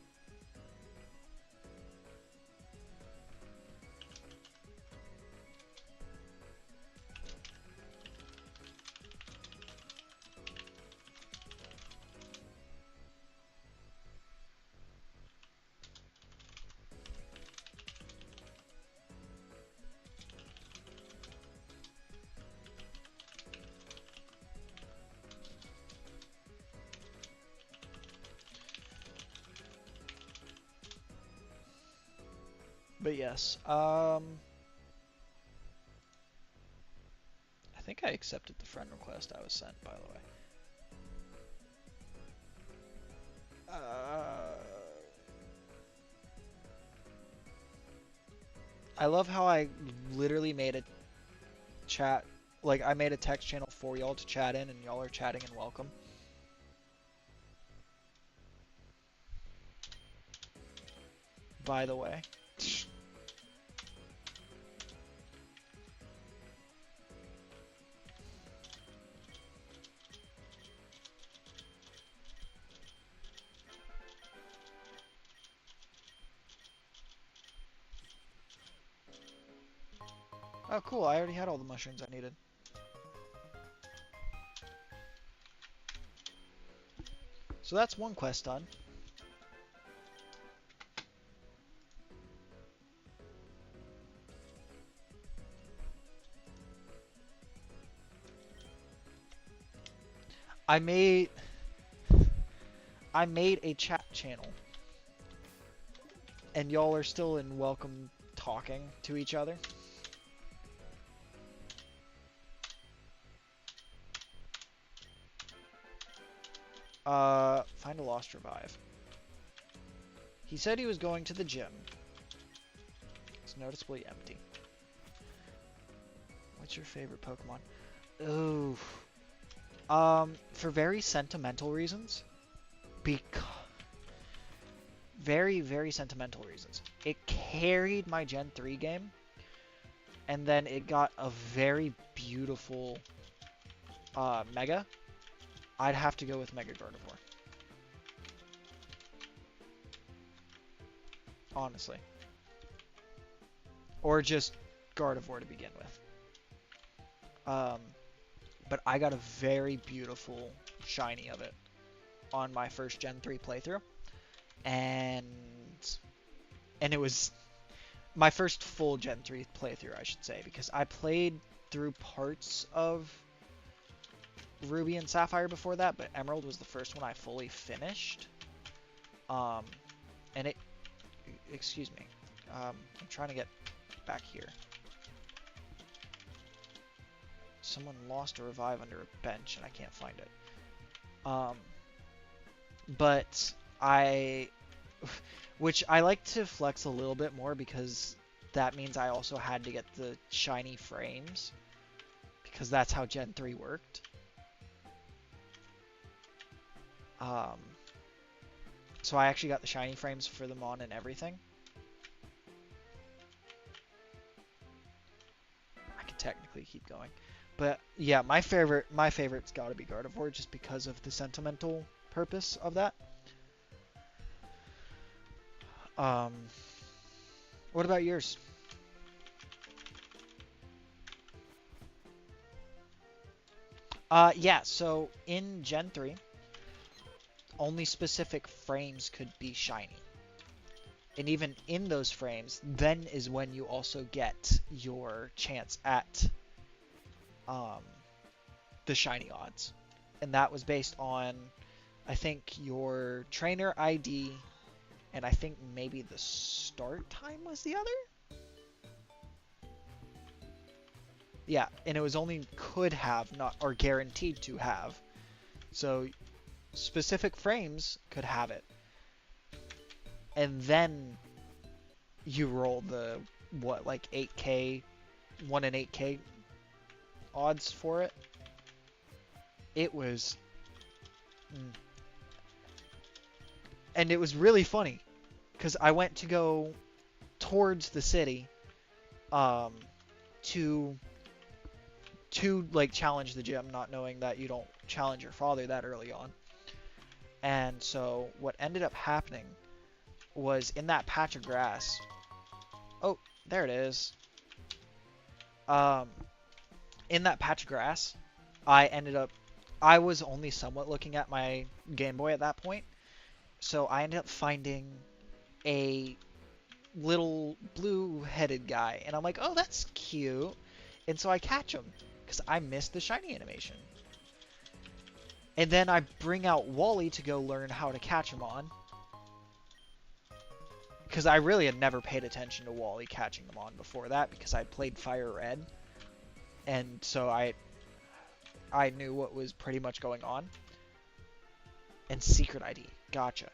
Speaker 1: But yes, I think I accepted the friend request I was sent, by the way. I love how I literally made a chat, like I made a text channel for y'all to chat in and y'all are chatting and welcome. By the way. Oh, cool. I already had all the mushrooms I needed. So that's one quest done. I made a chat channel. And y'all are still in welcome talking to each other. Find a lost revive. He said he was going to the gym. It's noticeably empty. What's your favorite Pokemon? Oh. For very sentimental reasons. Because very, very sentimental reasons. It carried my Gen 3 game, and then it got a very beautiful Mega. I'd have to go with Mega Gardevoir. Honestly. Or just Gardevoir to begin with. But I got a very beautiful shiny of it on my first Gen 3 playthrough. And it was my first full Gen 3 playthrough, I should say, because I played through parts of Ruby and Sapphire before that, but Emerald was the first one I fully finished. And it, excuse me, I'm trying to get back here. Someone lost a revive under a bench and I can't find it. But which I like to flex a little bit more because that means I also had to get the shiny frames because that's how Gen 3 worked. So I actually got the shiny frames for the Mon and everything. I could technically keep going. But yeah, my favorite's got to be Gardevoir just because of the sentimental purpose of that. What about yours? Yeah, so in Gen 3, only specific frames could be shiny. And even in those frames, then is when you also get your chance at the shiny odds. And that was based on, I think, your trainer ID, and I think maybe the start time was the other? Yeah, and it was only could have, not or guaranteed to have. So specific frames could have it. And then you roll the, what, like 8K, 1 in 8K odds for it. It was... And it was really funny, because I went to go towards the city to like challenge the gym, not knowing that you don't challenge your father that early on. And so what ended up happening was in that patch of grass. Oh, there it is. In that patch of grass, I was only somewhat looking at my Game Boy at that point. So I ended up finding a little blue-headed guy. And I'm like, oh, that's cute. And so I catch him, because I missed the shiny animation. And then I bring out Wally to go learn how to catch him on. Because I really had never paid attention to Wally catching them on before that, because I played Fire Red. And so I knew what was pretty much going on. And Secret ID. Gotcha.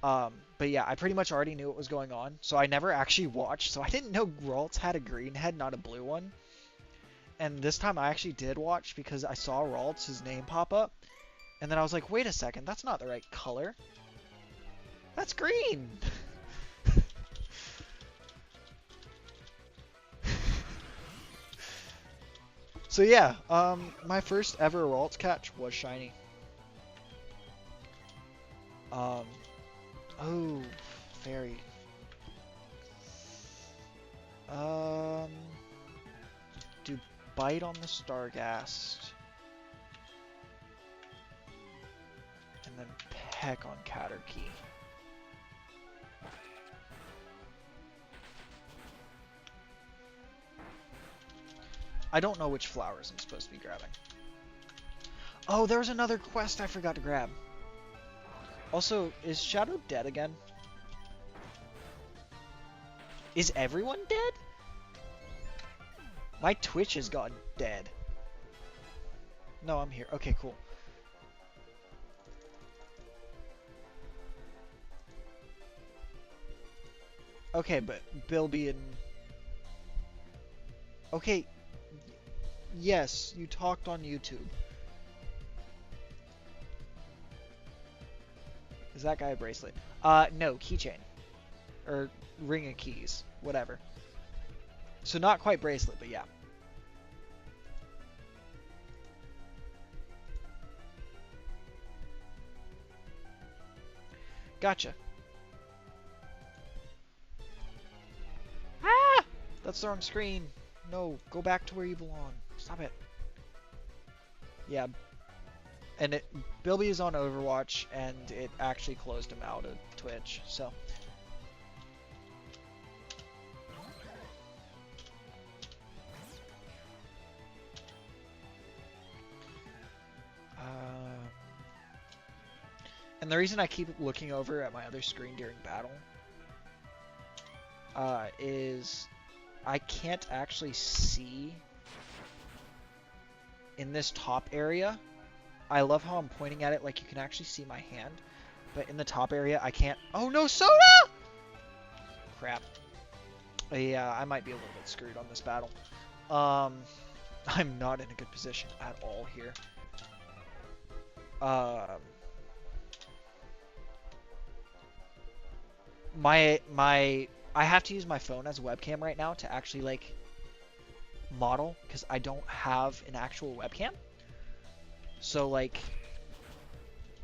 Speaker 1: But yeah, I pretty much already knew what was going on, so I never actually watched, so I didn't know Ralts had a green head, not a blue one. And this time I actually did watch because I saw Ralts' name pop up, and then I was like, wait a second, that's not the right color. That's green! So yeah, my first ever Ralts catch was shiny. Oh, fairy. Do bite on the Stargast. And then peck on Caterkey. I don't know which flowers I'm supposed to be grabbing. Oh, there was another quest I forgot to grab. Also, is Shadow dead again? Is everyone dead? My Twitch has gone dead. No, I'm here. Okay, cool. Okay, but Bilby and... Okay. Yes, you talked on YouTube. Is that guy a bracelet? No, keychain. Or ring of keys. Whatever. So not quite bracelet, but yeah. Gotcha. Ah! That's the wrong screen. No, go back to where you belong. Stop it. Yeah. And Bilby is on Overwatch, and it actually closed him out of Twitch, so. And the reason I keep looking over at my other screen during battle is I can't actually see in this top area. I love how I'm pointing at it like you can actually see my hand, but in the top area I can't. Oh no, Soda! Crap. Yeah, I might be a little bit screwed on this battle. I'm not in a good position at all here. I have to use my phone as a webcam right now to actually like model because I don't have an actual webcam. So like,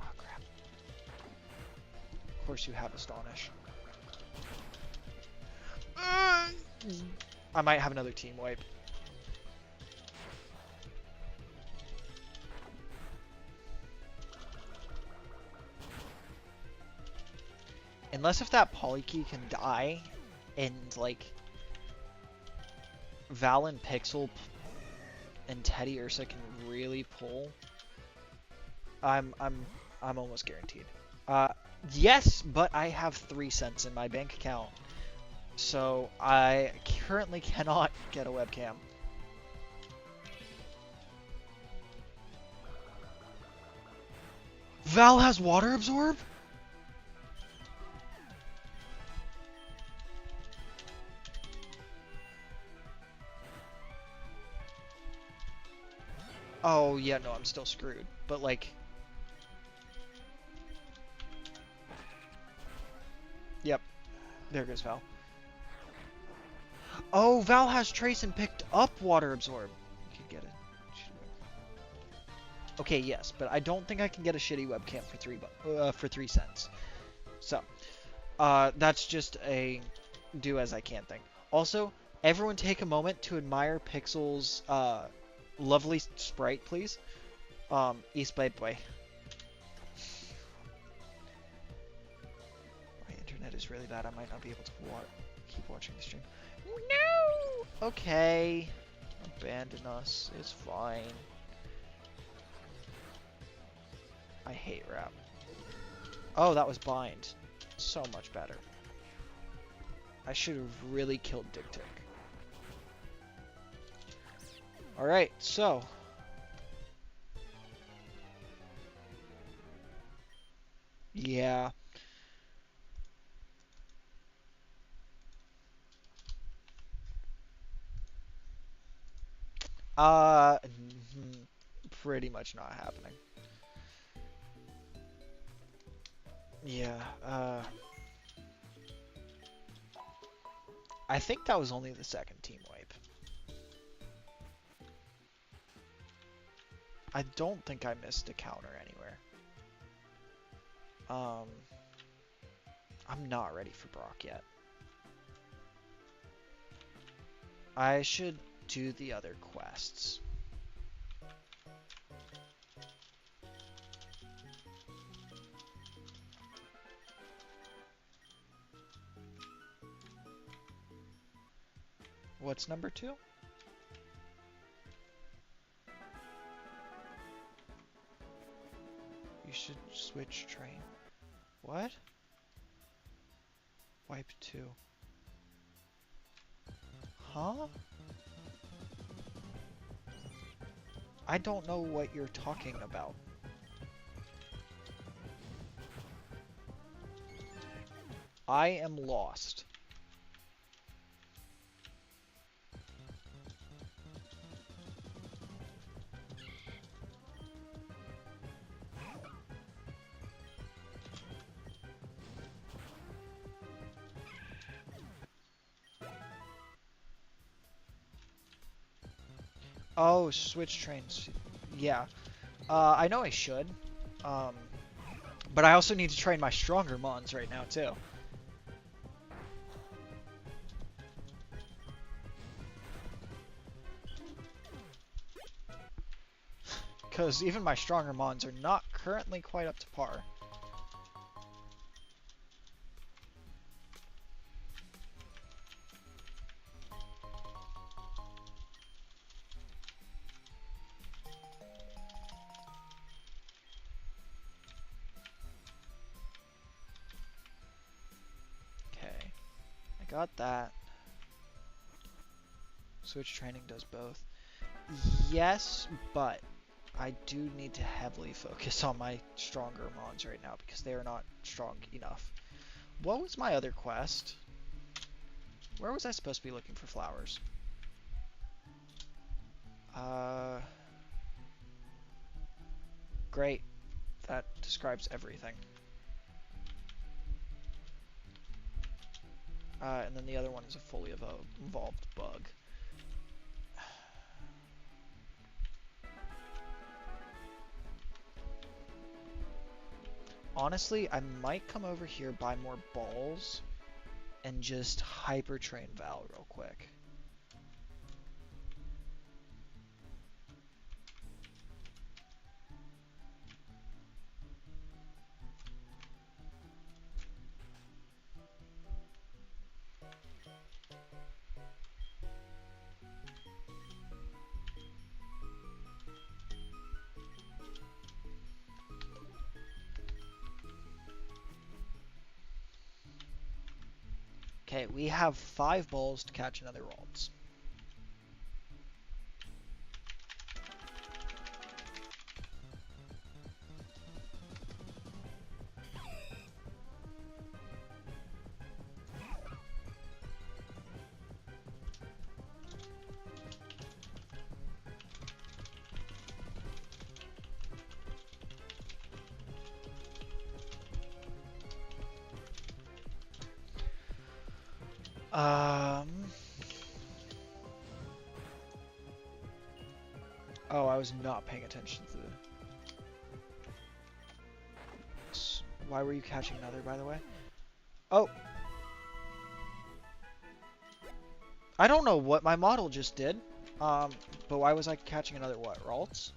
Speaker 1: oh crap. Of course you have Astonish. I might have another team wipe. Unless if that Polykey can die, and like Val and Pixel and Teddy Ursa can really pull, I'm almost guaranteed. Yes, but I have 3 cents in my bank account, so I currently cannot get a webcam. Val has water absorb? Oh, yeah, no, I'm still screwed. But, like... Yep. There goes Val. Oh, Val has Trace and picked up Water Absorb. You could get it. Okay, yes, but I don't think I can get a shitty webcam for 3 cents. So, that's just a do as I can thing. Also, everyone take a moment to admire Pixel's lovely sprite, please. East Blade Boy. My internet is really bad. I might not be able to keep watching the stream. No! Okay. Abandon us. It's fine. I hate rap. Oh, that was bind. So much better. I should have really killed Dictic. Alright, so. Yeah. Pretty much not happening. Yeah, I think that was only the second team wipe. I don't think I missed a counter anywhere. I'm not ready for Brock yet. I should do the other quests. What's number 2? You should switch train. What? Wipe 2. Huh? I don't know what you're talking about. I am lost. Oh, switch trains. Yeah. I know I should. Um, but I also need to train my stronger mons right now too. Because even my stronger mons are not currently quite up to par. Okay, I got that. Switch training does both. Yes, but I do need to heavily focus on my stronger mons right now because they are not strong enough. What was my other quest? Where was I supposed to be looking for flowers? Uh, great. That describes everything. And then the other one is a fully evolved bug. Honestly, I might come over here, buy more balls, and just hyper train Val real quick. Okay, we have 5 balls to catch another Ralts. Oh, I was not paying attention to the... Why were you catching another, by the way? Oh! I don't know what my model just did. But why was I catching another what? Ralts?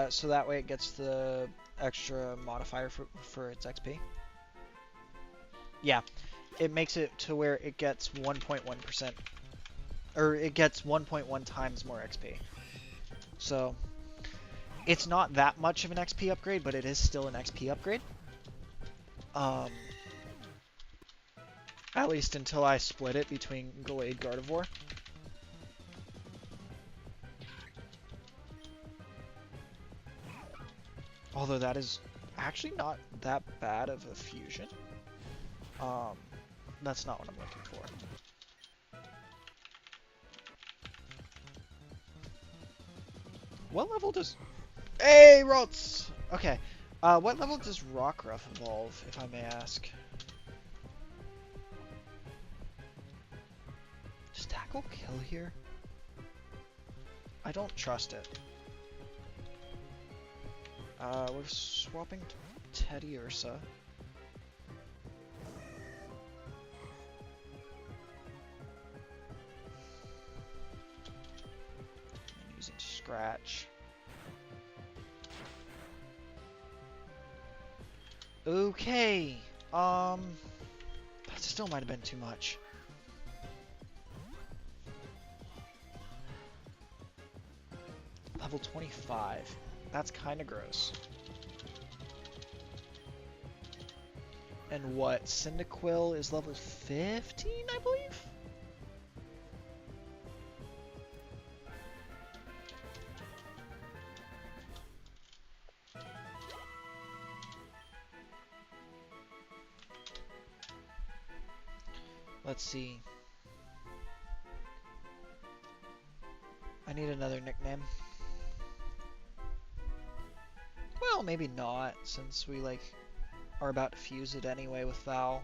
Speaker 1: So that way it gets the extra modifier for its XP. Yeah, it makes it to where it gets 1.1%, or it gets 1.1 times more XP. So it's not that much of an XP upgrade, but it is still an XP upgrade. Um, at least until I split it between Gallade Gardevoir. Although that is actually not that bad of a fusion. That's not what I'm looking for. What level does... Hey, Ralts! Okay. What level does Rockruff evolve, if I may ask? Does Tackle kill here? I don't trust it. We're swapping Teddiursa. And using Scratch. Okay. That still might have been too much. Level 25. That's kind of gross. And what? Cyndaquil is level 15, I believe? Let's see. I need another nickname. Well, maybe not, since we, like, are about to fuse it anyway with Val.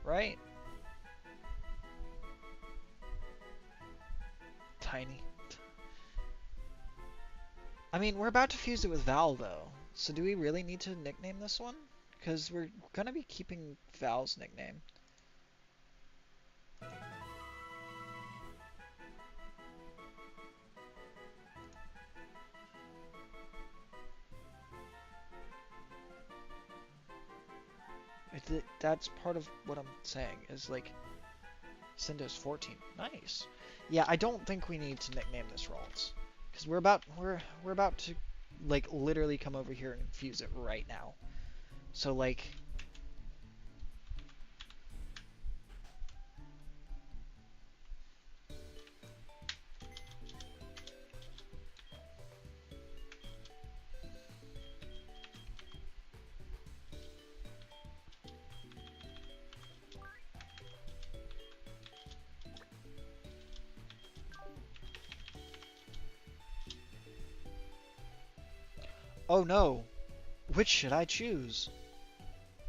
Speaker 1: Right? Tiny. I mean, we're about to fuse it with Val, though. So do we really need to nickname this one? Because we're gonna be keeping Val's nickname. That's part of what I'm saying, is like, Cinder's 14. Nice. Yeah, I don't think we need to nickname this Ralts. Because we're about to, like, literally come over here and fuse it right now. So, like... Oh no! Which should I choose?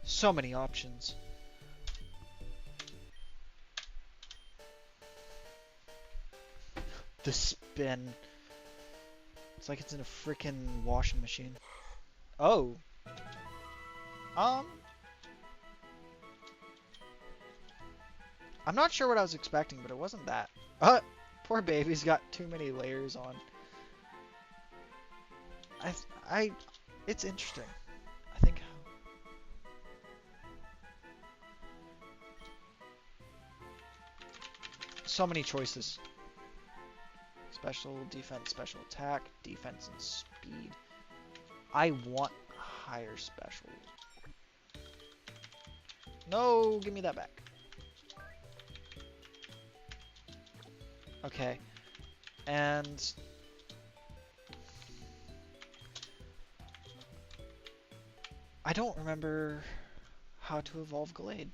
Speaker 1: So many options. The spin. It's like it's in a freaking washing machine. Oh. I'm not sure what I was expecting, but it wasn't that. Poor baby's got too many layers on. It's interesting. I think. So many choices. Special defense, special attack, defense and speed. I want higher special. No, give me that back. Okay. And I don't remember how to evolve Gallade.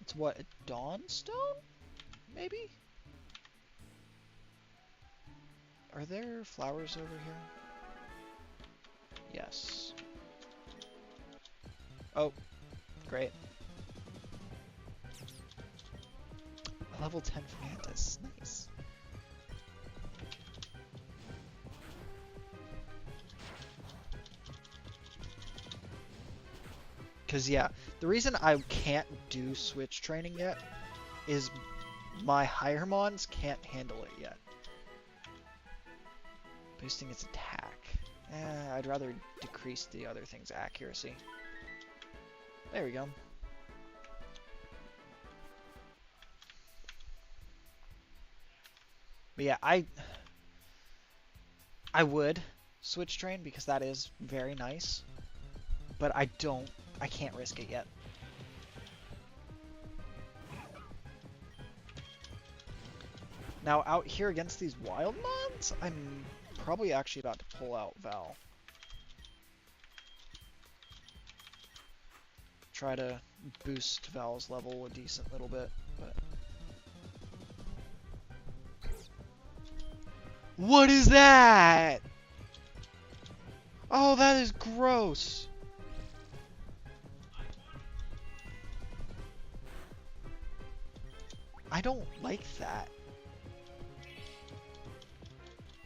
Speaker 1: It's what, a Dawnstone? Maybe? Are there flowers over here? Yes. Oh, great. A level 10 Mantis, nice. Because, yeah, the reason I can't do switch training yet is my higher mons can't handle it yet. Boosting its attack. I'd rather decrease the other thing's accuracy. There we go. But yeah, I would switch train because that is very nice. But I can't risk it yet. Now out here against these wild mons, I'm probably actually about to pull out Val. Try to boost Val's level a decent little bit, but... What is that? Oh, that is gross. I don't like that.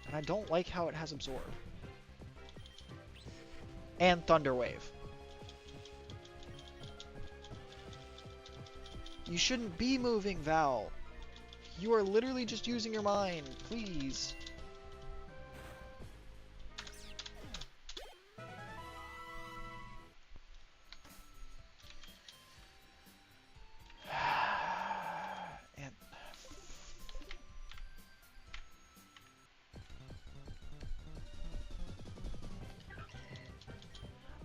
Speaker 1: And I don't like how it has Absorb. And Thunder Wave. You shouldn't be moving, Val. You are literally just using your mind. Please. And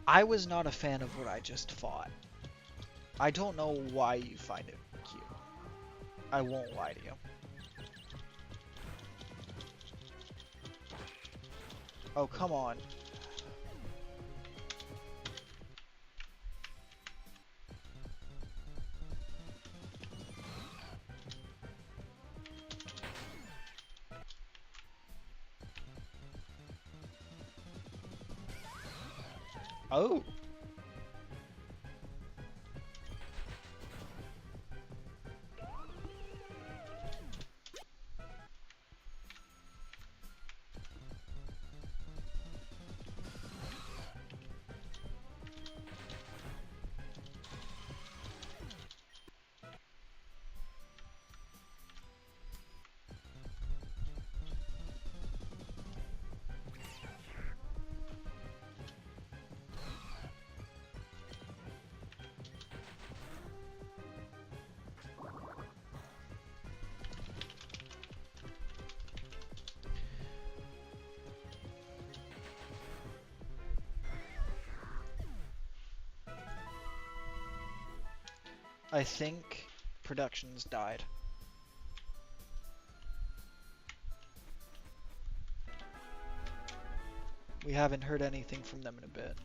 Speaker 1: I was not a fan of what I just fought. I don't know why you find it cute. I won't lie to you. Oh, come on. Oh. I think Productions died. We haven't heard anything from them in a bit.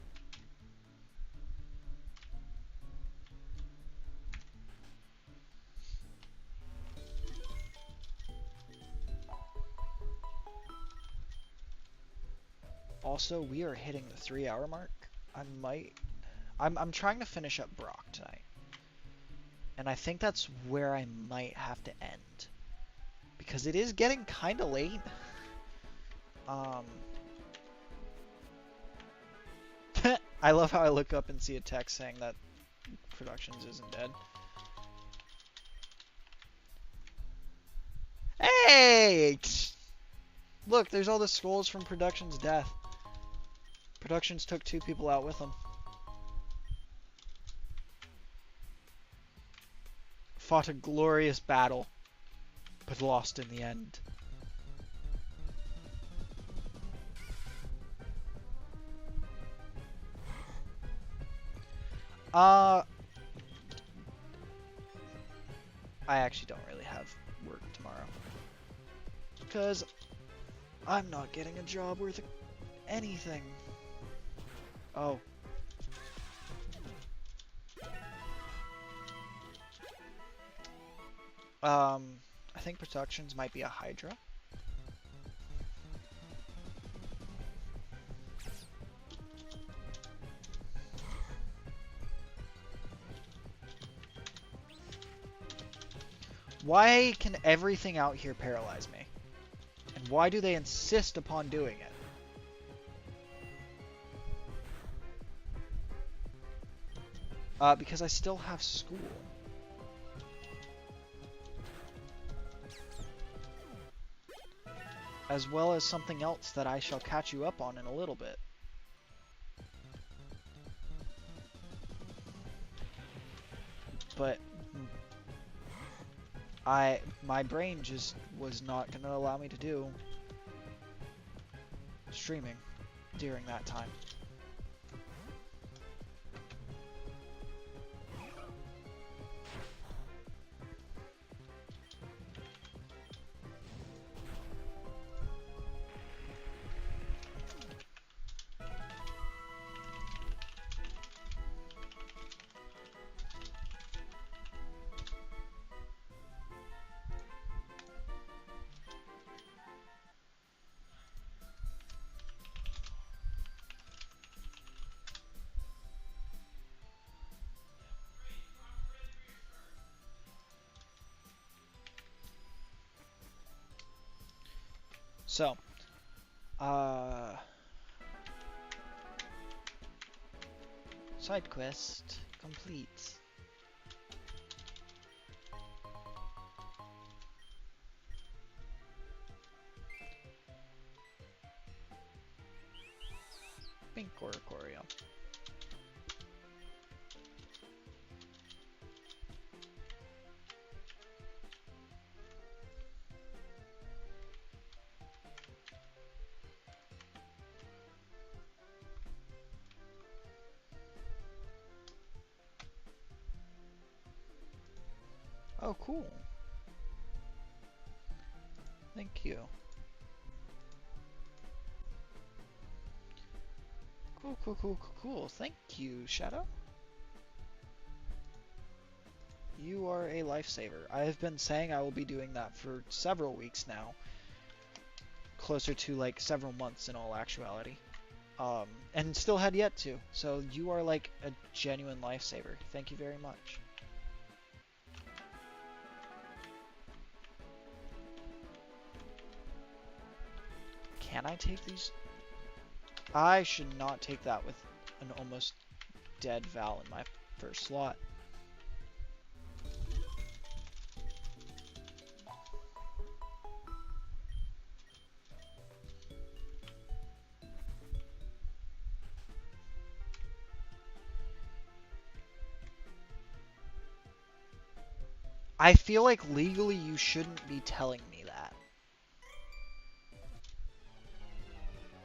Speaker 1: Also, we are hitting the 3-hour mark. I'm trying to finish up Brock tonight. And I think that's where I might have to end. Because it is getting kind of late. I love how I look up and see a text saying that Productions isn't dead. Hey! Look, there's all the skulls from Productions' death. Productions took 2 people out with them. Fought a glorious battle, but lost in the end. I actually don't really have work tomorrow. Because I'm not getting a job worth anything. Oh. I think Productions might be a Hydra. Why can everything out here paralyze me? And why do they insist upon doing it? Because I still have school. As well as something else that I shall catch you up on in a little bit. But my brain just was not going to allow me to do streaming during that time. So, side quest complete. Pink Oricorio. Oh, cool. Thank you. Cool, cool, cool, cool, cool. Thank you, Shadow. You are a lifesaver. I have been saying I will be doing that for several weeks now. Closer to like several months in all actuality. and still had yet to. So you are like a genuine lifesaver. Thank you very much. Can I take these? I should not take that with an almost dead Val in my first slot. I feel like legally you shouldn't be telling me that.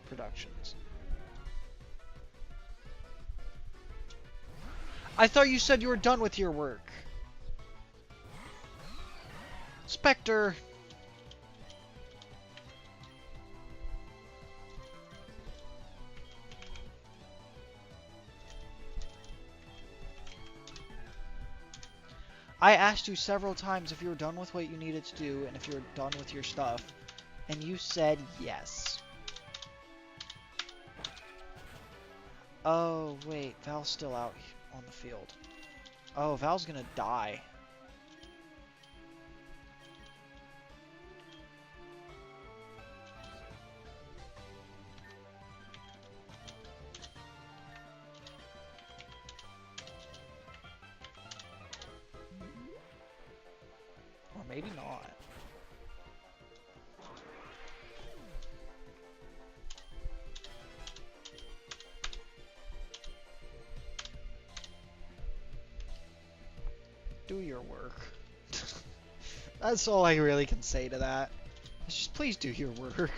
Speaker 1: Productions. I thought you said you were done with your work. Spectre! I asked you several times if you were done with what you needed to do and if you were done with your stuff, and you said yes. Oh, wait, Val's still out on the field. Oh, Val's gonna die. Or maybe not. Do your work. That's all I really can say to that. Just please do your work.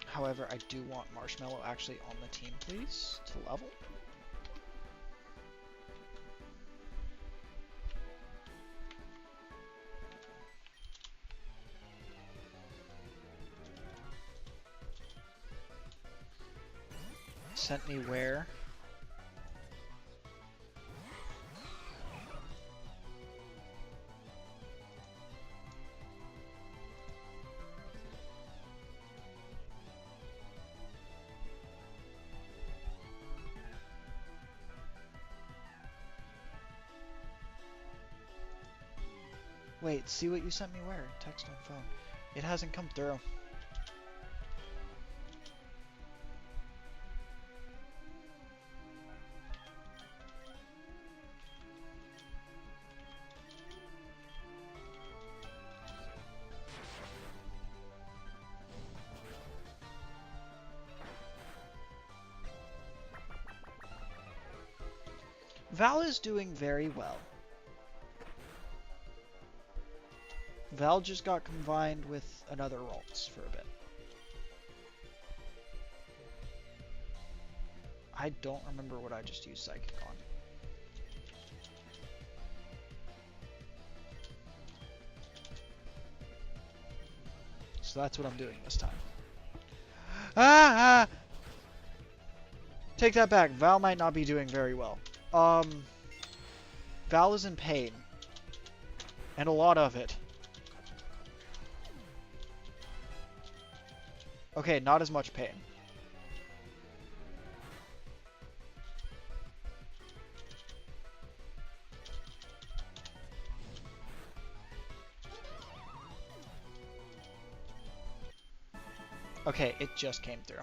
Speaker 1: However, I do want Marshmallow actually on the team, please, to level. Sent me where? Wait, see what you sent me where? Text on phone. It hasn't come through. Val is doing very well. Val just got combined with another Ralts for a bit. I don't remember what I just used Psychic on. So that's what I'm doing this time. Ah! Take that back. Val might not be doing very well. Val is in pain. And a lot of it. Okay, not as much pain. Okay, it just came through.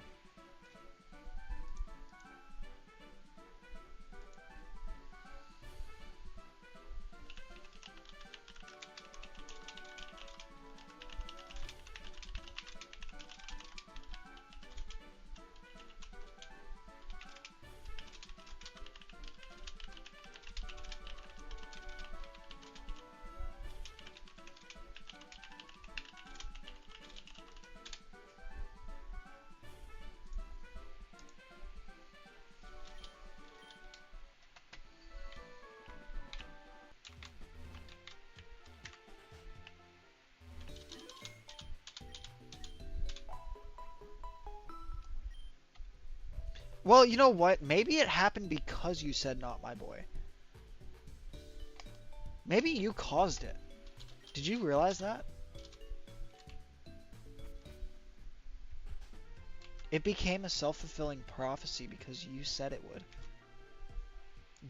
Speaker 1: Well, you know what? Maybe it happened because you said not my boy. Maybe you caused it. Did you realize that? It became a self-fulfilling prophecy because you said it would.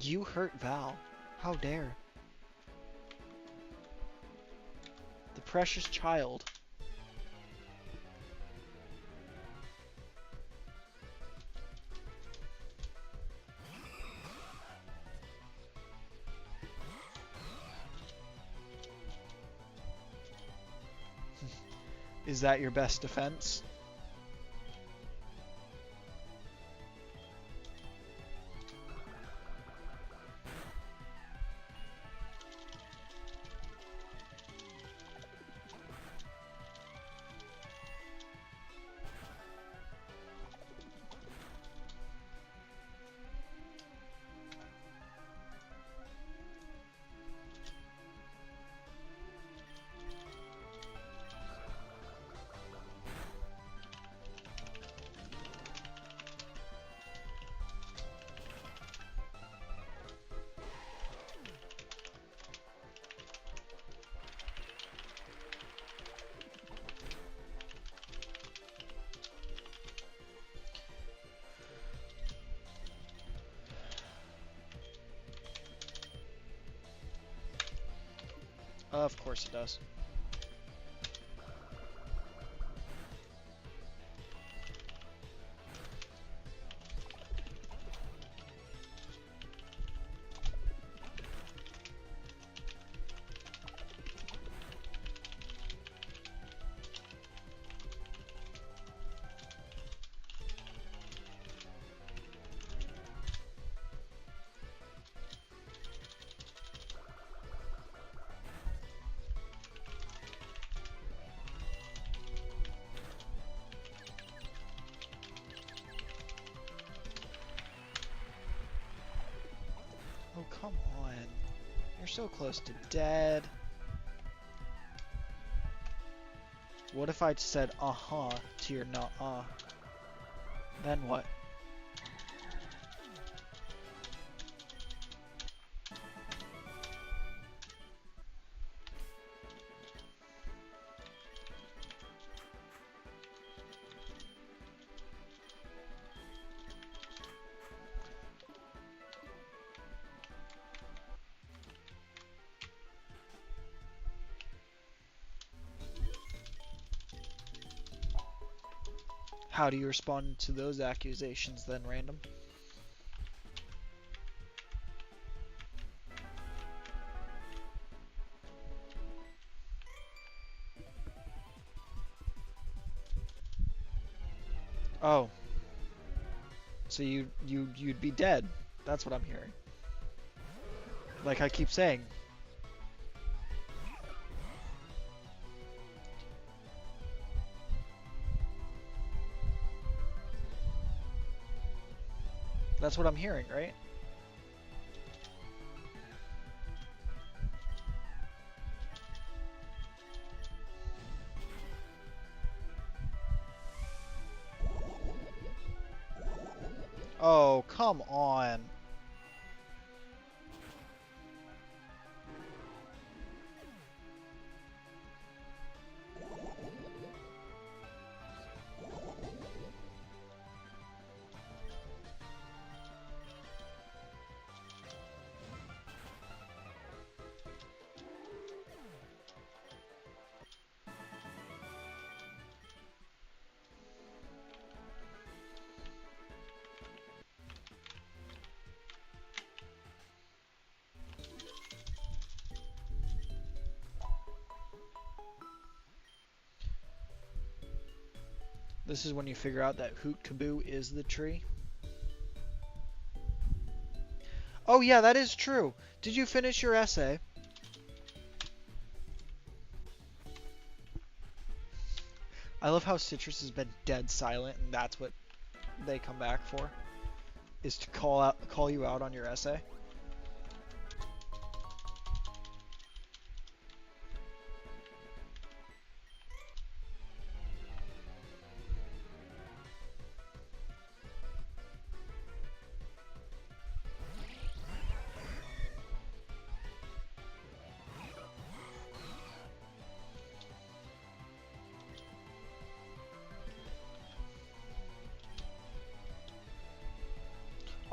Speaker 1: You hurt Val. How dare. The precious child. Is that your best defense? Of course it does. Oh, come on. You're so close to dead. What if I said uh-huh to your nuh-uh? Then what? How do you respond to those accusations then, random? Oh. So you'd be dead. That's what I'm hearing. Like I keep saying. That's what I'm hearing, right? Oh, come on. This is when you figure out that Hoot Kaboo is the tree. Oh yeah, that is true. Did you finish your essay? I love how Citrus has been dead silent, and that's what they come back for, is to call you out on your essay.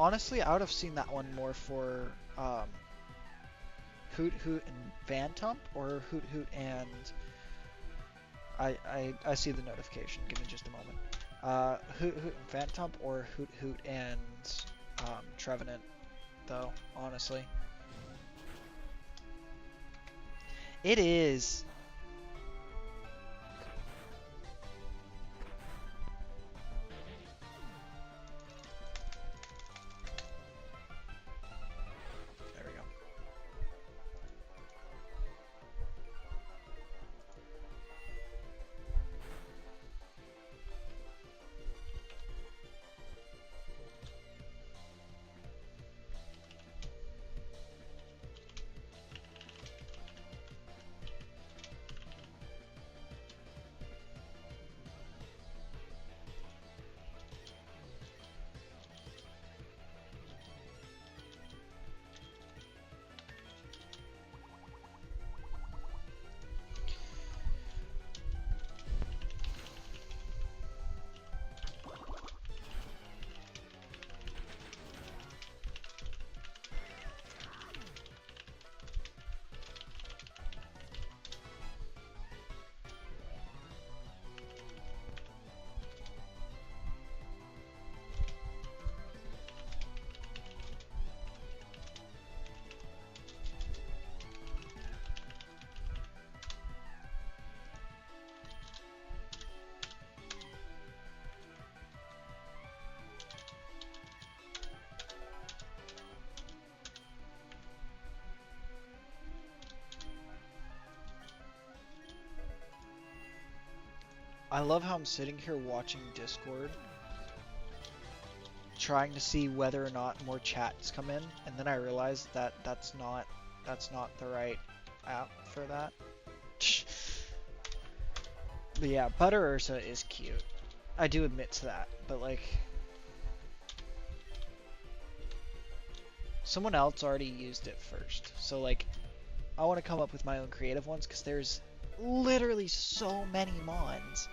Speaker 1: Honestly, I would have seen that one more for Hoot Hoot and Phantump, or Hoot Hoot and I see the notification. Give me just a moment. Hoot Hoot and Phantump, or Hoot Hoot and Trevenant, though. Honestly, it is. There we go. I love how I'm sitting here watching Discord, trying to see whether or not more chats come in, and then I realize that that's not the right app for that. But yeah, Butter Ursa is cute. I do admit to that, but like, someone else already used it first, so like, I want to come up with my own creative ones because there's literally so many mons.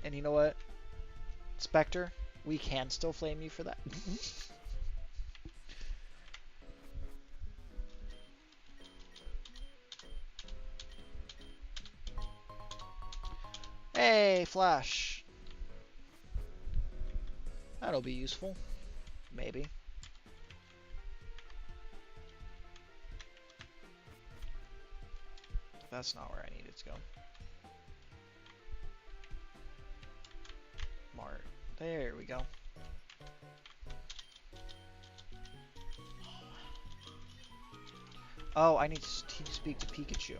Speaker 1: And you know what, Spectre, we can still flame you for that. Hey, Flash. That'll be useful. Maybe. That's not where I needed to go. Mart. There we go. Oh, I need to speak to Pikachu.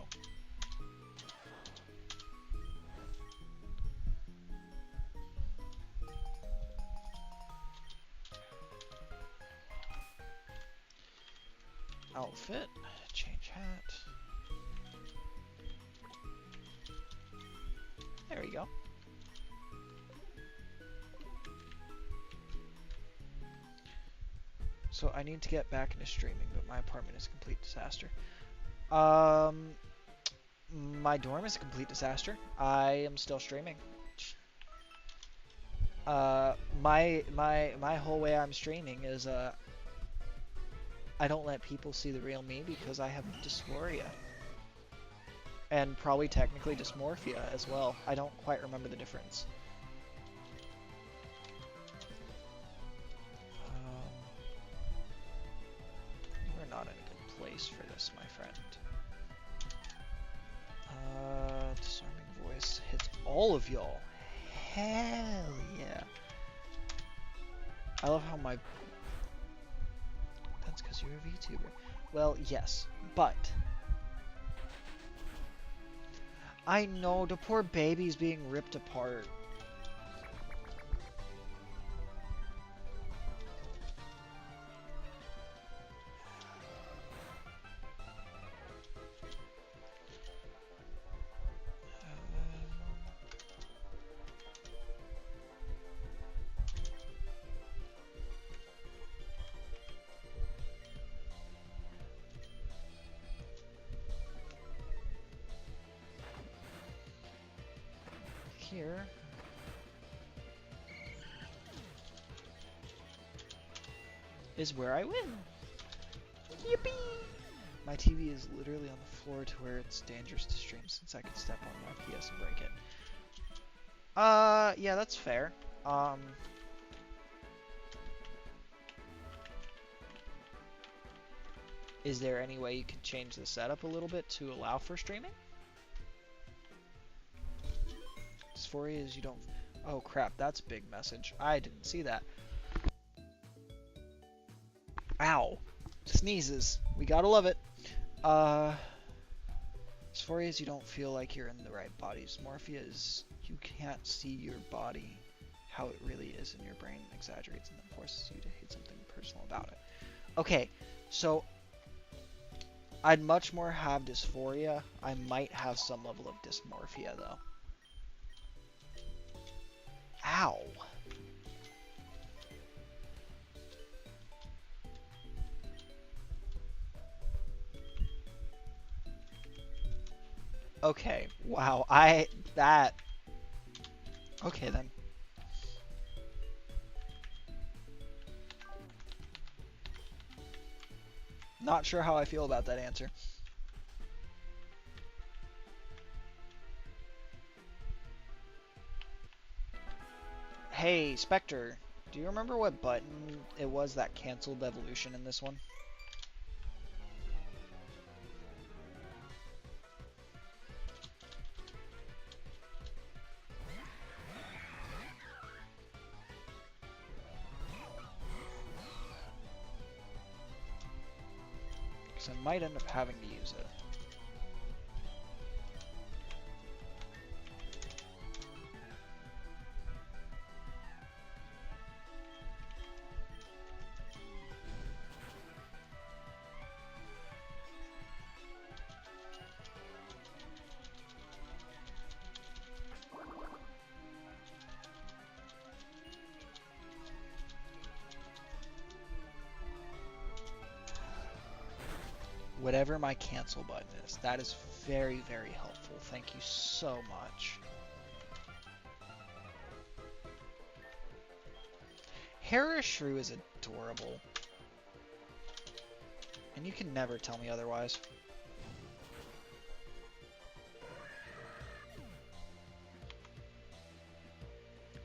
Speaker 1: Outfit. Change hat. There we go. So I need to get back into streaming, but my apartment is a complete disaster. My dorm is a complete disaster. I am still streaming. My whole way I'm streaming is I don't let people see the real me because I have dysphoria. And probably technically dysmorphia as well. I don't quite remember the difference. We're not in a good place for this, my friend. Disarming voice hits all of y'all. Hell yeah. I love how my... That's because you're a VTuber. Well, yes, but... I know, the poor baby's being ripped apart. here is where I win. Yippee! My TV is literally on the floor to where it's dangerous to stream since I could step on my PS and break it. Yeah, that's fair. Is there any way you can change the setup a little bit to allow for streaming? Dysphoria is you don't... Oh crap, that's a big message. I didn't see that. Ow. Sneezes. We gotta love it. Dysphoria is you don't feel like you're in the right body. Dysmorphia is you can't see your body how it really is, and your brain exaggerates and then forces you to hate something personal about it. Okay, so I'd much more have dysphoria. I might have some level of dysmorphia though. Ow. Okay, wow, okay then. Not sure how I feel about that answer. Hey, Spectre, do you remember what button it was that canceled evolution in this one? Because I might end up having to use it. Whatever my cancel button is, that is very, very helpful. Thank you so much. Hera Shrew is adorable. And you can never tell me otherwise.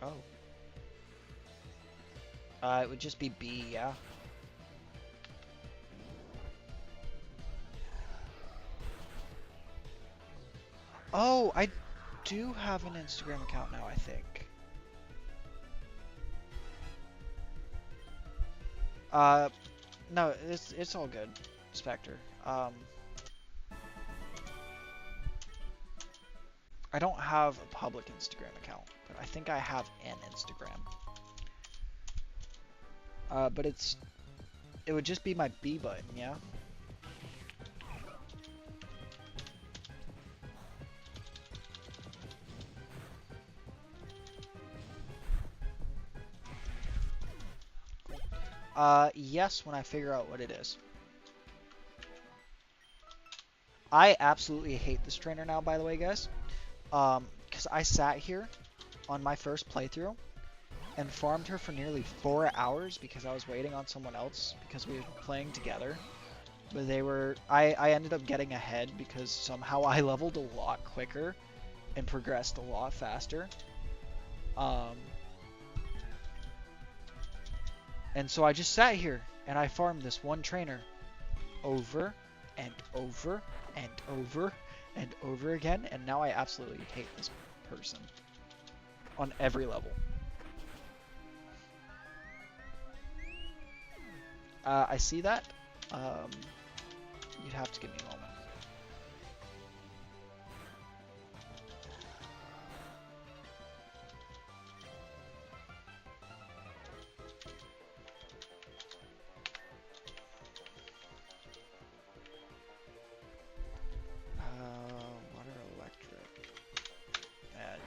Speaker 1: Oh. It would just be B, yeah? Oh, I do have an Instagram account now, I think. No, it's all good, Spectre. I don't have a public Instagram account, but I think I have an Instagram. But it would just be my B button, yeah? Yes, when I figure out what it is. I absolutely hate this trainer now, by the way, guys. Because I sat here on my first playthrough and farmed her for nearly 4 hours because I was waiting on someone else because we were playing together. But I ended up getting ahead because somehow I leveled a lot quicker and progressed a lot faster. And so I just sat here and I farmed this one trainer over and over and over and over again, and now I absolutely hate this person on every level. I see that. You'd have to give me a moment. Water, electric.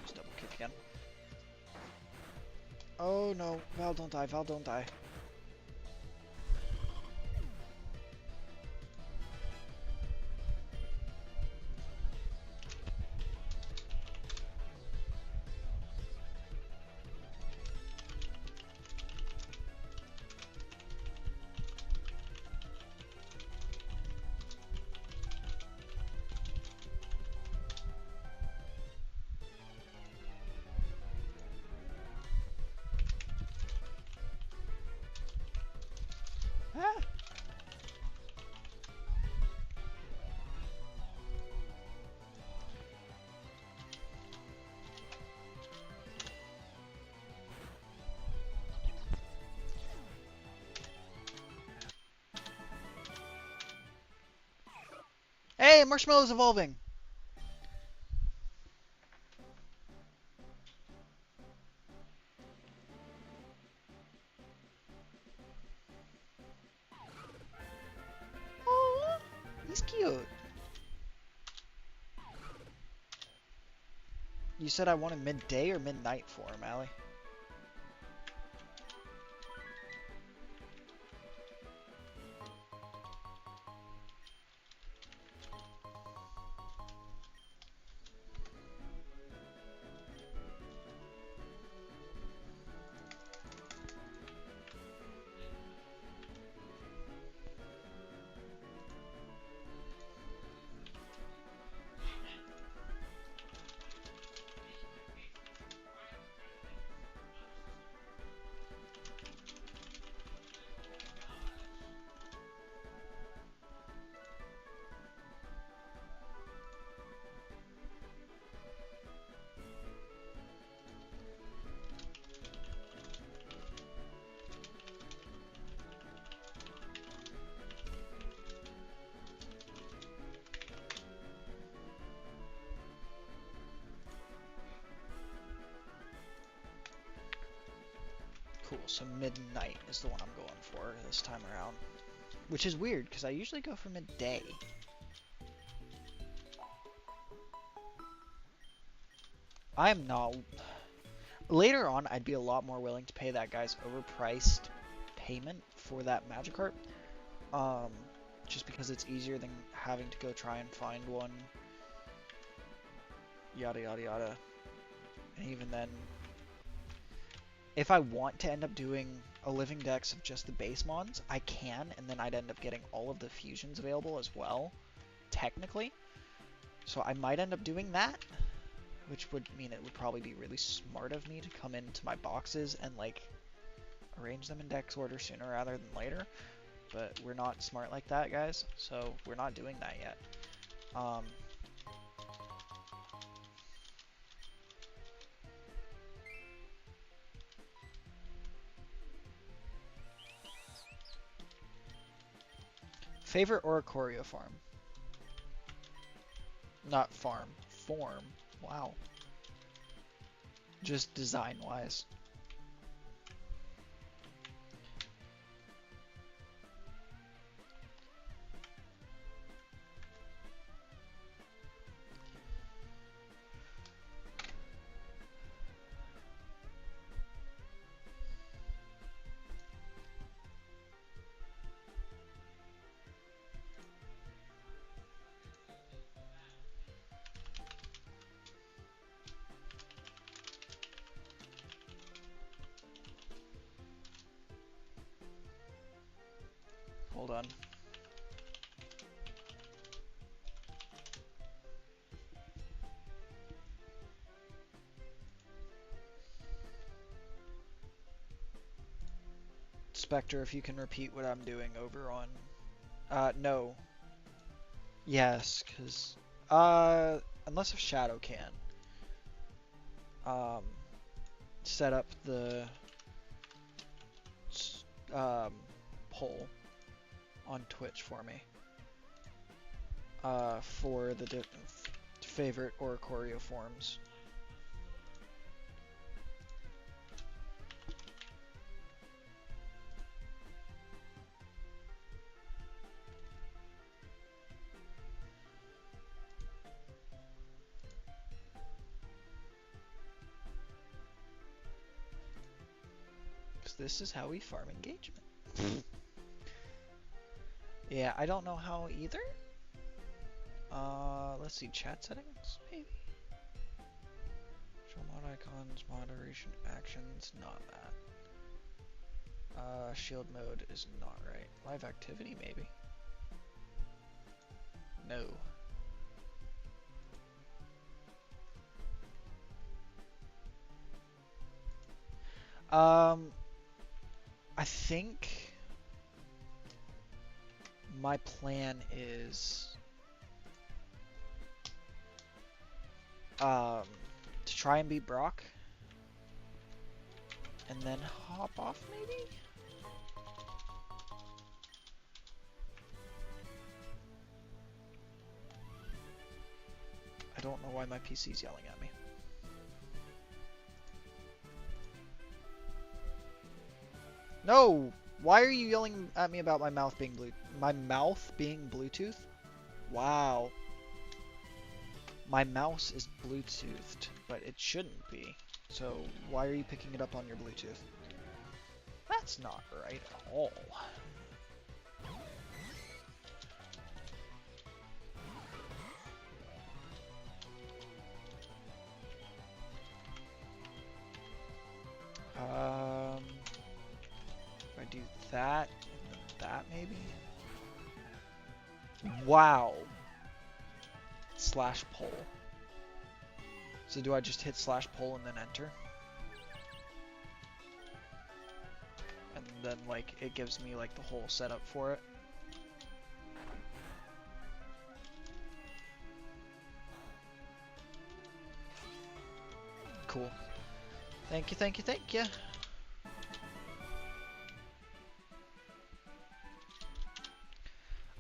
Speaker 1: Use double kick again. Oh no, Val, don't die, Val, don't die. Hey, Marshmallow's evolving! Oh, he's cute. You said I wanted midday or midnight for him, Allie? Cool, so midnight is the one I'm going for this time around. Which is weird, because I usually go for midday. I'm not... Later on, I'd be a lot more willing to pay that guy's overpriced payment for that Magikarp. Just because it's easier than having to go try and find one. Yada yada yada. And even then, if I want to end up doing a living dex of just the base mons, I can, and then I'd end up getting all of the fusions available as well, technically. So I might end up doing that, which would mean it would probably be really smart of me to come into my boxes and, like, arrange them in dex order sooner rather than later. But we're not smart like that, guys, so we're not doing that yet. Favorite Oricorio farm? Not farm. Form. Wow. Just design-wise. Hold on. Spectre, if you can repeat what I'm doing over on... no. Yes, because... unless if Shadow can. Set up the... poll on Twitch for me. For the favorite Oricorio forms. Because this is how we farm engagement. Yeah, I don't know how either. Let's see, chat settings, maybe? Show mod icons, moderation actions, not that. Shield mode is not right. Live activity, maybe? No. I think my plan is to try and beat Brock and then hop off, maybe? I don't know why my PC's yelling at me. No! Why are you yelling at me about my mouth being Bluetooth? Wow. My mouse is Bluetoothed, but it shouldn't be. So why are you picking it up on your Bluetooth? That's not right at all. If I do that, and then that maybe? Wow. Slash poll. So do I just hit slash poll and then enter? And then like it gives me like the whole setup for it. Cool. Thank you, thank you, thank you.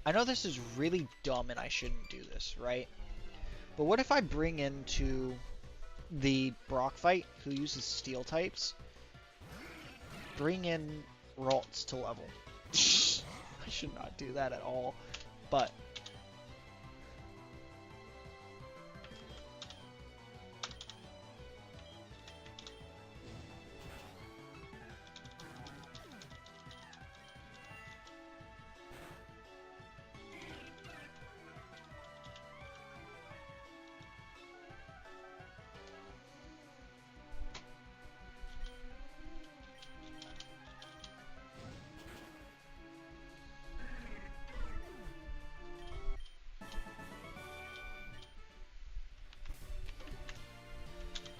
Speaker 1: I know this is really dumb and I shouldn't do this, right? But what if I bring into the Brock fight, who uses steel types, bring in Ralts to level? I should not do that at all, but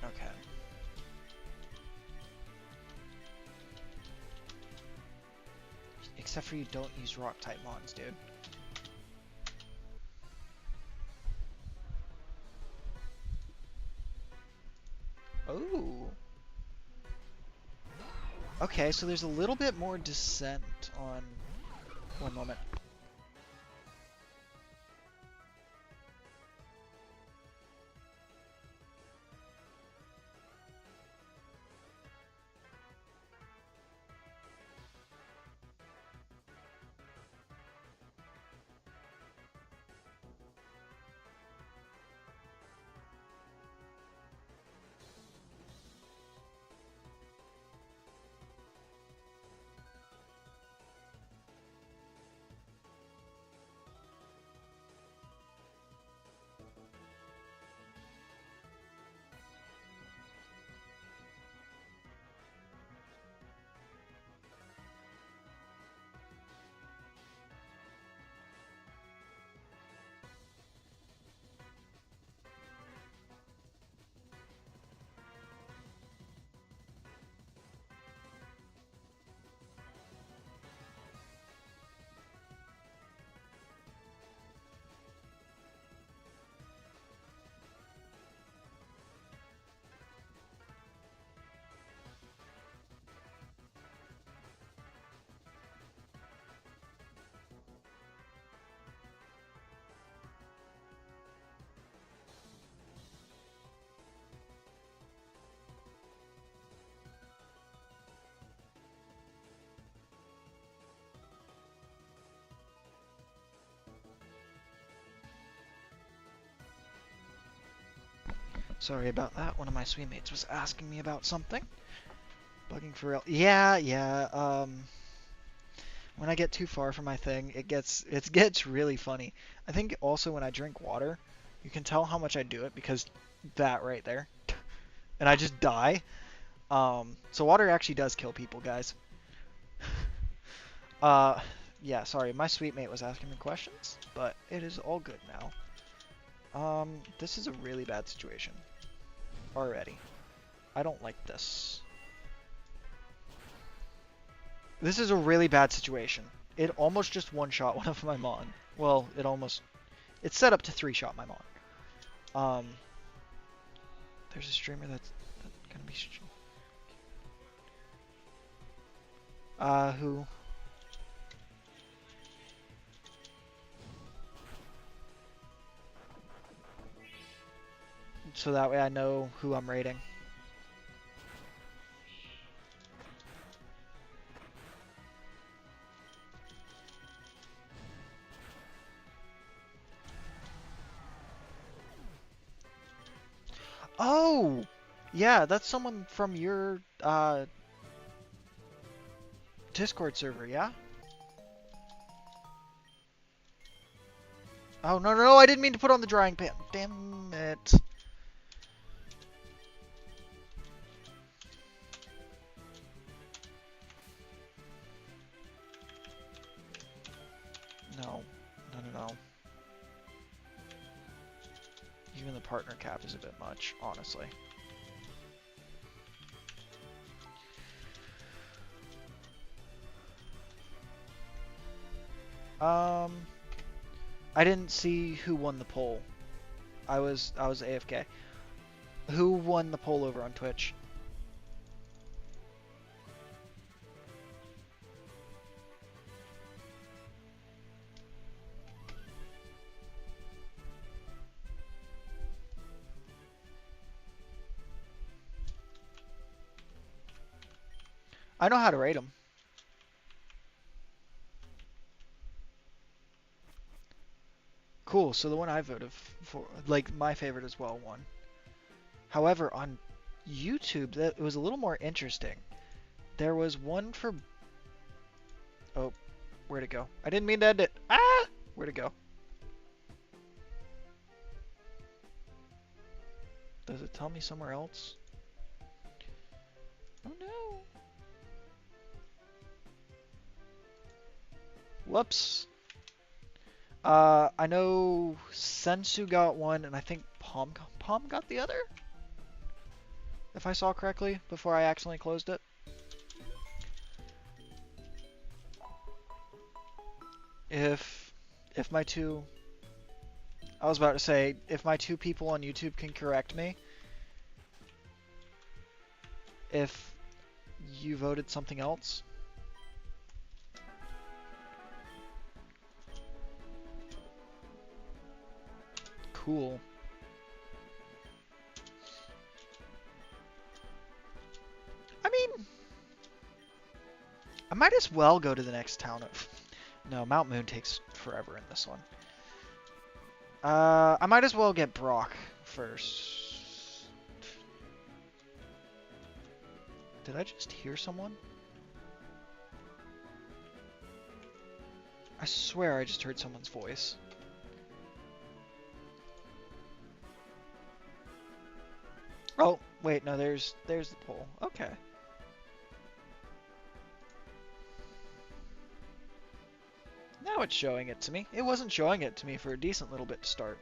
Speaker 1: okay. Except for you don't use rock type mons, dude. Oh. Okay, so there's a little bit more descent on... One moment. Sorry about that. One of my Sweetmates was asking me about something. Bugging for real. Yeah. When I get too far from my thing, it gets really funny. I think also when I drink water, you can tell how much I do it because that right there. And I just die. So water actually does kill people, guys. Yeah, sorry, my Sweetmate was asking me questions, but it is all good now. This is a really bad situation. Already. I don't like this. This is a really bad situation. It almost just one-shot one of my Mon. Well, it's set up to three-shot my Mon. There's a streamer that's gonna be... Who? so that way I know who I'm raiding. Oh! Yeah, that's someone from your Discord server, yeah? Oh, no, no, no, I didn't mean to put on the drying pan. Damn it. No. No, no, no. Even the partner cap is a bit much, honestly. I didn't see who won the poll. I was AFK. Who won the poll over on Twitch? I know how to rate them. Cool, so the one I voted for, like, my favorite as well, won. However, on YouTube, it was a little more interesting. There was one for... Oh, where'd it go? I didn't mean to end it. Ah! Where'd it go? Does it tell me somewhere else? Oh no. Whoops. I know Sensu got one, and I think Palm got the other? If I saw correctly, before I accidentally closed it. If my two... I was about to say, if my two people on YouTube can correct me, if you voted something else. Cool. I mean, I might as well go to the next town. No, Mount Moon takes forever in this one. I might as well get Brock first. Did I just hear someone? I swear I just heard someone's voice. Oh, wait, no, there's the pole. Okay. Now it's showing it to me. It wasn't showing it to me for a decent little bit to start.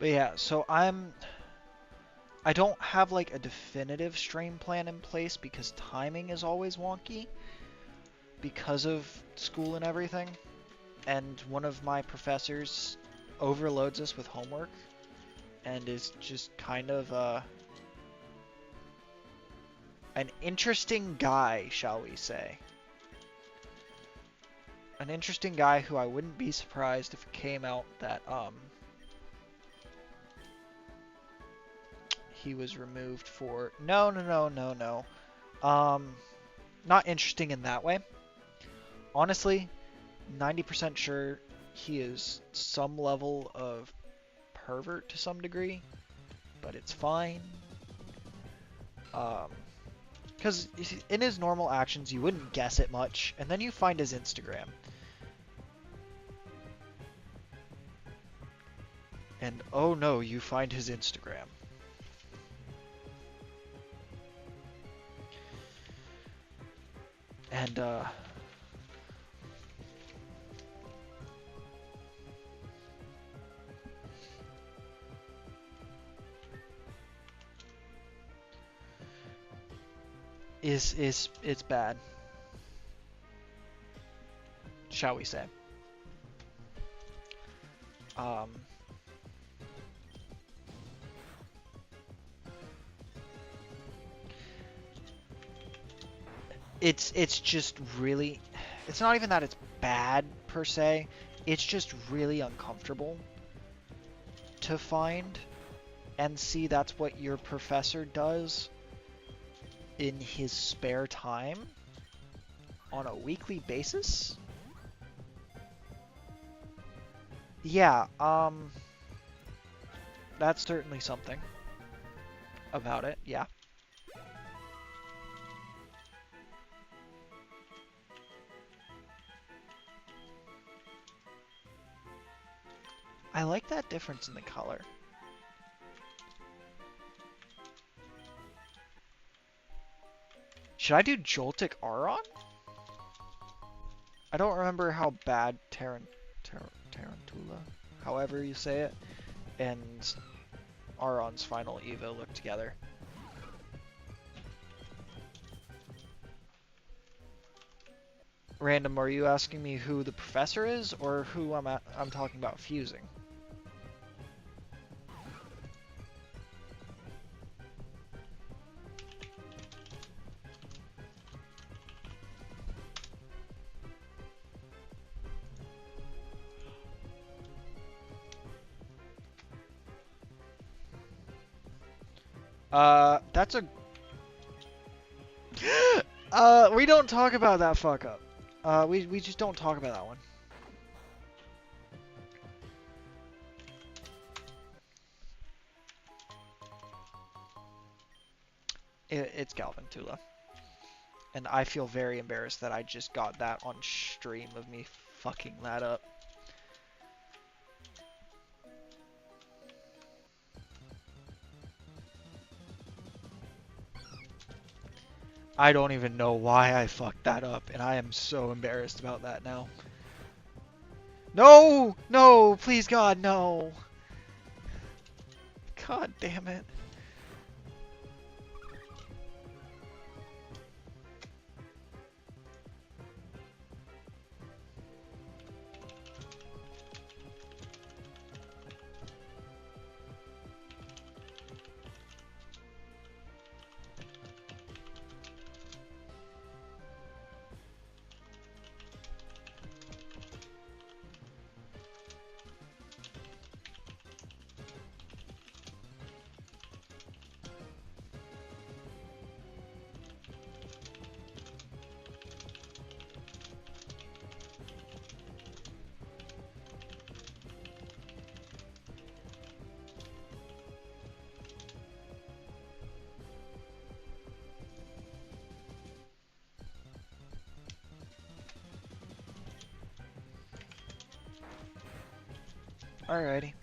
Speaker 1: But yeah, so I don't have like a definitive stream plan in place because timing is always wonky because of school and everything. And one of my professors overloads us with homework and is just kind of an interesting guy, shall we say. An interesting guy who I wouldn't be surprised if it came out that he was removed for... No. Not interesting in that way. Honestly, 90% sure he is some level of pervert to some degree, but it's fine. Because in his normal actions, you wouldn't guess it much, and then you find his Instagram. And oh no, you find his Instagram. And is it's bad, shall we say. Um, it's just really, it's not even that it's bad per se, it's just really uncomfortable to find and see that's what your professor does in his spare time on a weekly basis. Yeah, that's certainly something about it, yeah. I like that difference in the color. Should I do Joltik Aron? I don't remember how bad Tarantula, however you say it, and Aron's final Evo look together. Random, are you asking me who the professor is, or who I'm talking about fusing? That's a... we don't talk about that fuck up. We just don't talk about that one. It's Galvantula. And I feel very embarrassed that I just got that on stream of me fucking that up. I don't even know why I fucked that up, and I am so embarrassed about that now. No! No! Please, God, no! God damn it. Alrighty.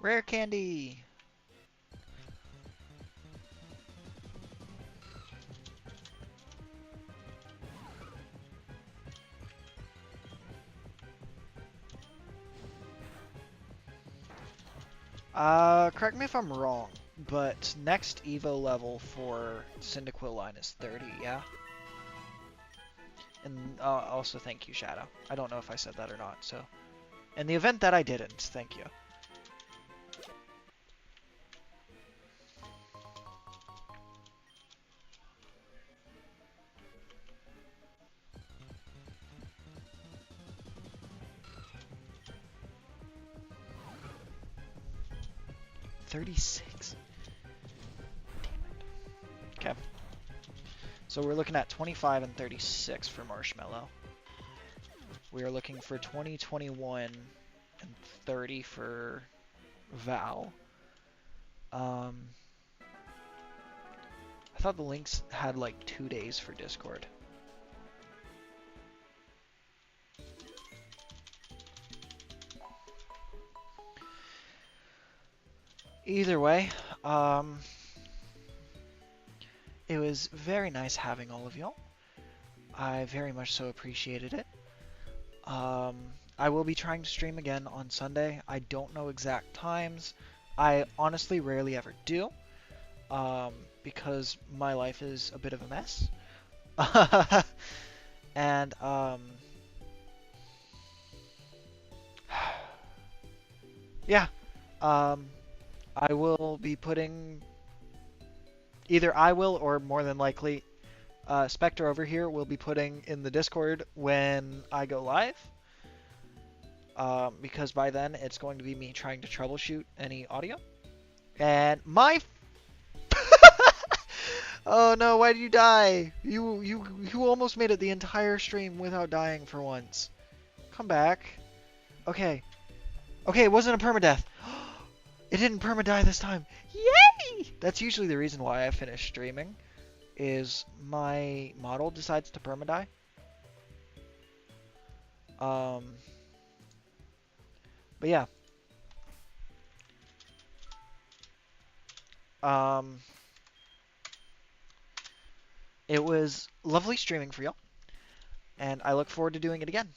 Speaker 1: Rare candy! Correct me if I'm wrong, but next Evo level for Cyndaquil line is 30, yeah? And also thank you, Shadow. I don't know if I said that or not, so... In the event that I didn't, thank you. $36. Damn it. Okay. So we're looking at 25 and 36 for Marshmallow. We are looking for 20, 21, and 30 for Val. I thought the links had like 2 days for Discord. Either way, it was very nice having all of y'all. I very much so appreciated it. Um, I will be trying to stream again on Sunday. I don't know exact times. I honestly rarely ever do, because my life is a bit of a mess. And, yeah, I will be putting, either I will or more than likely, Spectre over here will be putting in the Discord when I go live. Because by then it's going to be me trying to troubleshoot any audio. And my oh no, why did you die? You almost made it the entire stream without dying for once. Come back. Okay. Okay, it wasn't a permadeath. It didn't permadie this time. Yay! That's usually the reason why I finish streaming, is my model decides to permadie. But yeah. It was lovely streaming for y'all, and I look forward to doing it again.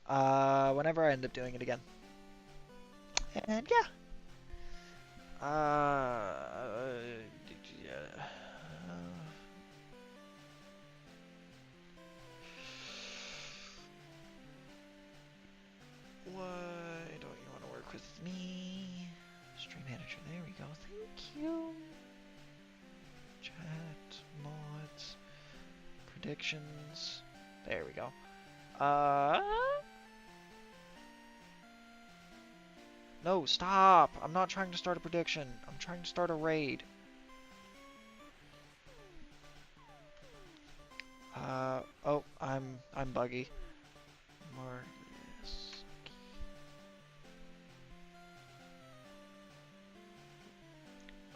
Speaker 1: Whenever I end up doing it again. And yeah. Why don't you want to work with me? Stream manager, there we go. Thank you. Chat, mods, predictions. There we go. No, stop! I'm not trying to start a prediction. I'm trying to start a raid. Oh, I'm buggy.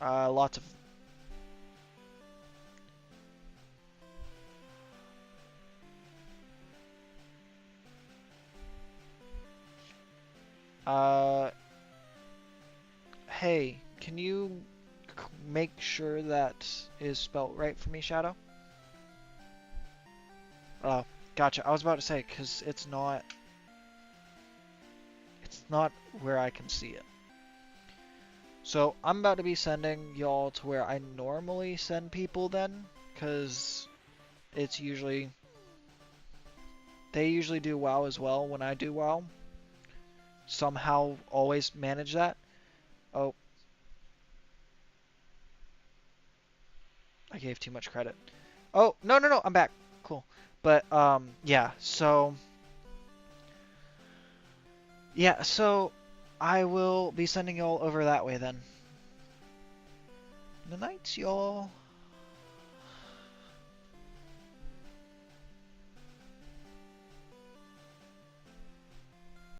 Speaker 1: Lots of... Hey, can you make sure that is spelt right for me, Shadow? Oh, gotcha. I was about to say, because it's not where I can see it. So I'm about to be sending y'all to where I normally send people then, because it's usually... They usually do WoW as well when I do WoW. Somehow always manage that. Oh. I gave too much credit. Oh, no, I'm back. Cool. But, yeah, so... Yeah, so I will be sending y'all over that way then. Good night, y'all.